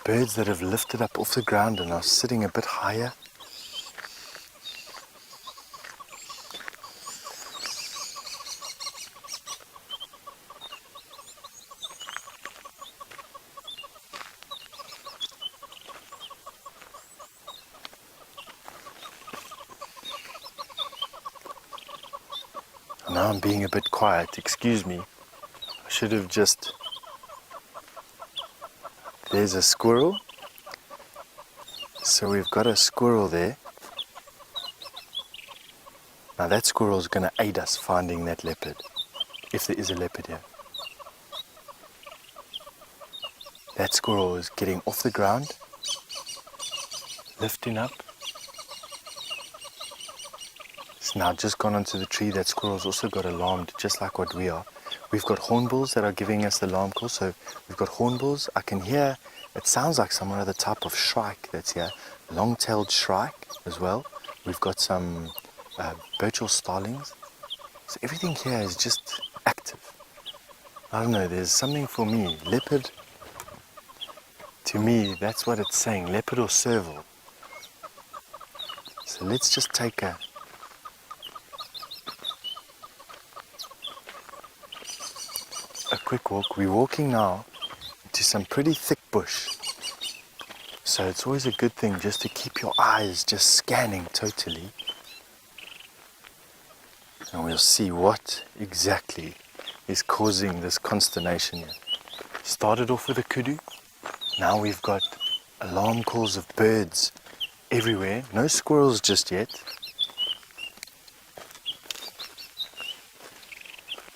Birds that have lifted up off the ground and are sitting a bit higher. Now I'm being a bit quiet, excuse me. I should have just... There's a squirrel. So we've got a squirrel there. Now that squirrel is going to aid us finding that leopard, if there is a leopard here. That squirrel is getting off the ground, lifting up. It's now just gone onto the tree. That squirrel's also got alarmed, just like what we are. We've got hornbills that are giving us the alarm call. So we've got hornbills. I can hear, it sounds like some other type of shrike that's here. Long-tailed shrike as well. We've got some birch starlings. So everything here is just active. I don't know, there's something for me. Leopard, to me, that's what it's saying. Leopard or serval. So let's just take a quick walk. We're walking now into some pretty thick bush. So it's always a good thing just to keep your eyes just scanning totally. And we'll see what exactly is causing this consternation here. Started off with a kudu. Now we've got alarm calls of birds everywhere. No squirrels just yet.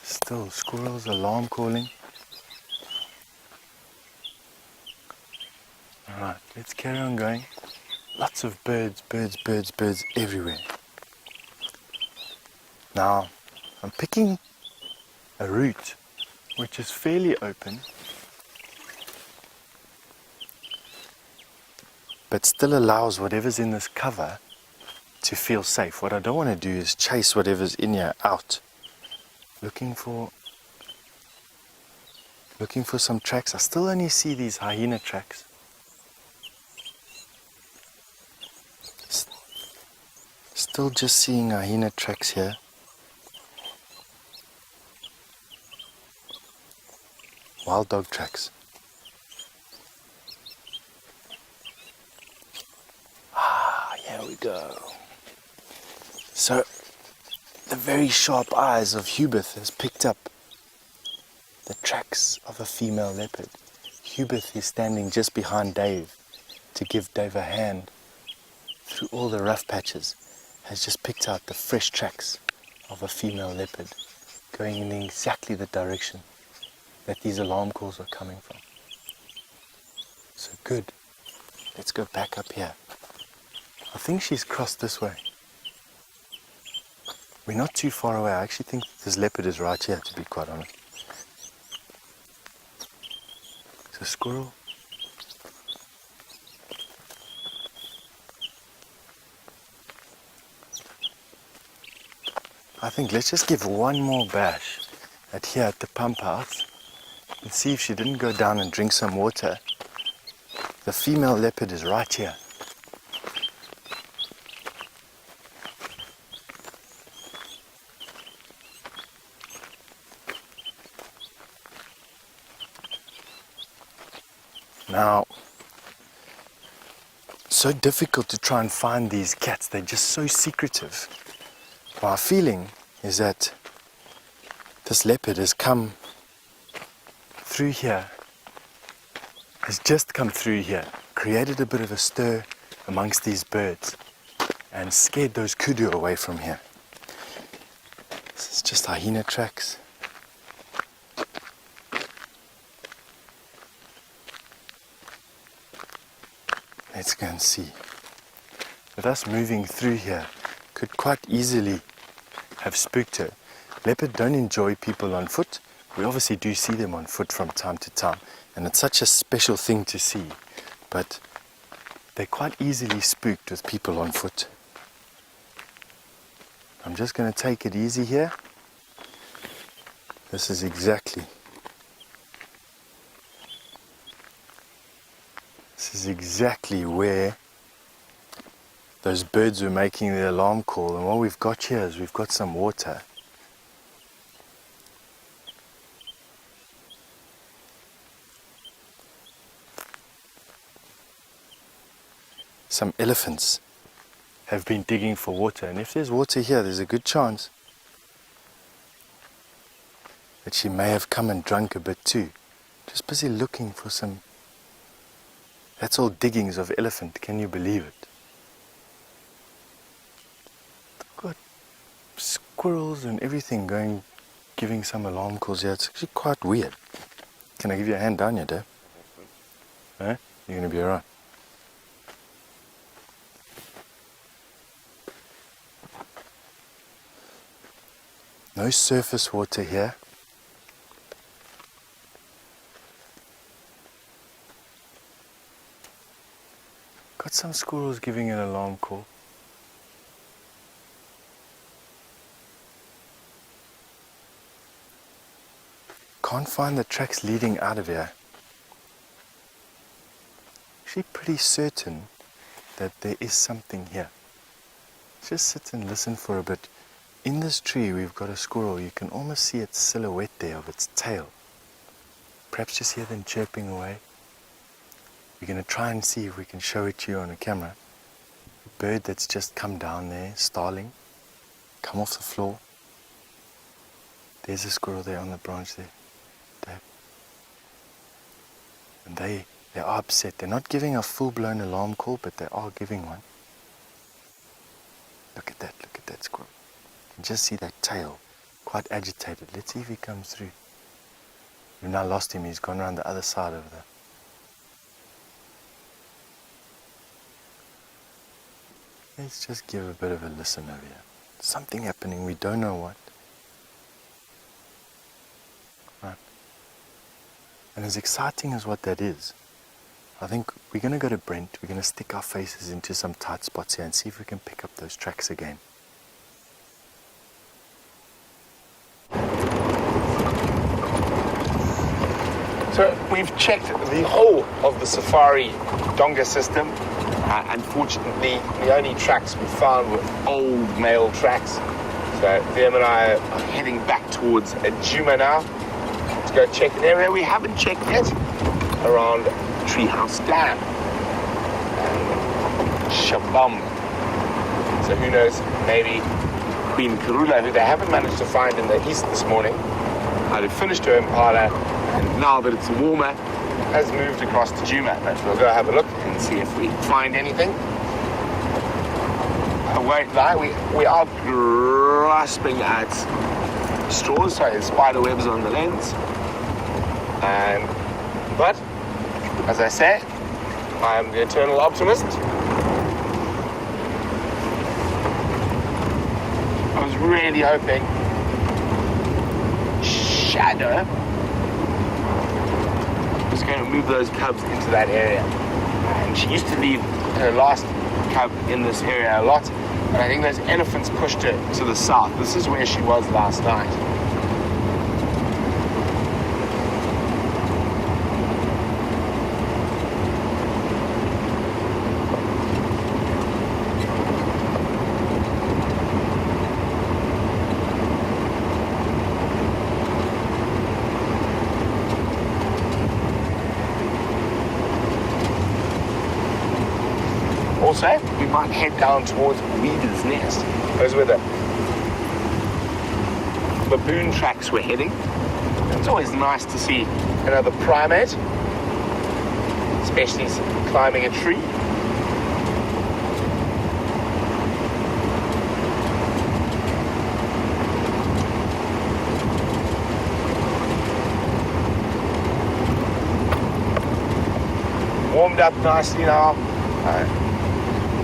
Still squirrels alarm calling. Alright, let's carry on going. Lots of birds everywhere. Now, I'm picking a route which is fairly open, but still allows whatever's in this cover to feel safe. What I don't want to do is chase whatever's in here out. Looking for some tracks. I still only see these hyena tracks. Still just seeing hyena tracks here. Wild dog tracks. Here we go. So, the very sharp eyes of Hubert has picked up the tracks of a female leopard. Hubert is standing just behind Dave to give Dave a hand through all the rough patches. Has just picked out the fresh tracks of a female leopard going in exactly the direction that these alarm calls are coming from. So good. Let's go back up here. I think she's crossed this way. We're not too far away. I actually think this leopard is right here, to be quite honest. It's a squirrel. I think let's just give one more bash at here at the pump house and see if she didn't go down and drink some water. The female leopard is right here. Now, so difficult to try and find these cats. They're just so secretive. My feeling is that this leopard has come through here, has just come through here, created a bit of a stir amongst these birds and scared those kudu away from here. This is just hyena tracks. Let's go and see. With us moving through here, could quite easily have spooked her. Leopard don't enjoy people on foot. We obviously do see them on foot from time to time, and it's such a special thing to see, but they're quite easily spooked with people on foot. I'm just going to take it easy here. This is exactly where those birds were making the alarm call, and what we've got here is we've got some water. Some elephants have been digging for water, and if there's water here, there's a good chance that she may have come and drunk a bit too. Just busy looking for some... That's all diggings of elephant, can you believe it? They've got squirrels and everything going, giving some alarm calls here. It's actually quite weird. Can I give you a hand down here, Dave? Huh? You're going to be alright. No surface water here. Got some squirrels giving an alarm call. Can't find the tracks leading out of here. Actually pretty certain that there is something here. Just sit and listen for a bit. In this tree we've got a squirrel. You can almost see its silhouette there of its tail. Perhaps just hear them chirping away. We're going to try and see if we can show it to you on a camera. A bird that's just come down there, starling, come off the floor. There's a squirrel there on the branch there. And they are upset. They're not giving a full-blown alarm call, but they are giving one. Look at that squirrel. You can just see that tail, quite agitated. Let's see if he comes through. We've now lost him. He's gone around the other side over there. Let's just give a bit of a listen over here. Something happening, we don't know what. Right. And as exciting as what that is, I think we're going to go to Brent, we're going to stick our faces into some tight spots here and see if we can pick up those tracks again. So we've checked the whole of the safari donga system. Unfortunately, the only tracks we found were old male tracks. So them and I are heading back towards Juma now to go check an area we haven't checked yet around Treehouse Dam and Shabam. So who knows, maybe Queen Karula, who they haven't managed to find in the east this morning, had finished her Impala, and now that it's warmer, has moved across to Juma. But we'll go have a look and see if we find anything. I won't lie, we are grasping at straws, so there's spider webs on the lens. But, as I say, I am the eternal optimist. I was really hoping Shadow was going to move those cubs into that area. And she used to leave her last cub in this area a lot, and I think those elephants pushed her to the south. This is where she was last night. Also, we might head down towards Weeder's Nest. Those were the baboon tracks we're heading. It's always nice to see another primate, especially climbing a tree. Warmed up nicely now.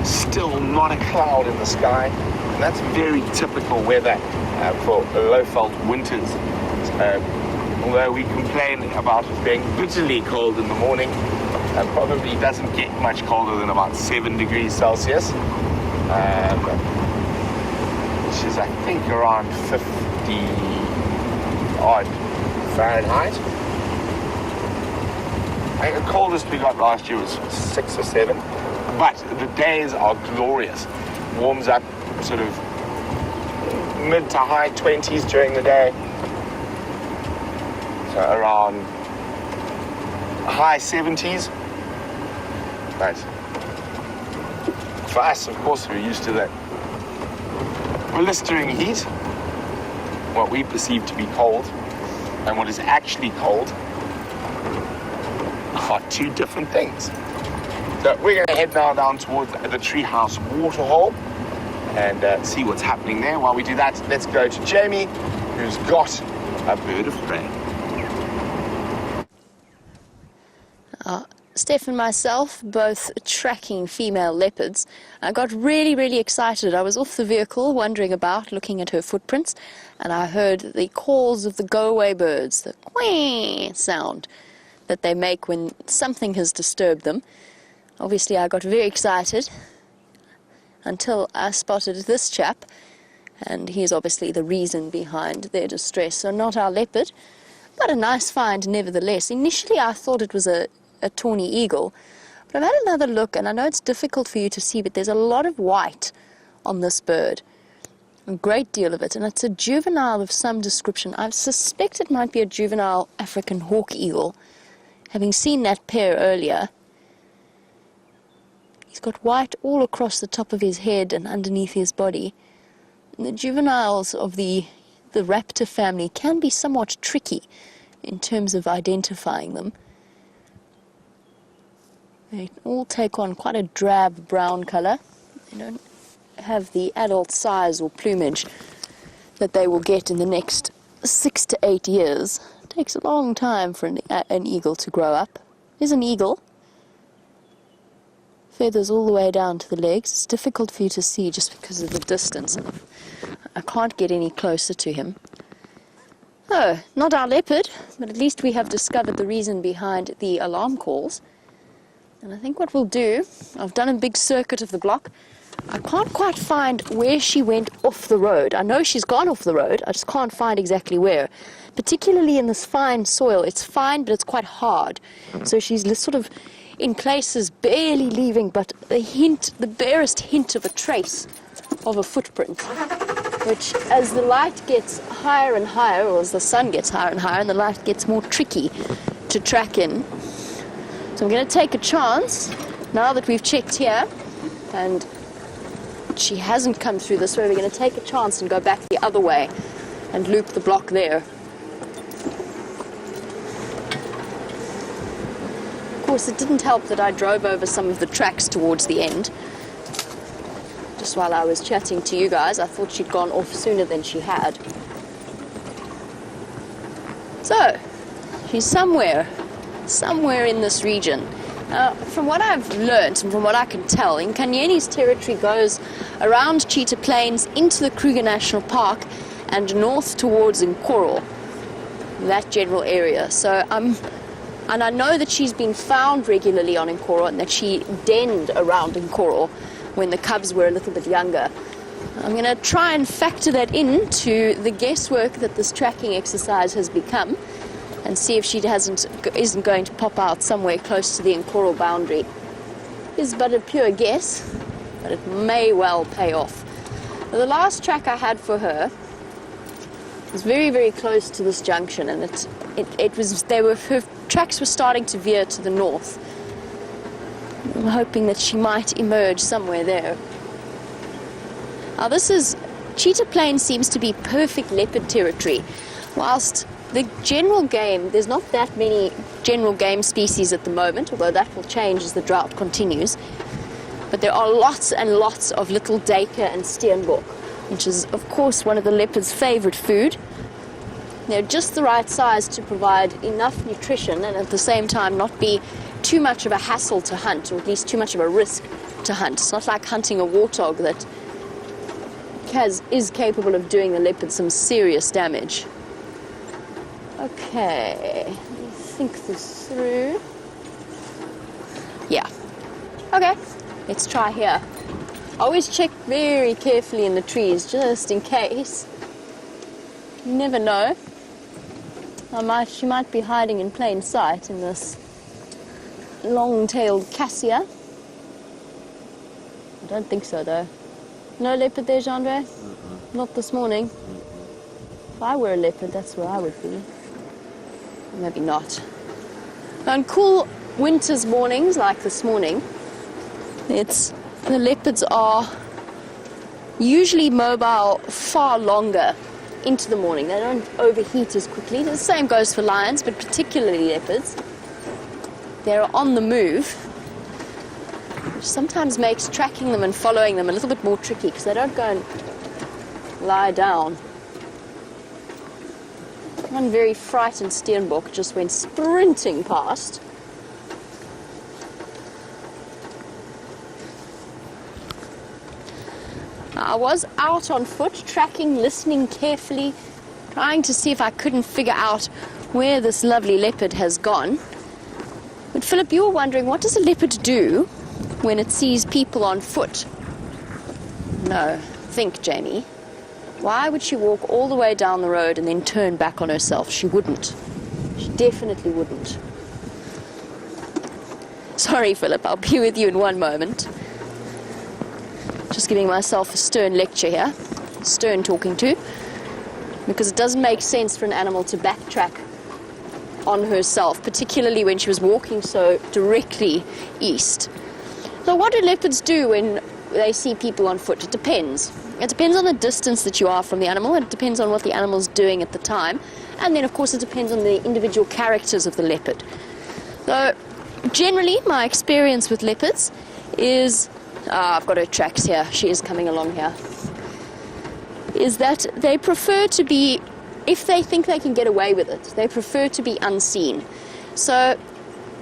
Still not a cloud in the sky, and that's very typical weather for low-felt winters. Although we complain about it being bitterly cold in the morning, probably doesn't get much colder than about 7 degrees Celsius, which is I think around 50 odd Fahrenheit. I think the coldest we got last year was 6 or 7. But the days are glorious. Warms up sort of mid to high 20s during the day. So around high 70s. But for us, of course, we're used to that blistering heat, what we perceive to be cold. and what is actually cold are two different things. So we're going to head now down towards the treehouse waterhole and see what's happening there. While we do that, let's go to Jamie, who's got a bird of prey. Steph and myself both tracking female leopards. I got really, really excited. I was off the vehicle, wandering about, looking at her footprints, and I heard the calls of the go-away birds, the quack sound that they make when something has disturbed them. Obviously, I got very excited until I spotted this chap, and he's obviously the reason behind their distress. So not our leopard, but a nice find nevertheless. Initially, I thought it was a tawny eagle, but I've had another look, and I know it's difficult for you to see, but there's a lot of white on this bird, a great deal of it, and it's a juvenile of some description. I suspect it might be a juvenile African hawk eagle, having seen that pair earlier. He's got white all across the top of his head and underneath his body. And the juveniles of the raptor family can be somewhat tricky in terms of identifying them. They all take on quite a drab brown color. They don't have the adult size or plumage that they will get in the next 6 to 8 years. It takes a long time for an eagle to grow up. Here's an eagle. Feathers all the way down to the legs. It's difficult for you to see just because of the distance. I can't get any closer to him. Oh, not our leopard, but at least we have discovered the reason behind the alarm calls. And I think what we'll do, I've done a big circuit of the block. I can't quite find where she went off the road. I know she's gone off the road, I just can't find exactly where. Particularly in this fine soil. It's fine, but it's quite hard. So she's sort of in places barely leaving, but the barest hint of a trace of a footprint, which as the light gets higher and higher, or as the sun gets higher and higher, and the light gets more tricky to track in. So I'm going to take a chance, now that we've checked here, and she hasn't come through this way, we're going to take a chance and go back the other way and loop the block there. Of course, it didn't help that I drove over some of the tracks towards the end. Just while I was chatting to you guys, I thought she'd gone off sooner than she had. So, she's somewhere in this region. From what I've learnt and from what I can tell, Nkanyeni's territory goes around Cheetah Plains into the Kruger National Park and north towards Nkoro, that general area. So and I know that she's been found regularly on Nkoro and that she denned around Nkoro when the cubs were a little bit younger. I'm going to try and factor that into the guesswork that this tracking exercise has become, and see if she isn't going to pop out somewhere close to the Nkoro boundary. It's but a pure guess, but it may well pay off. The last track I had for her was very, very close to this junction, and her tracks were starting to veer to the north. I'm hoping that she might emerge somewhere there. Now Cheetah Plains seems to be perfect leopard territory, whilst the general game, there's not that many general game species at the moment, although that will change as the drought continues. But there are lots and lots of little duiker and steenbok, which is, of course, one of the leopard's favorite food. They're just the right size to provide enough nutrition and at the same time not be too much of a hassle to hunt, or at least too much of a risk to hunt. It's not like hunting a warthog that is capable of doing the leopard some serious damage. Okay, let me think this through. Yeah. Okay, let's try here. Always check very carefully in the trees, just in case. You never know. She might be hiding in plain sight in this long-tailed cassia. I don't think so, though. No leopard there, Jean-Andre? Not this morning. If I were a leopard, that's where I would be. Maybe not. On cool winter's mornings like this morning, the leopards are usually mobile far longer into the morning. They don't overheat as quickly. The same goes for lions, but particularly leopards. They're on the move, which sometimes makes tracking them and following them a little bit more tricky because they don't go and lie down. One very frightened Steenbok just went sprinting past. I was out on foot, tracking, listening carefully, trying to see if I couldn't figure out where this lovely leopard has gone. But Philip, you were wondering, what does a leopard do when it sees people on foot? No, think, Jamie. Why would she walk all the way down the road and then turn back on herself? She wouldn't. She definitely wouldn't. Sorry, Philip, I'll be with you in one moment. Just giving myself a stern lecture here. Stern talking to. Because it doesn't make sense for an animal to backtrack on herself, particularly when she was walking so directly east. So what do leopards do when they see people on foot? It depends. It depends on the distance that you are from the animal, and it depends on what the animal's doing at the time. And then, of course, it depends on the individual characters of the leopard. So, generally, my experience with leopards is... I've got her tracks here. She is coming along here. Is that they prefer to be, if they think they can get away with it, they prefer to be unseen. So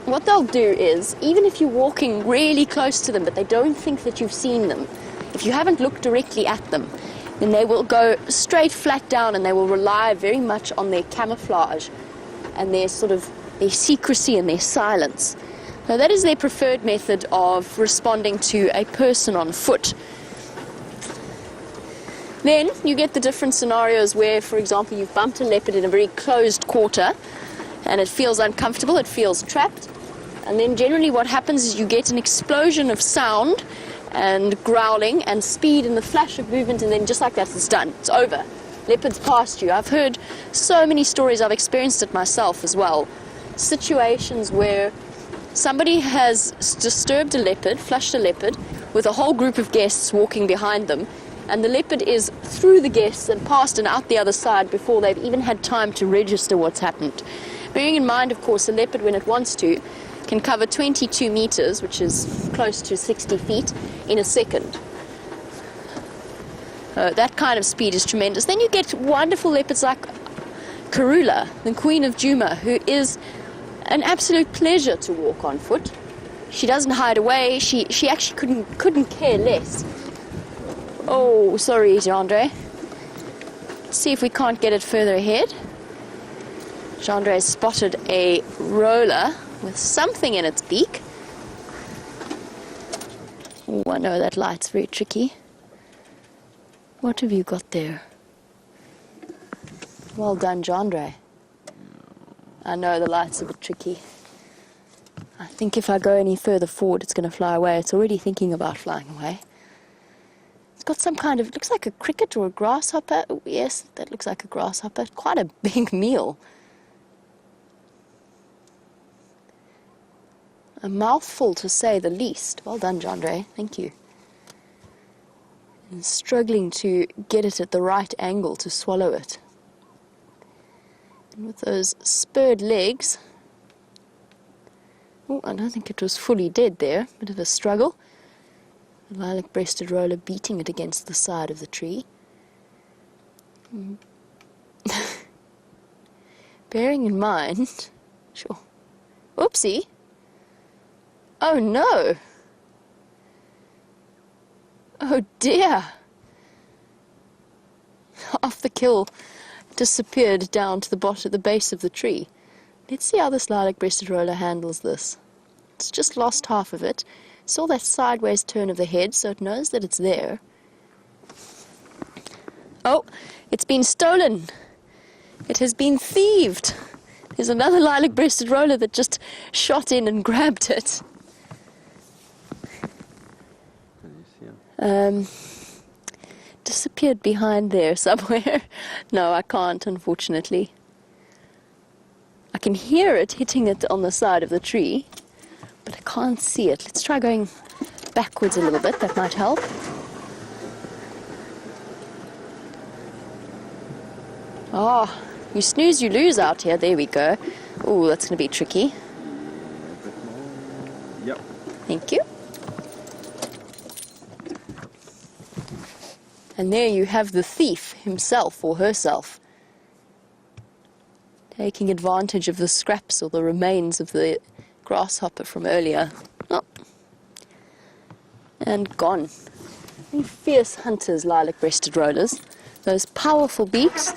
what they'll do is, even if you're walking really close to them, but they don't think that you've seen them, if you haven't looked directly at them, then they will go straight flat down and they will rely very much on their camouflage and their their secrecy and their silence. Now that is their preferred method of responding to a person on foot. Then you get the different scenarios where, for example, you've bumped a leopard in a very closed quarter and it feels uncomfortable, it feels trapped. And then generally what happens is you get an explosion of sound and growling and speed and the flash of movement, and then just like that, it's done. It's over. Leopard's past you. I've heard so many stories, I've experienced it myself as well. Situations where somebody has disturbed a leopard, flushed a leopard, with a whole group of guests walking behind them, and the leopard is through the guests and past and out the other side before they've even had time to register what's happened. Bearing in mind, of course, a leopard, when it wants to, can cover 22 meters, which is close to 60 feet, in a second. That kind of speed is tremendous. Then you get wonderful leopards like Karula, the Queen of Djuma, who is an absolute pleasure to walk on foot. She doesn't hide away. She actually couldn't care less. Oh, sorry, Gendre. See if we can't get it further ahead. Gendre has spotted a roller with something in its beak. Oh, I know that light's very tricky. What have you got there? Well done, Gendre. I know the light's a bit tricky. I think if I go any further forward, it's going to fly away. It's already thinking about flying away. It's got some kind of, it looks like a cricket or a grasshopper. Oh, yes, that looks like a grasshopper. Quite a big meal. A mouthful, to say the least. Well done, Gendre. Thank you. And struggling to get it at the right angle to swallow it. And with those spurred legs... Oh, I don't think it was fully dead there. Bit of a struggle. The lilac-breasted roller beating it against the side of the tree. Bearing in mind... Sure. Oopsie. Oh no! Oh dear! Half the kill disappeared down to the bottom, the base of the tree. Let's see how this lilac-breasted roller handles this. It's just lost half of it. Saw that sideways turn of the head, so it knows that it's there. Oh, it's been stolen! It has been thieved! There's another lilac-breasted roller that just shot in and grabbed it. Disappeared behind there somewhere. No, I can't, unfortunately. I can hear it hitting it on the side of the tree, but I can't see it. Let's try going backwards a little bit. That might help. Oh, you snooze, you lose out here. There we go. Oh, that's going to be tricky. Yep. Thank you. And there you have the thief himself or herself, taking advantage of the scraps or the remains of the grasshopper from earlier. Oh. And gone. Very fierce hunters, lilac-breasted rollers. Those powerful beaks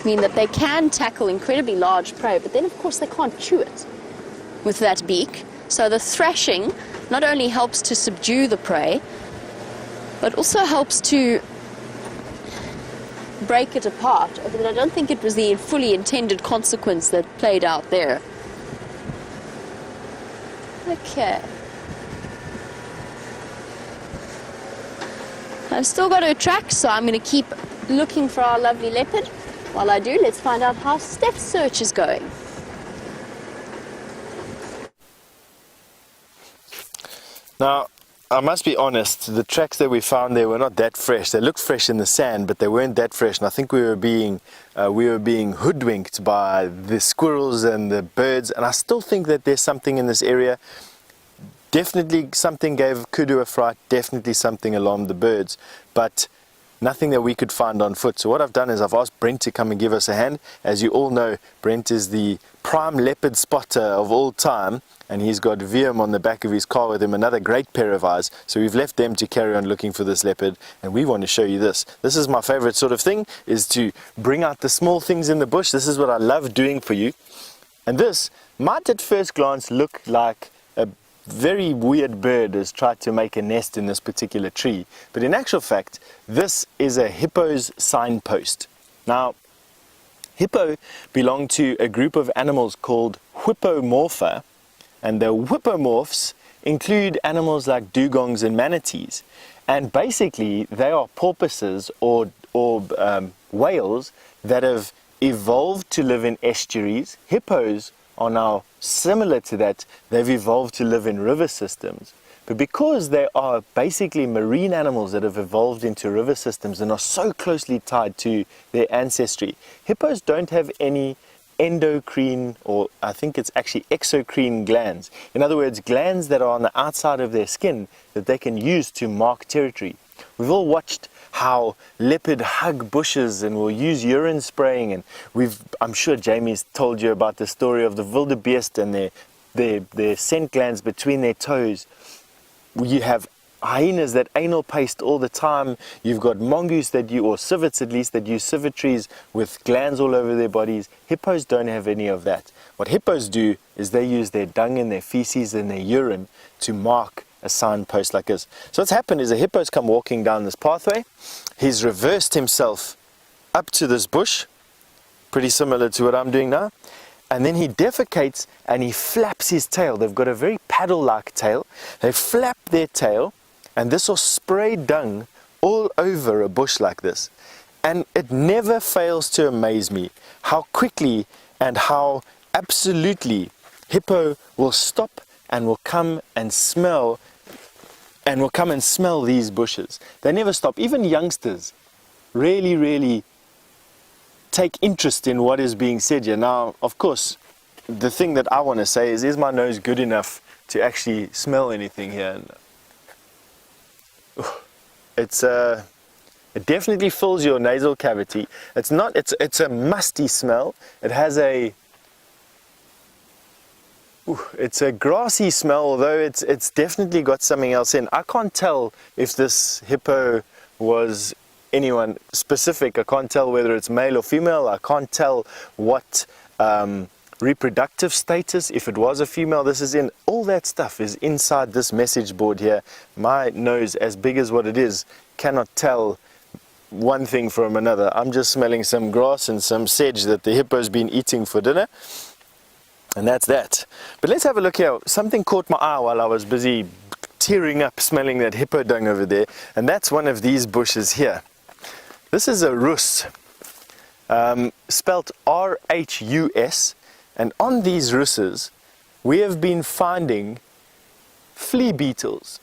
mean that they can tackle incredibly large prey, but then of course they can't chew it with that beak. So the thrashing not only helps to subdue the prey, but also helps to break it apart. But I don't think it was the fully intended consequence that played out there. Okay. I've still got to track, so I'm going to keep looking for our lovely leopard. While I do, let's find out how Steph's search is going. Now, I must be honest, the tracks that we found there were not that fresh. They looked fresh in the sand, but they weren't that fresh, and I think we were being hoodwinked by the squirrels and the birds, and I still think that there's something in this area. Definitely something gave kudu a fright, definitely something alarmed the birds, but nothing that we could find on foot. So what I've done is I've asked Brent to come and give us a hand. As you all know, Brent is the prime leopard spotter of all time, and he's got Viam on the back of his car with him, another great pair of eyes. So we've left them to carry on looking for this leopard, and we want to show you this. This is my favorite sort of thing, is to bring out the small things in the bush. This is what I love doing for you. And this might at first glance look like a very weird bird has tried to make a nest in this particular tree, but in actual fact this is a hippo's signpost. Now, hippo belong to a group of animals called Hippomorpha, and the hippomorphs include animals like dugongs and manatees, and basically they are porpoises or whales that have evolved to live in estuaries. Hippos are now similar to that. They've evolved to live in river systems, but because they are basically marine animals that have evolved into river systems and are so closely tied to their ancestry, hippos don't have any endocrine, or I think it's actually exocrine glands. In other words, glands that are on the outside of their skin that they can use to mark territory. We've all watched how leopard hug bushes and will use urine spraying, and I'm sure Jamie's told you about the story of the wildebeest and their scent glands between their toes. You have hyenas that anal paste all the time. You've got mongoose or civets at least, that use civetries with glands all over their bodies. Hippos don't have any of that. What hippos do is they use their dung and their feces and their urine to mark a signpost like this. So what's happened is a hippo's come walking down this pathway. He's reversed himself up to this bush, pretty similar to what I'm doing now, and then he defecates and he flaps his tail. They've got a very paddle-like tail. They flap their tail, and this will spray dung all over a bush like this. And it never fails to amaze me how quickly and how absolutely hippo will stop and will come and smell these bushes. They never stop. Even youngsters really take interest in what is being said here. Now, of course, the thing that I want to say is my nose good enough to actually smell anything here? It definitely fills your nasal cavity. It's a musty smell. It has it's a grassy smell, although it's definitely got something else in. I can't tell if this hippo was anyone specific. I can't tell whether it's male or female. I can't tell what reproductive status, if it was a female this is in. All that stuff is inside this message board here. My nose, as big as what it is, cannot tell one thing from another. I'm just smelling some grass and some sedge that the hippo's been eating for dinner. And that's that. But let's have a look here. Something caught my eye while I was busy tearing up smelling that hippo dung over there, and that's one of these bushes here. This is a rus, spelt R-H-U-S, and on these russes we have been finding flea beetles.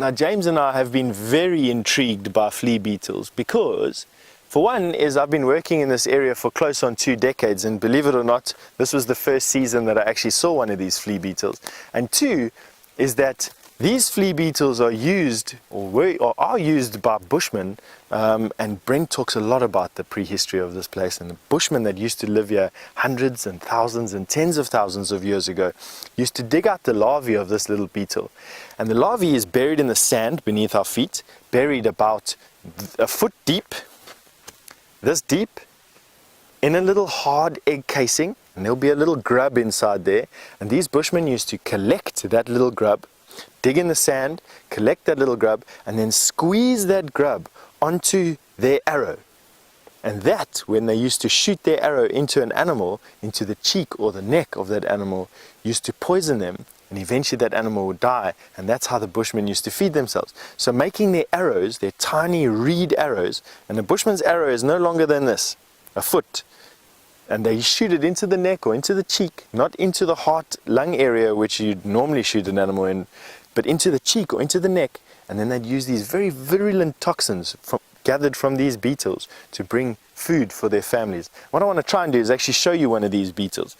Now James and I have been very intrigued by flea beetles because For one is I've been working in this area for close on 2 decades, and believe it or not, this was the first season that I actually saw one of these flea beetles. And two is that these flea beetles are used or are used by Bushmen, and Brent talks a lot about the prehistory of this place, and the Bushmen that used to live here hundreds and thousands and tens of thousands of years ago used to dig out the larvae of this little beetle. And the larvae is buried in the sand beneath our feet, buried about a foot deep, this deep, in a little hard egg casing, and there'll be a little grub inside there, and these Bushmen used to collect that little grub, dig in the sand, collect that little grub, and then squeeze that grub onto their arrow. And that, when they used to shoot their arrow into an animal, into the cheek or the neck of that animal, used to poison them, and eventually that animal would die, and that's how the Bushmen used to feed themselves. So making their arrows, their tiny reed arrows, and the Bushman's arrow is no longer than this, a foot, and they shoot it into the neck or into the cheek, not into the heart lung area which you'd normally shoot an animal in, but into the cheek or into the neck, and then they'd use these very virulent toxins gathered from these beetles to bring food for their families. What I want to try and do is actually show you one of these beetles.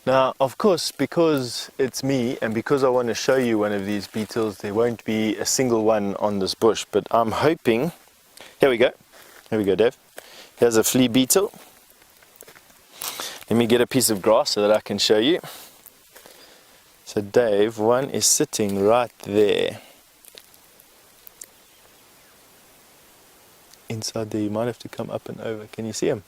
Now, of course, because it's me and because I want to show you one of these beetles, there won't be a single one on this bush, but I'm hoping... Here we go, Dave. Here's a flea beetle. Let me get a piece of grass so that I can show you. So Dave, one is sitting right there. Inside there, you might have to come up and over. Can you see him?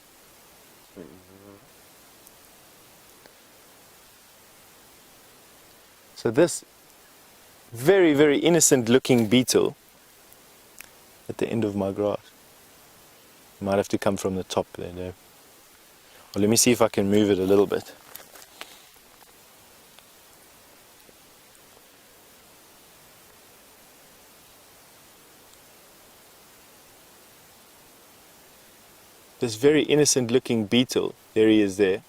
So this very, very innocent looking beetle at the end of my grass. You might have to come from the top there, Dave. Well, let me see if I can move it a little bit. This very innocent looking beetle, there he is there,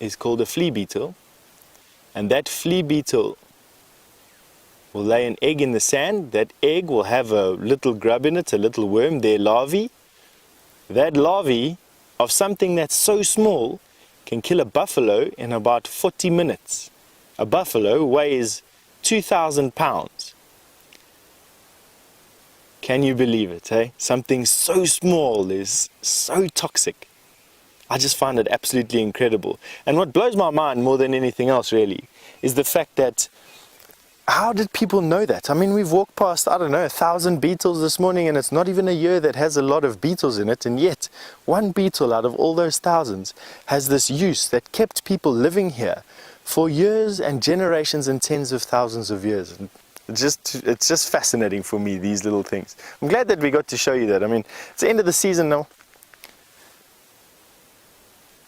is called a flea beetle. And that flea beetle will lay an egg in the sand. That egg will have a little grub in it, a little worm, their larvae. That larvae of something that's so small can kill a buffalo in about 40 minutes. A buffalo weighs 2,000 pounds. Can you believe it, eh? Something so small is so toxic. I just find it absolutely incredible. And what blows my mind more than anything else really is the fact that how did people know that? I mean, we've walked past, I don't know, 1,000 beetles this morning, and it's not even a year that has a lot of beetles in it, and yet one beetle out of all those thousands has this use that kept people living here for years and generations and tens of thousands of years. And it's just fascinating for me, these little things. I'm glad that we got to show you that. I mean, it's the end of the season now.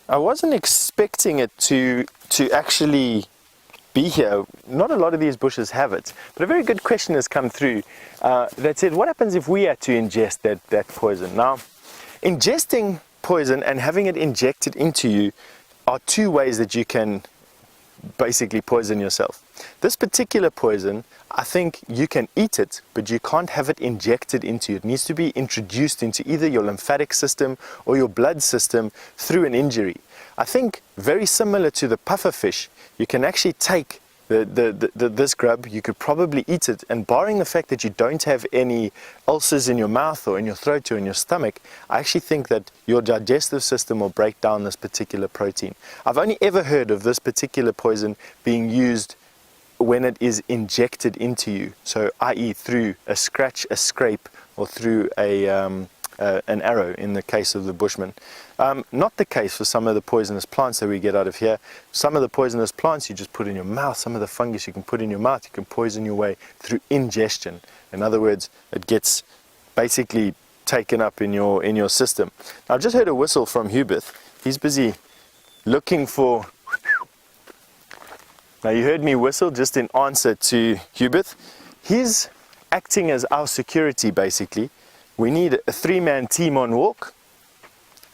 I wasn't expecting it to actually be here. Not a lot of these bushes have it, but a very good question has come through that said, what happens if we had to ingest that poison? Now, ingesting poison and having it injected into you are two ways that you can basically poison yourself. This particular poison, I think you can eat it, but you can't have it injected into you. It needs to be introduced into either your lymphatic system or your blood system through an injury. I think very similar to the pufferfish, you can actually take this grub, you could probably eat it, and barring the fact that you don't have any ulcers in your mouth or in your throat or in your stomach, I actually think that your digestive system will break down this particular protein. I've only ever heard of this particular poison being used when it is injected into you, so i.e. through a scratch, a scrape, or through an arrow in the case of the Bushman. Not the case for some of the poisonous plants that we get out of here. Some of the poisonous plants you just put in your mouth, some of the fungus you can put in your mouth, you can poison your way through ingestion. In other words, it gets basically taken up in your system. Now, I've just heard a whistle from Hubert. He's busy looking for... Now, you heard me whistle just in answer to Hubert. He's acting as our security, basically. We need a 3-man team on walk,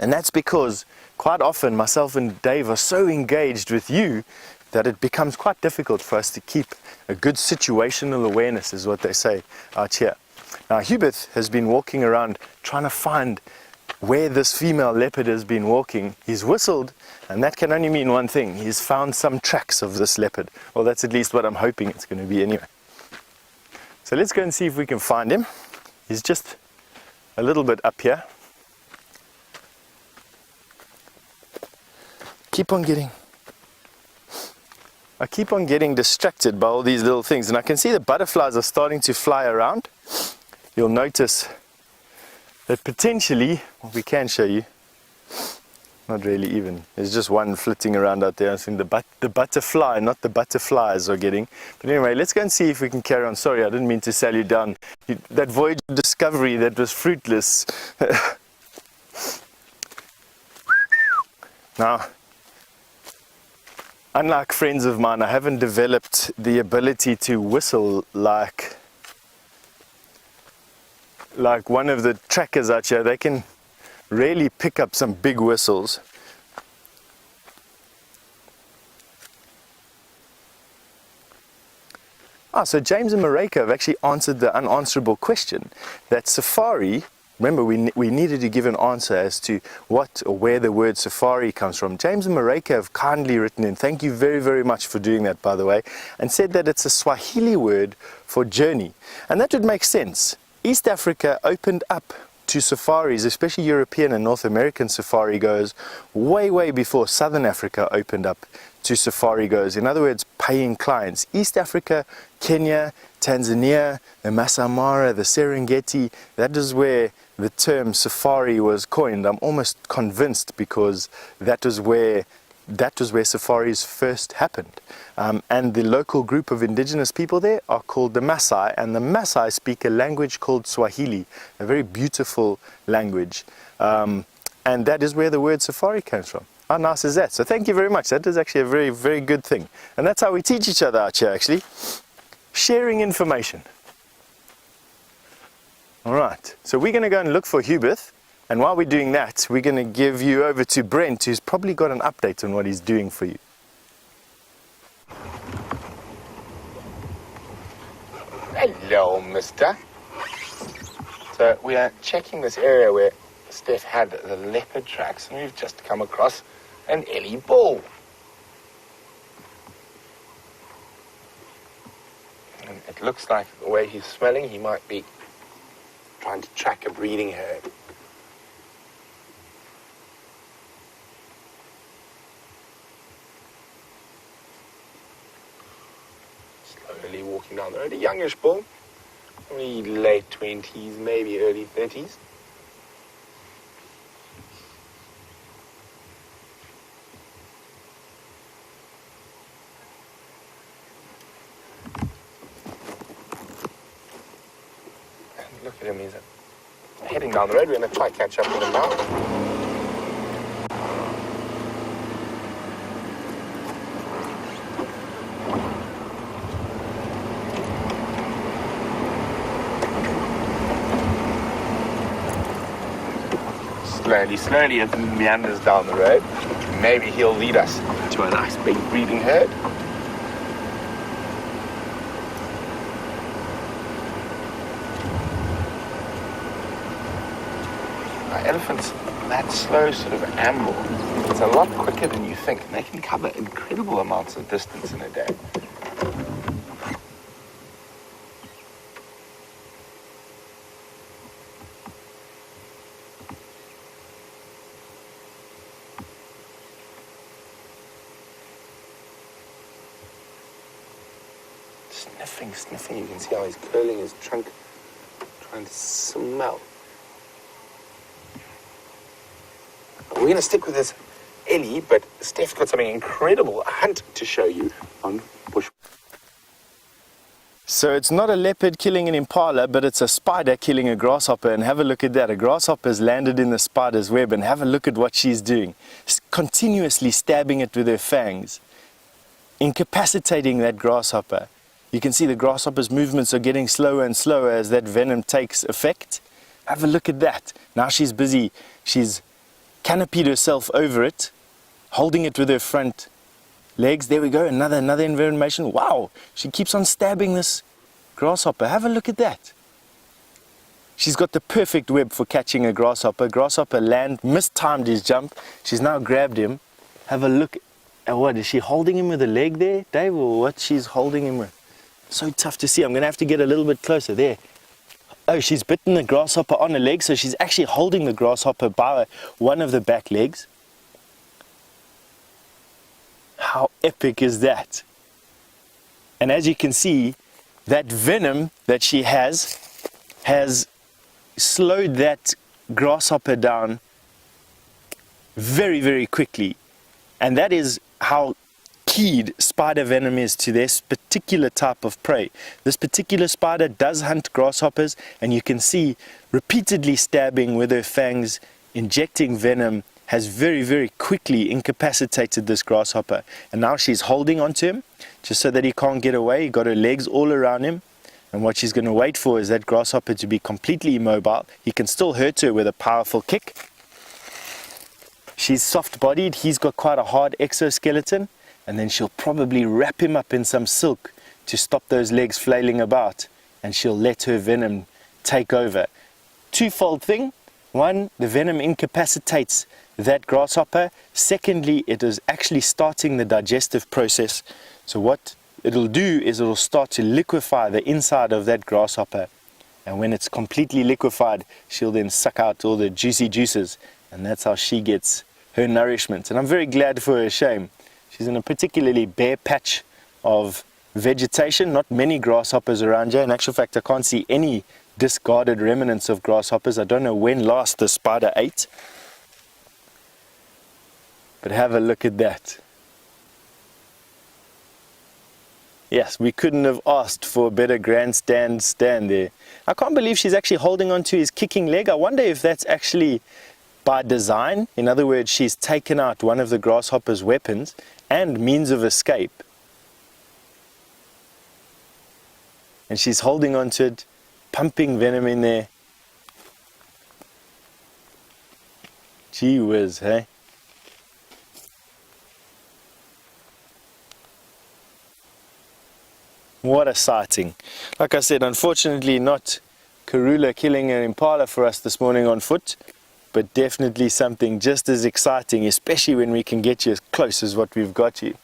and that's because quite often myself and Dave are so engaged with you that it becomes quite difficult for us to keep a good situational awareness, is what they say out here. Now Hubert has been walking around trying to find where this female leopard has been walking. He's whistled, and that can only mean one thing. He's found some tracks of this leopard. Well, that's at least what I'm hoping it's going to be anyway. So let's go and see if we can find him. He's just a little bit up here. I keep on getting distracted by all these little things, and I can see the butterflies are starting to fly around. You'll notice that potentially, what we can show you, not really even, there's just one flitting around out there. I think the butterfly, not the butterflies, are getting. But anyway, let's go and see if we can carry on. Sorry, I didn't mean to sell you down. That voyage of discovery that was fruitless. Now, unlike friends of mine, I haven't developed the ability to whistle like one of the trackers out here. They can really pick up some big whistles. So James and Mareka have actually answered the unanswerable question that safari. Remember, we needed to give an answer as to what or where the word safari comes from. James and Mareka have kindly written in, thank you very, very much for doing that, by the way, and said that it's a Swahili word for journey. And that would make sense. East Africa opened up to safaris, especially European and North American safari goers, way, way before Southern Africa opened up to safari goers. In other words, paying clients. East Africa, Kenya, Tanzania, the Masai Mara, the Serengeti, that is where the term safari was coined. I'm almost convinced, because that was where safaris first happened. And the local group of indigenous people there are called the Maasai, and the Maasai speak a language called Swahili, a very beautiful language. And that is where the word safari comes from. How nice is that? So thank you very much. That is actually a very, very good thing. And that's how we teach each other out here, actually. Sharing information. All right, so we're going to go and look for Hubert. And while we're doing that, we're going to give you over to Brent, who's probably got an update on what he's doing for you. Hello, mister. So we are checking this area where Steph had the leopard tracks, and we've just come across an Ellie bull. And it looks like the way he's smelling, he might be trying to track a breeding herd. Slowly walking down the road, a youngish bull, probably late 20s, maybe early 30s. Look at him, he's heading down the road. We're going to try to catch up with him now. Slowly as he meanders down the road. Maybe he'll lead us to a nice big breeding herd. Elephants, that slow sort of amble, it's a lot quicker than you think, and they can cover incredible amounts of distance in a day. Sniffing, you can see how he's curling his trunk, trying to smell. We're going to stick with this Ellie, but Steph's got something incredible, a hunt to show you on bush. So it's not a leopard killing an impala, but it's a spider killing a grasshopper. And have a look at that. A grasshopper's landed in the spider's web, and have a look at what she's doing. Continuously stabbing it with her fangs, incapacitating that grasshopper. You can see the grasshopper's movements are getting slower and slower as that venom takes effect. Have a look at that. Now she's busy. She's canopied herself over it, holding it with her front legs. There we go, another information. Wow, she keeps on stabbing this grasshopper. Have a look at that. She's got the perfect web for catching a grasshopper. Grasshopper mistimed his jump. She's now grabbed him. Have a look at what, is she holding him with a leg there, Dave, or what she's holding him with? So tough to see. I'm going to have to get a little bit closer there. Oh, she's bitten the grasshopper on a leg, so she's actually holding the grasshopper by one of the back legs. How epic is that? And as you can see, that venom that she has slowed that grasshopper down very, very quickly. And that is how keyed spider venom is to this particular type of prey. This particular spider does hunt grasshoppers, and you can see repeatedly stabbing with her fangs, injecting venom, has very, very quickly incapacitated this grasshopper. And now she's holding onto him just so that he can't get away. Got her legs all around him. And what she's going to wait for is that grasshopper to be completely immobile. He can still hurt her with a powerful kick. She's soft-bodied. He's got quite a hard exoskeleton. And then she'll probably wrap him up in some silk to stop those legs flailing about. And she'll let her venom take over. Twofold thing. One, the venom incapacitates that grasshopper. Secondly, it is actually starting the digestive process. So what it'll do is it'll start to liquefy the inside of that grasshopper. And when it's completely liquefied, she'll then suck out all the juicy juices. And that's how she gets her nourishment. And I'm very glad for her shame. She's in a particularly bare patch of vegetation. Not many grasshoppers around here. In actual fact, I can't see any discarded remnants of grasshoppers. I don't know when last the spider ate. But have a look at that. Yes, we couldn't have asked for a better grandstand stand there. I can't believe she's actually holding on to his kicking leg. I wonder if that's actually by design. In other words, she's taken out one of the grasshopper's weapons and means of escape. And she's holding on to it, pumping venom in there. Gee whiz, hey? What a sighting. Like I said, unfortunately not Karula killing an impala for us this morning on foot, but definitely something just as exciting, especially when we can get you as close as what we've got you.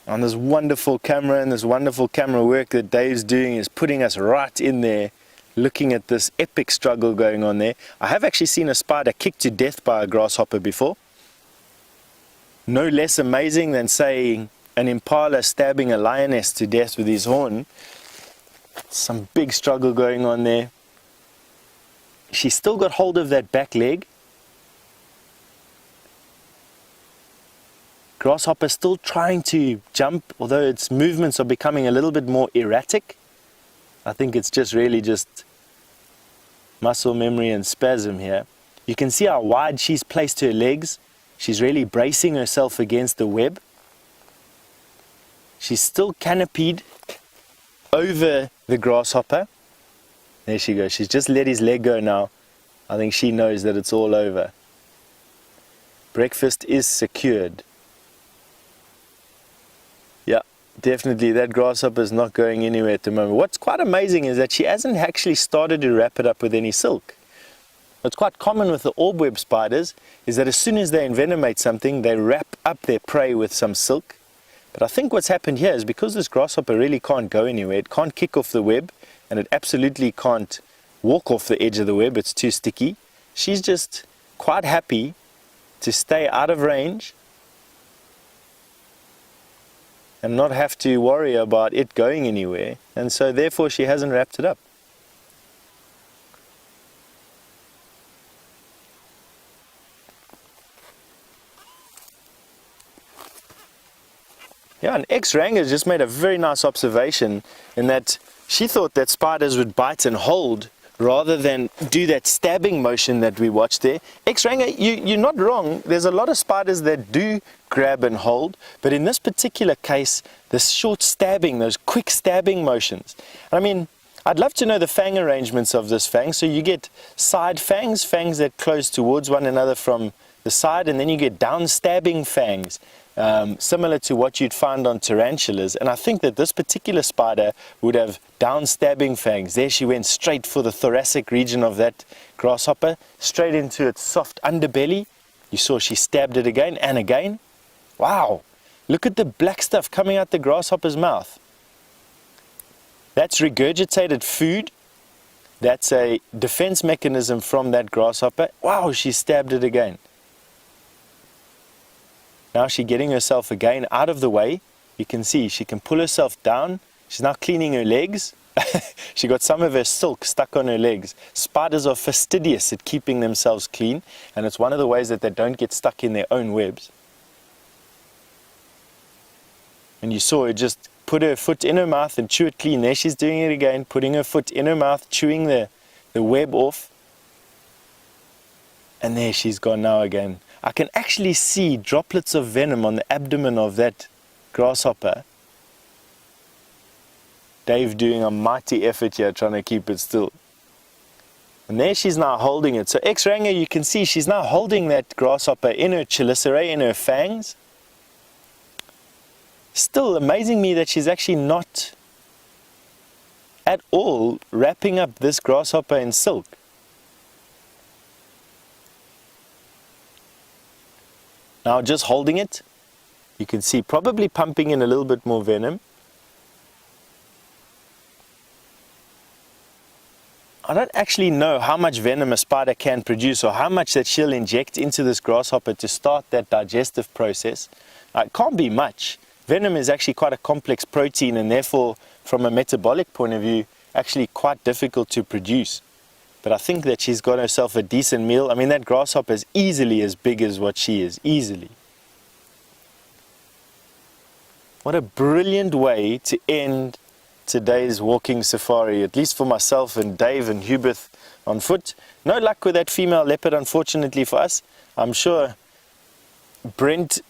On this wonderful camera and this wonderful camera work that Dave's doing is putting us right in there, looking at this epic struggle going on there. I have actually seen a spider kicked to death by a grasshopper before. No less amazing than saying an impala stabbing a lioness to death with his horn. Some big struggle going on there. She's still got hold of that back leg. Grasshopper still trying to jump, although its movements are becoming a little bit more erratic. I think it's really just muscle memory and spasm here. You can see how wide she's placed her legs. She's really bracing herself against the web. She's still canopied over the grasshopper. There she goes. She's just let his leg go now. I think she knows that it's all over. Breakfast is secured. Yeah, definitely that grasshopper is not going anywhere at the moment. What's quite amazing is that she hasn't actually started to wrap it up with any silk. What's quite common with the orbweb spiders is that as soon as they envenomate something, they wrap up their prey with some silk. But I think what's happened here is because this grasshopper really can't go anywhere, it can't kick off the web, and it absolutely can't walk off the edge of the web, it's too sticky. She's just quite happy to stay out of range and not have to worry about it going anywhere, and so therefore she hasn't wrapped it up. Yeah, and X-Rang has just made a very nice observation in that she thought that spiders would bite and hold rather than do that stabbing motion that we watched there. X-Rang, you're not wrong. There's a lot of spiders that do grab and hold, but in this particular case, the short stabbing, those quick stabbing motions. I mean, I'd love to know the fang arrangements of this fang. So you get side fangs, fangs that close towards one another from the side, and then you get down stabbing fangs. similar to what you'd find on tarantulas. And I think that this particular spider would have down-stabbing fangs. There she went straight for the thoracic region of that grasshopper, straight into its soft underbelly. You saw she stabbed it again and again. Wow! Look at the black stuff coming out the grasshopper's mouth. That's regurgitated food. That's a defense mechanism from that grasshopper. Wow, she stabbed it again. Now she's getting herself again out of the way. You can see she can pull herself down. She's now cleaning her legs. She got some of her silk stuck on her legs. Spiders are fastidious at keeping themselves clean, and it's one of the ways that they don't get stuck in their own webs. And you saw her just put her foot in her mouth and chew it clean. There she's doing it again, putting her foot in her mouth, chewing the web off. And there she's gone now again. I can actually see droplets of venom on the abdomen of that grasshopper. Dave doing a mighty effort here trying to keep it still. And there she's now holding it. So X-Ranger, you can see she's now holding that grasshopper in her chelicerae, in her fangs. Still amazing me that she's actually not at all wrapping up this grasshopper in silk. Now just holding it, you can see probably pumping in a little bit more venom. I don't actually know how much venom a spider can produce or how much that she'll inject into this grasshopper to start that digestive process. It can't be much. Venom is actually quite a complex protein and therefore, from a metabolic point of view, actually quite difficult to produce. But I think that she's got herself a decent meal. I mean, that grasshopper is easily as big as what she is, easily. What a brilliant way to end today's walking safari, at least for myself and Dave and Hubert on foot. No luck with that female leopard, unfortunately for us. I'm sure Brent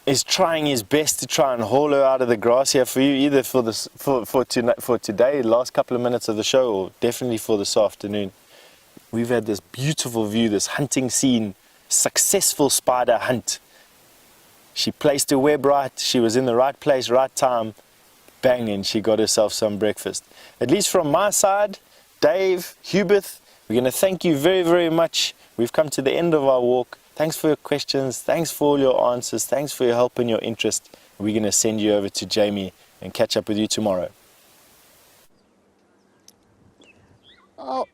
is trying his best to try and haul her out of the grass here for you, either for today, last couple of minutes of the show, or definitely for this afternoon. We've had this beautiful view, this hunting scene, successful spider hunt. She placed her web right, she was in the right place, right time, bang, and she got herself some breakfast. At least from my side, Dave, Hubert, we're going to thank you very, very much. We've come to the end of our walk. Thanks for your questions, thanks for all your answers, thanks for your help and your interest. We're going to send you over to Jamie and catch up with you tomorrow. Oh,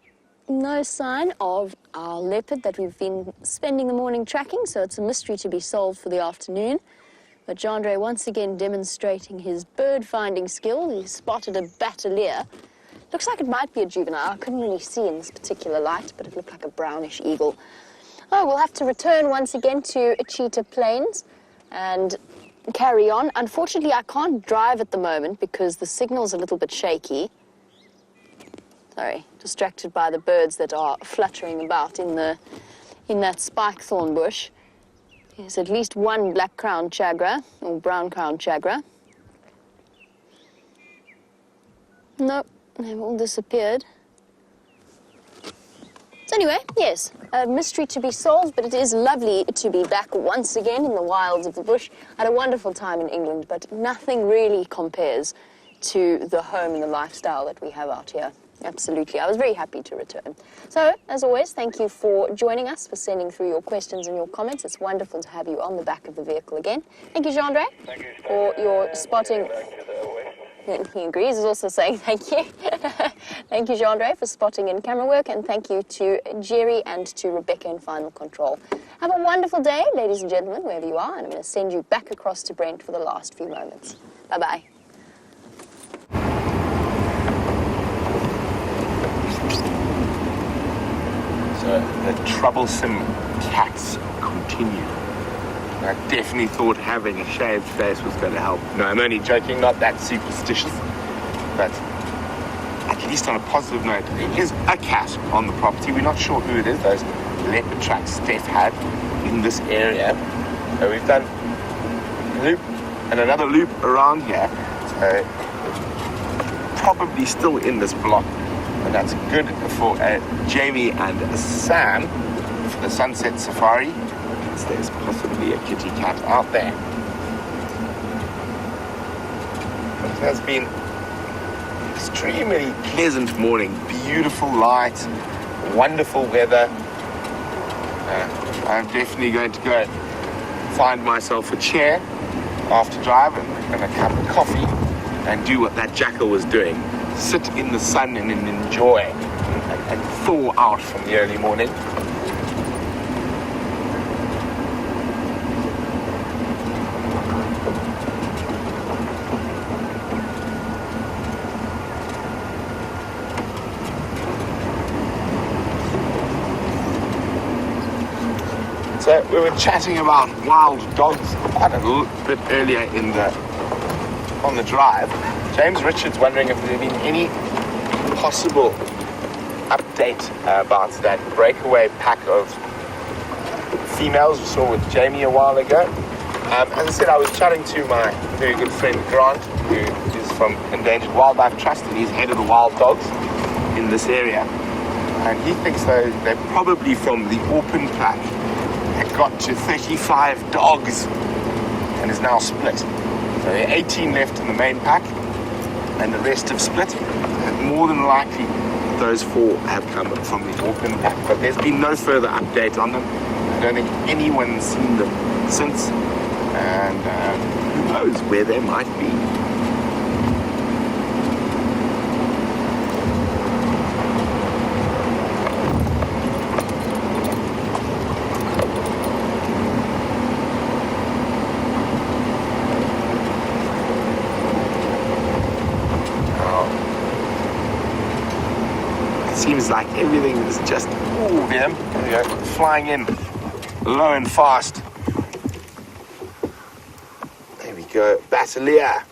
no sign of our leopard that we've been spending the morning tracking, so it's a mystery to be solved for the afternoon. But Jandre once again demonstrating his bird-finding skill. He spotted a batelier. Looks like it might be a juvenile. I couldn't really see in this particular light, but it looked like a brownish eagle. Oh, we'll have to return once again to Cheetah Plains and carry on. Unfortunately, I can't drive at the moment because the signal's a little bit shaky. Sorry, distracted by the birds that are fluttering about in that spike thorn bush. There's at least one black-crowned chagra, or brown-crowned chagra. Nope, they've all disappeared. So anyway, yes, a mystery to be solved, but it is lovely to be back once again in the wilds of the bush. I had a wonderful time in England, but nothing really compares to the home and the lifestyle that we have out here. Absolutely. I was very happy to return. So, as always, thank you for joining us, for sending through your questions and your comments. It's wonderful to have you on the back of the vehicle again. Thank you, Jandre, for your spotting. He agrees. He's also saying thank you. Thank you, Jandre, for spotting in camera work, and thank you to Jerry and to Rebecca in Final Control. Have a wonderful day, ladies and gentlemen, wherever you are, and I'm going to send you back across to Brent for the last few moments. Bye-bye. So the troublesome cats continue. I definitely thought having a shaved face was going to help. No, I'm only joking, not that superstitious. But at least on a positive note, there is a cat on the property. We're not sure who it is. Those leopard tracks Steph had in this area. So we've done a loop and another loop around here. So probably still in this block. And that's good for Jamie and Sam for the sunset safari. There's possibly a kitty cat out there. It has been extremely pleasant morning. Beautiful light, wonderful weather. I'm definitely going to go find myself a chair after drive and a cup of coffee and do what that jackal was doing. Sit in the sun and enjoy and thaw out from the early morning. So we were chatting about wild dogs quite a little bit earlier on the drive. James Richards wondering if there had been any possible update about that breakaway pack of females we saw with Jamie a while ago. As I said, I was chatting to my very good friend Grant, who is from Endangered Wildlife Trust, and he's head of the wild dogs in this area. And he thinks they're probably from the Orpin pack. It got to 35 dogs and is now split. So there are 18 left in the main pack and the rest have split. And more than likely those 4 have come from the Orpin pack, but there's been no further update on them. I don't think anyone's seen them since, and who knows where they might be. Seems like everything is just, ooh, them, there we go, flying in low and fast. There we go, Basileia.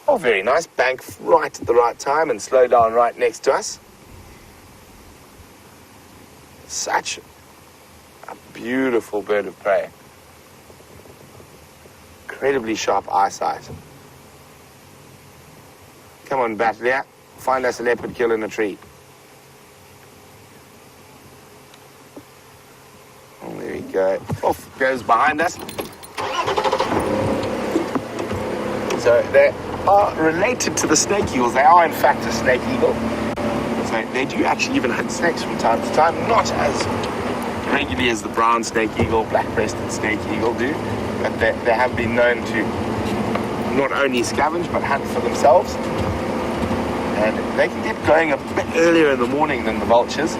Oh, very nice, bank right at the right time and slow down right next to us. Such a beautiful bird of prey. Incredibly sharp eyesight. Come on, Basileia, find us a leopard kill in a tree. There we go. Off goes behind us. So they are related to the snake eagles. They are in fact a snake eagle. So they do actually even hunt snakes from time to time. Not as regularly as the brown snake eagle, black-breasted snake eagle do. But they have been known to not only scavenge but hunt for themselves. And they can get going a bit earlier in the morning than the vultures.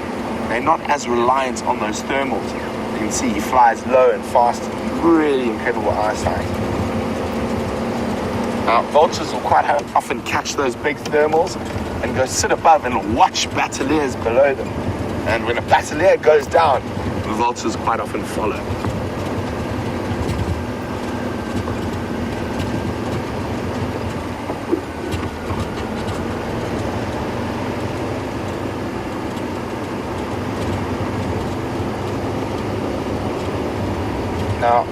They're not as reliant on those thermals. You can see he flies low and fast, really incredible eyesight. Now, vultures will quite often catch those big thermals and go sit above and watch basileias below them. And when a basileia goes down, the vultures quite often follow. Now,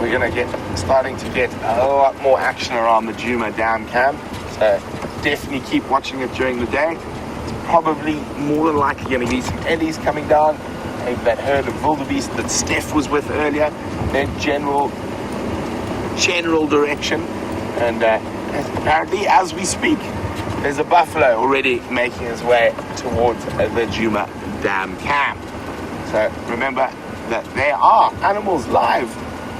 we're going to starting to get a lot more action around the Djuma Dam camp. So definitely keep watching it during the day. It's probably more than likely going to be some eddies coming down. Maybe that herd of wildebeest that Steph was with earlier. Their general direction. And apparently, as we speak, there's a buffalo already making his way towards the Djuma Dam camp. So remember that there are animals live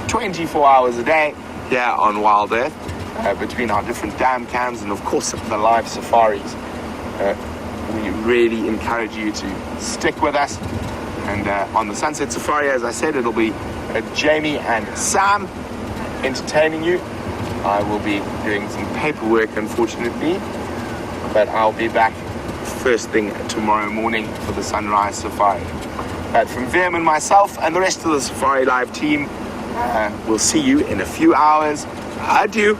24 hours a day here on Wild Earth between our different dam cams and of course the live safaris. We really encourage you to stick with us, and on the Sunset Safari, as I said, it'll be Jamie and Sam entertaining you. I will be doing some paperwork, unfortunately, but I'll be back first thing tomorrow morning for the Sunrise Safari. But from Vim and myself and the rest of the Safari Live team, we'll see you in a few hours. Adieu.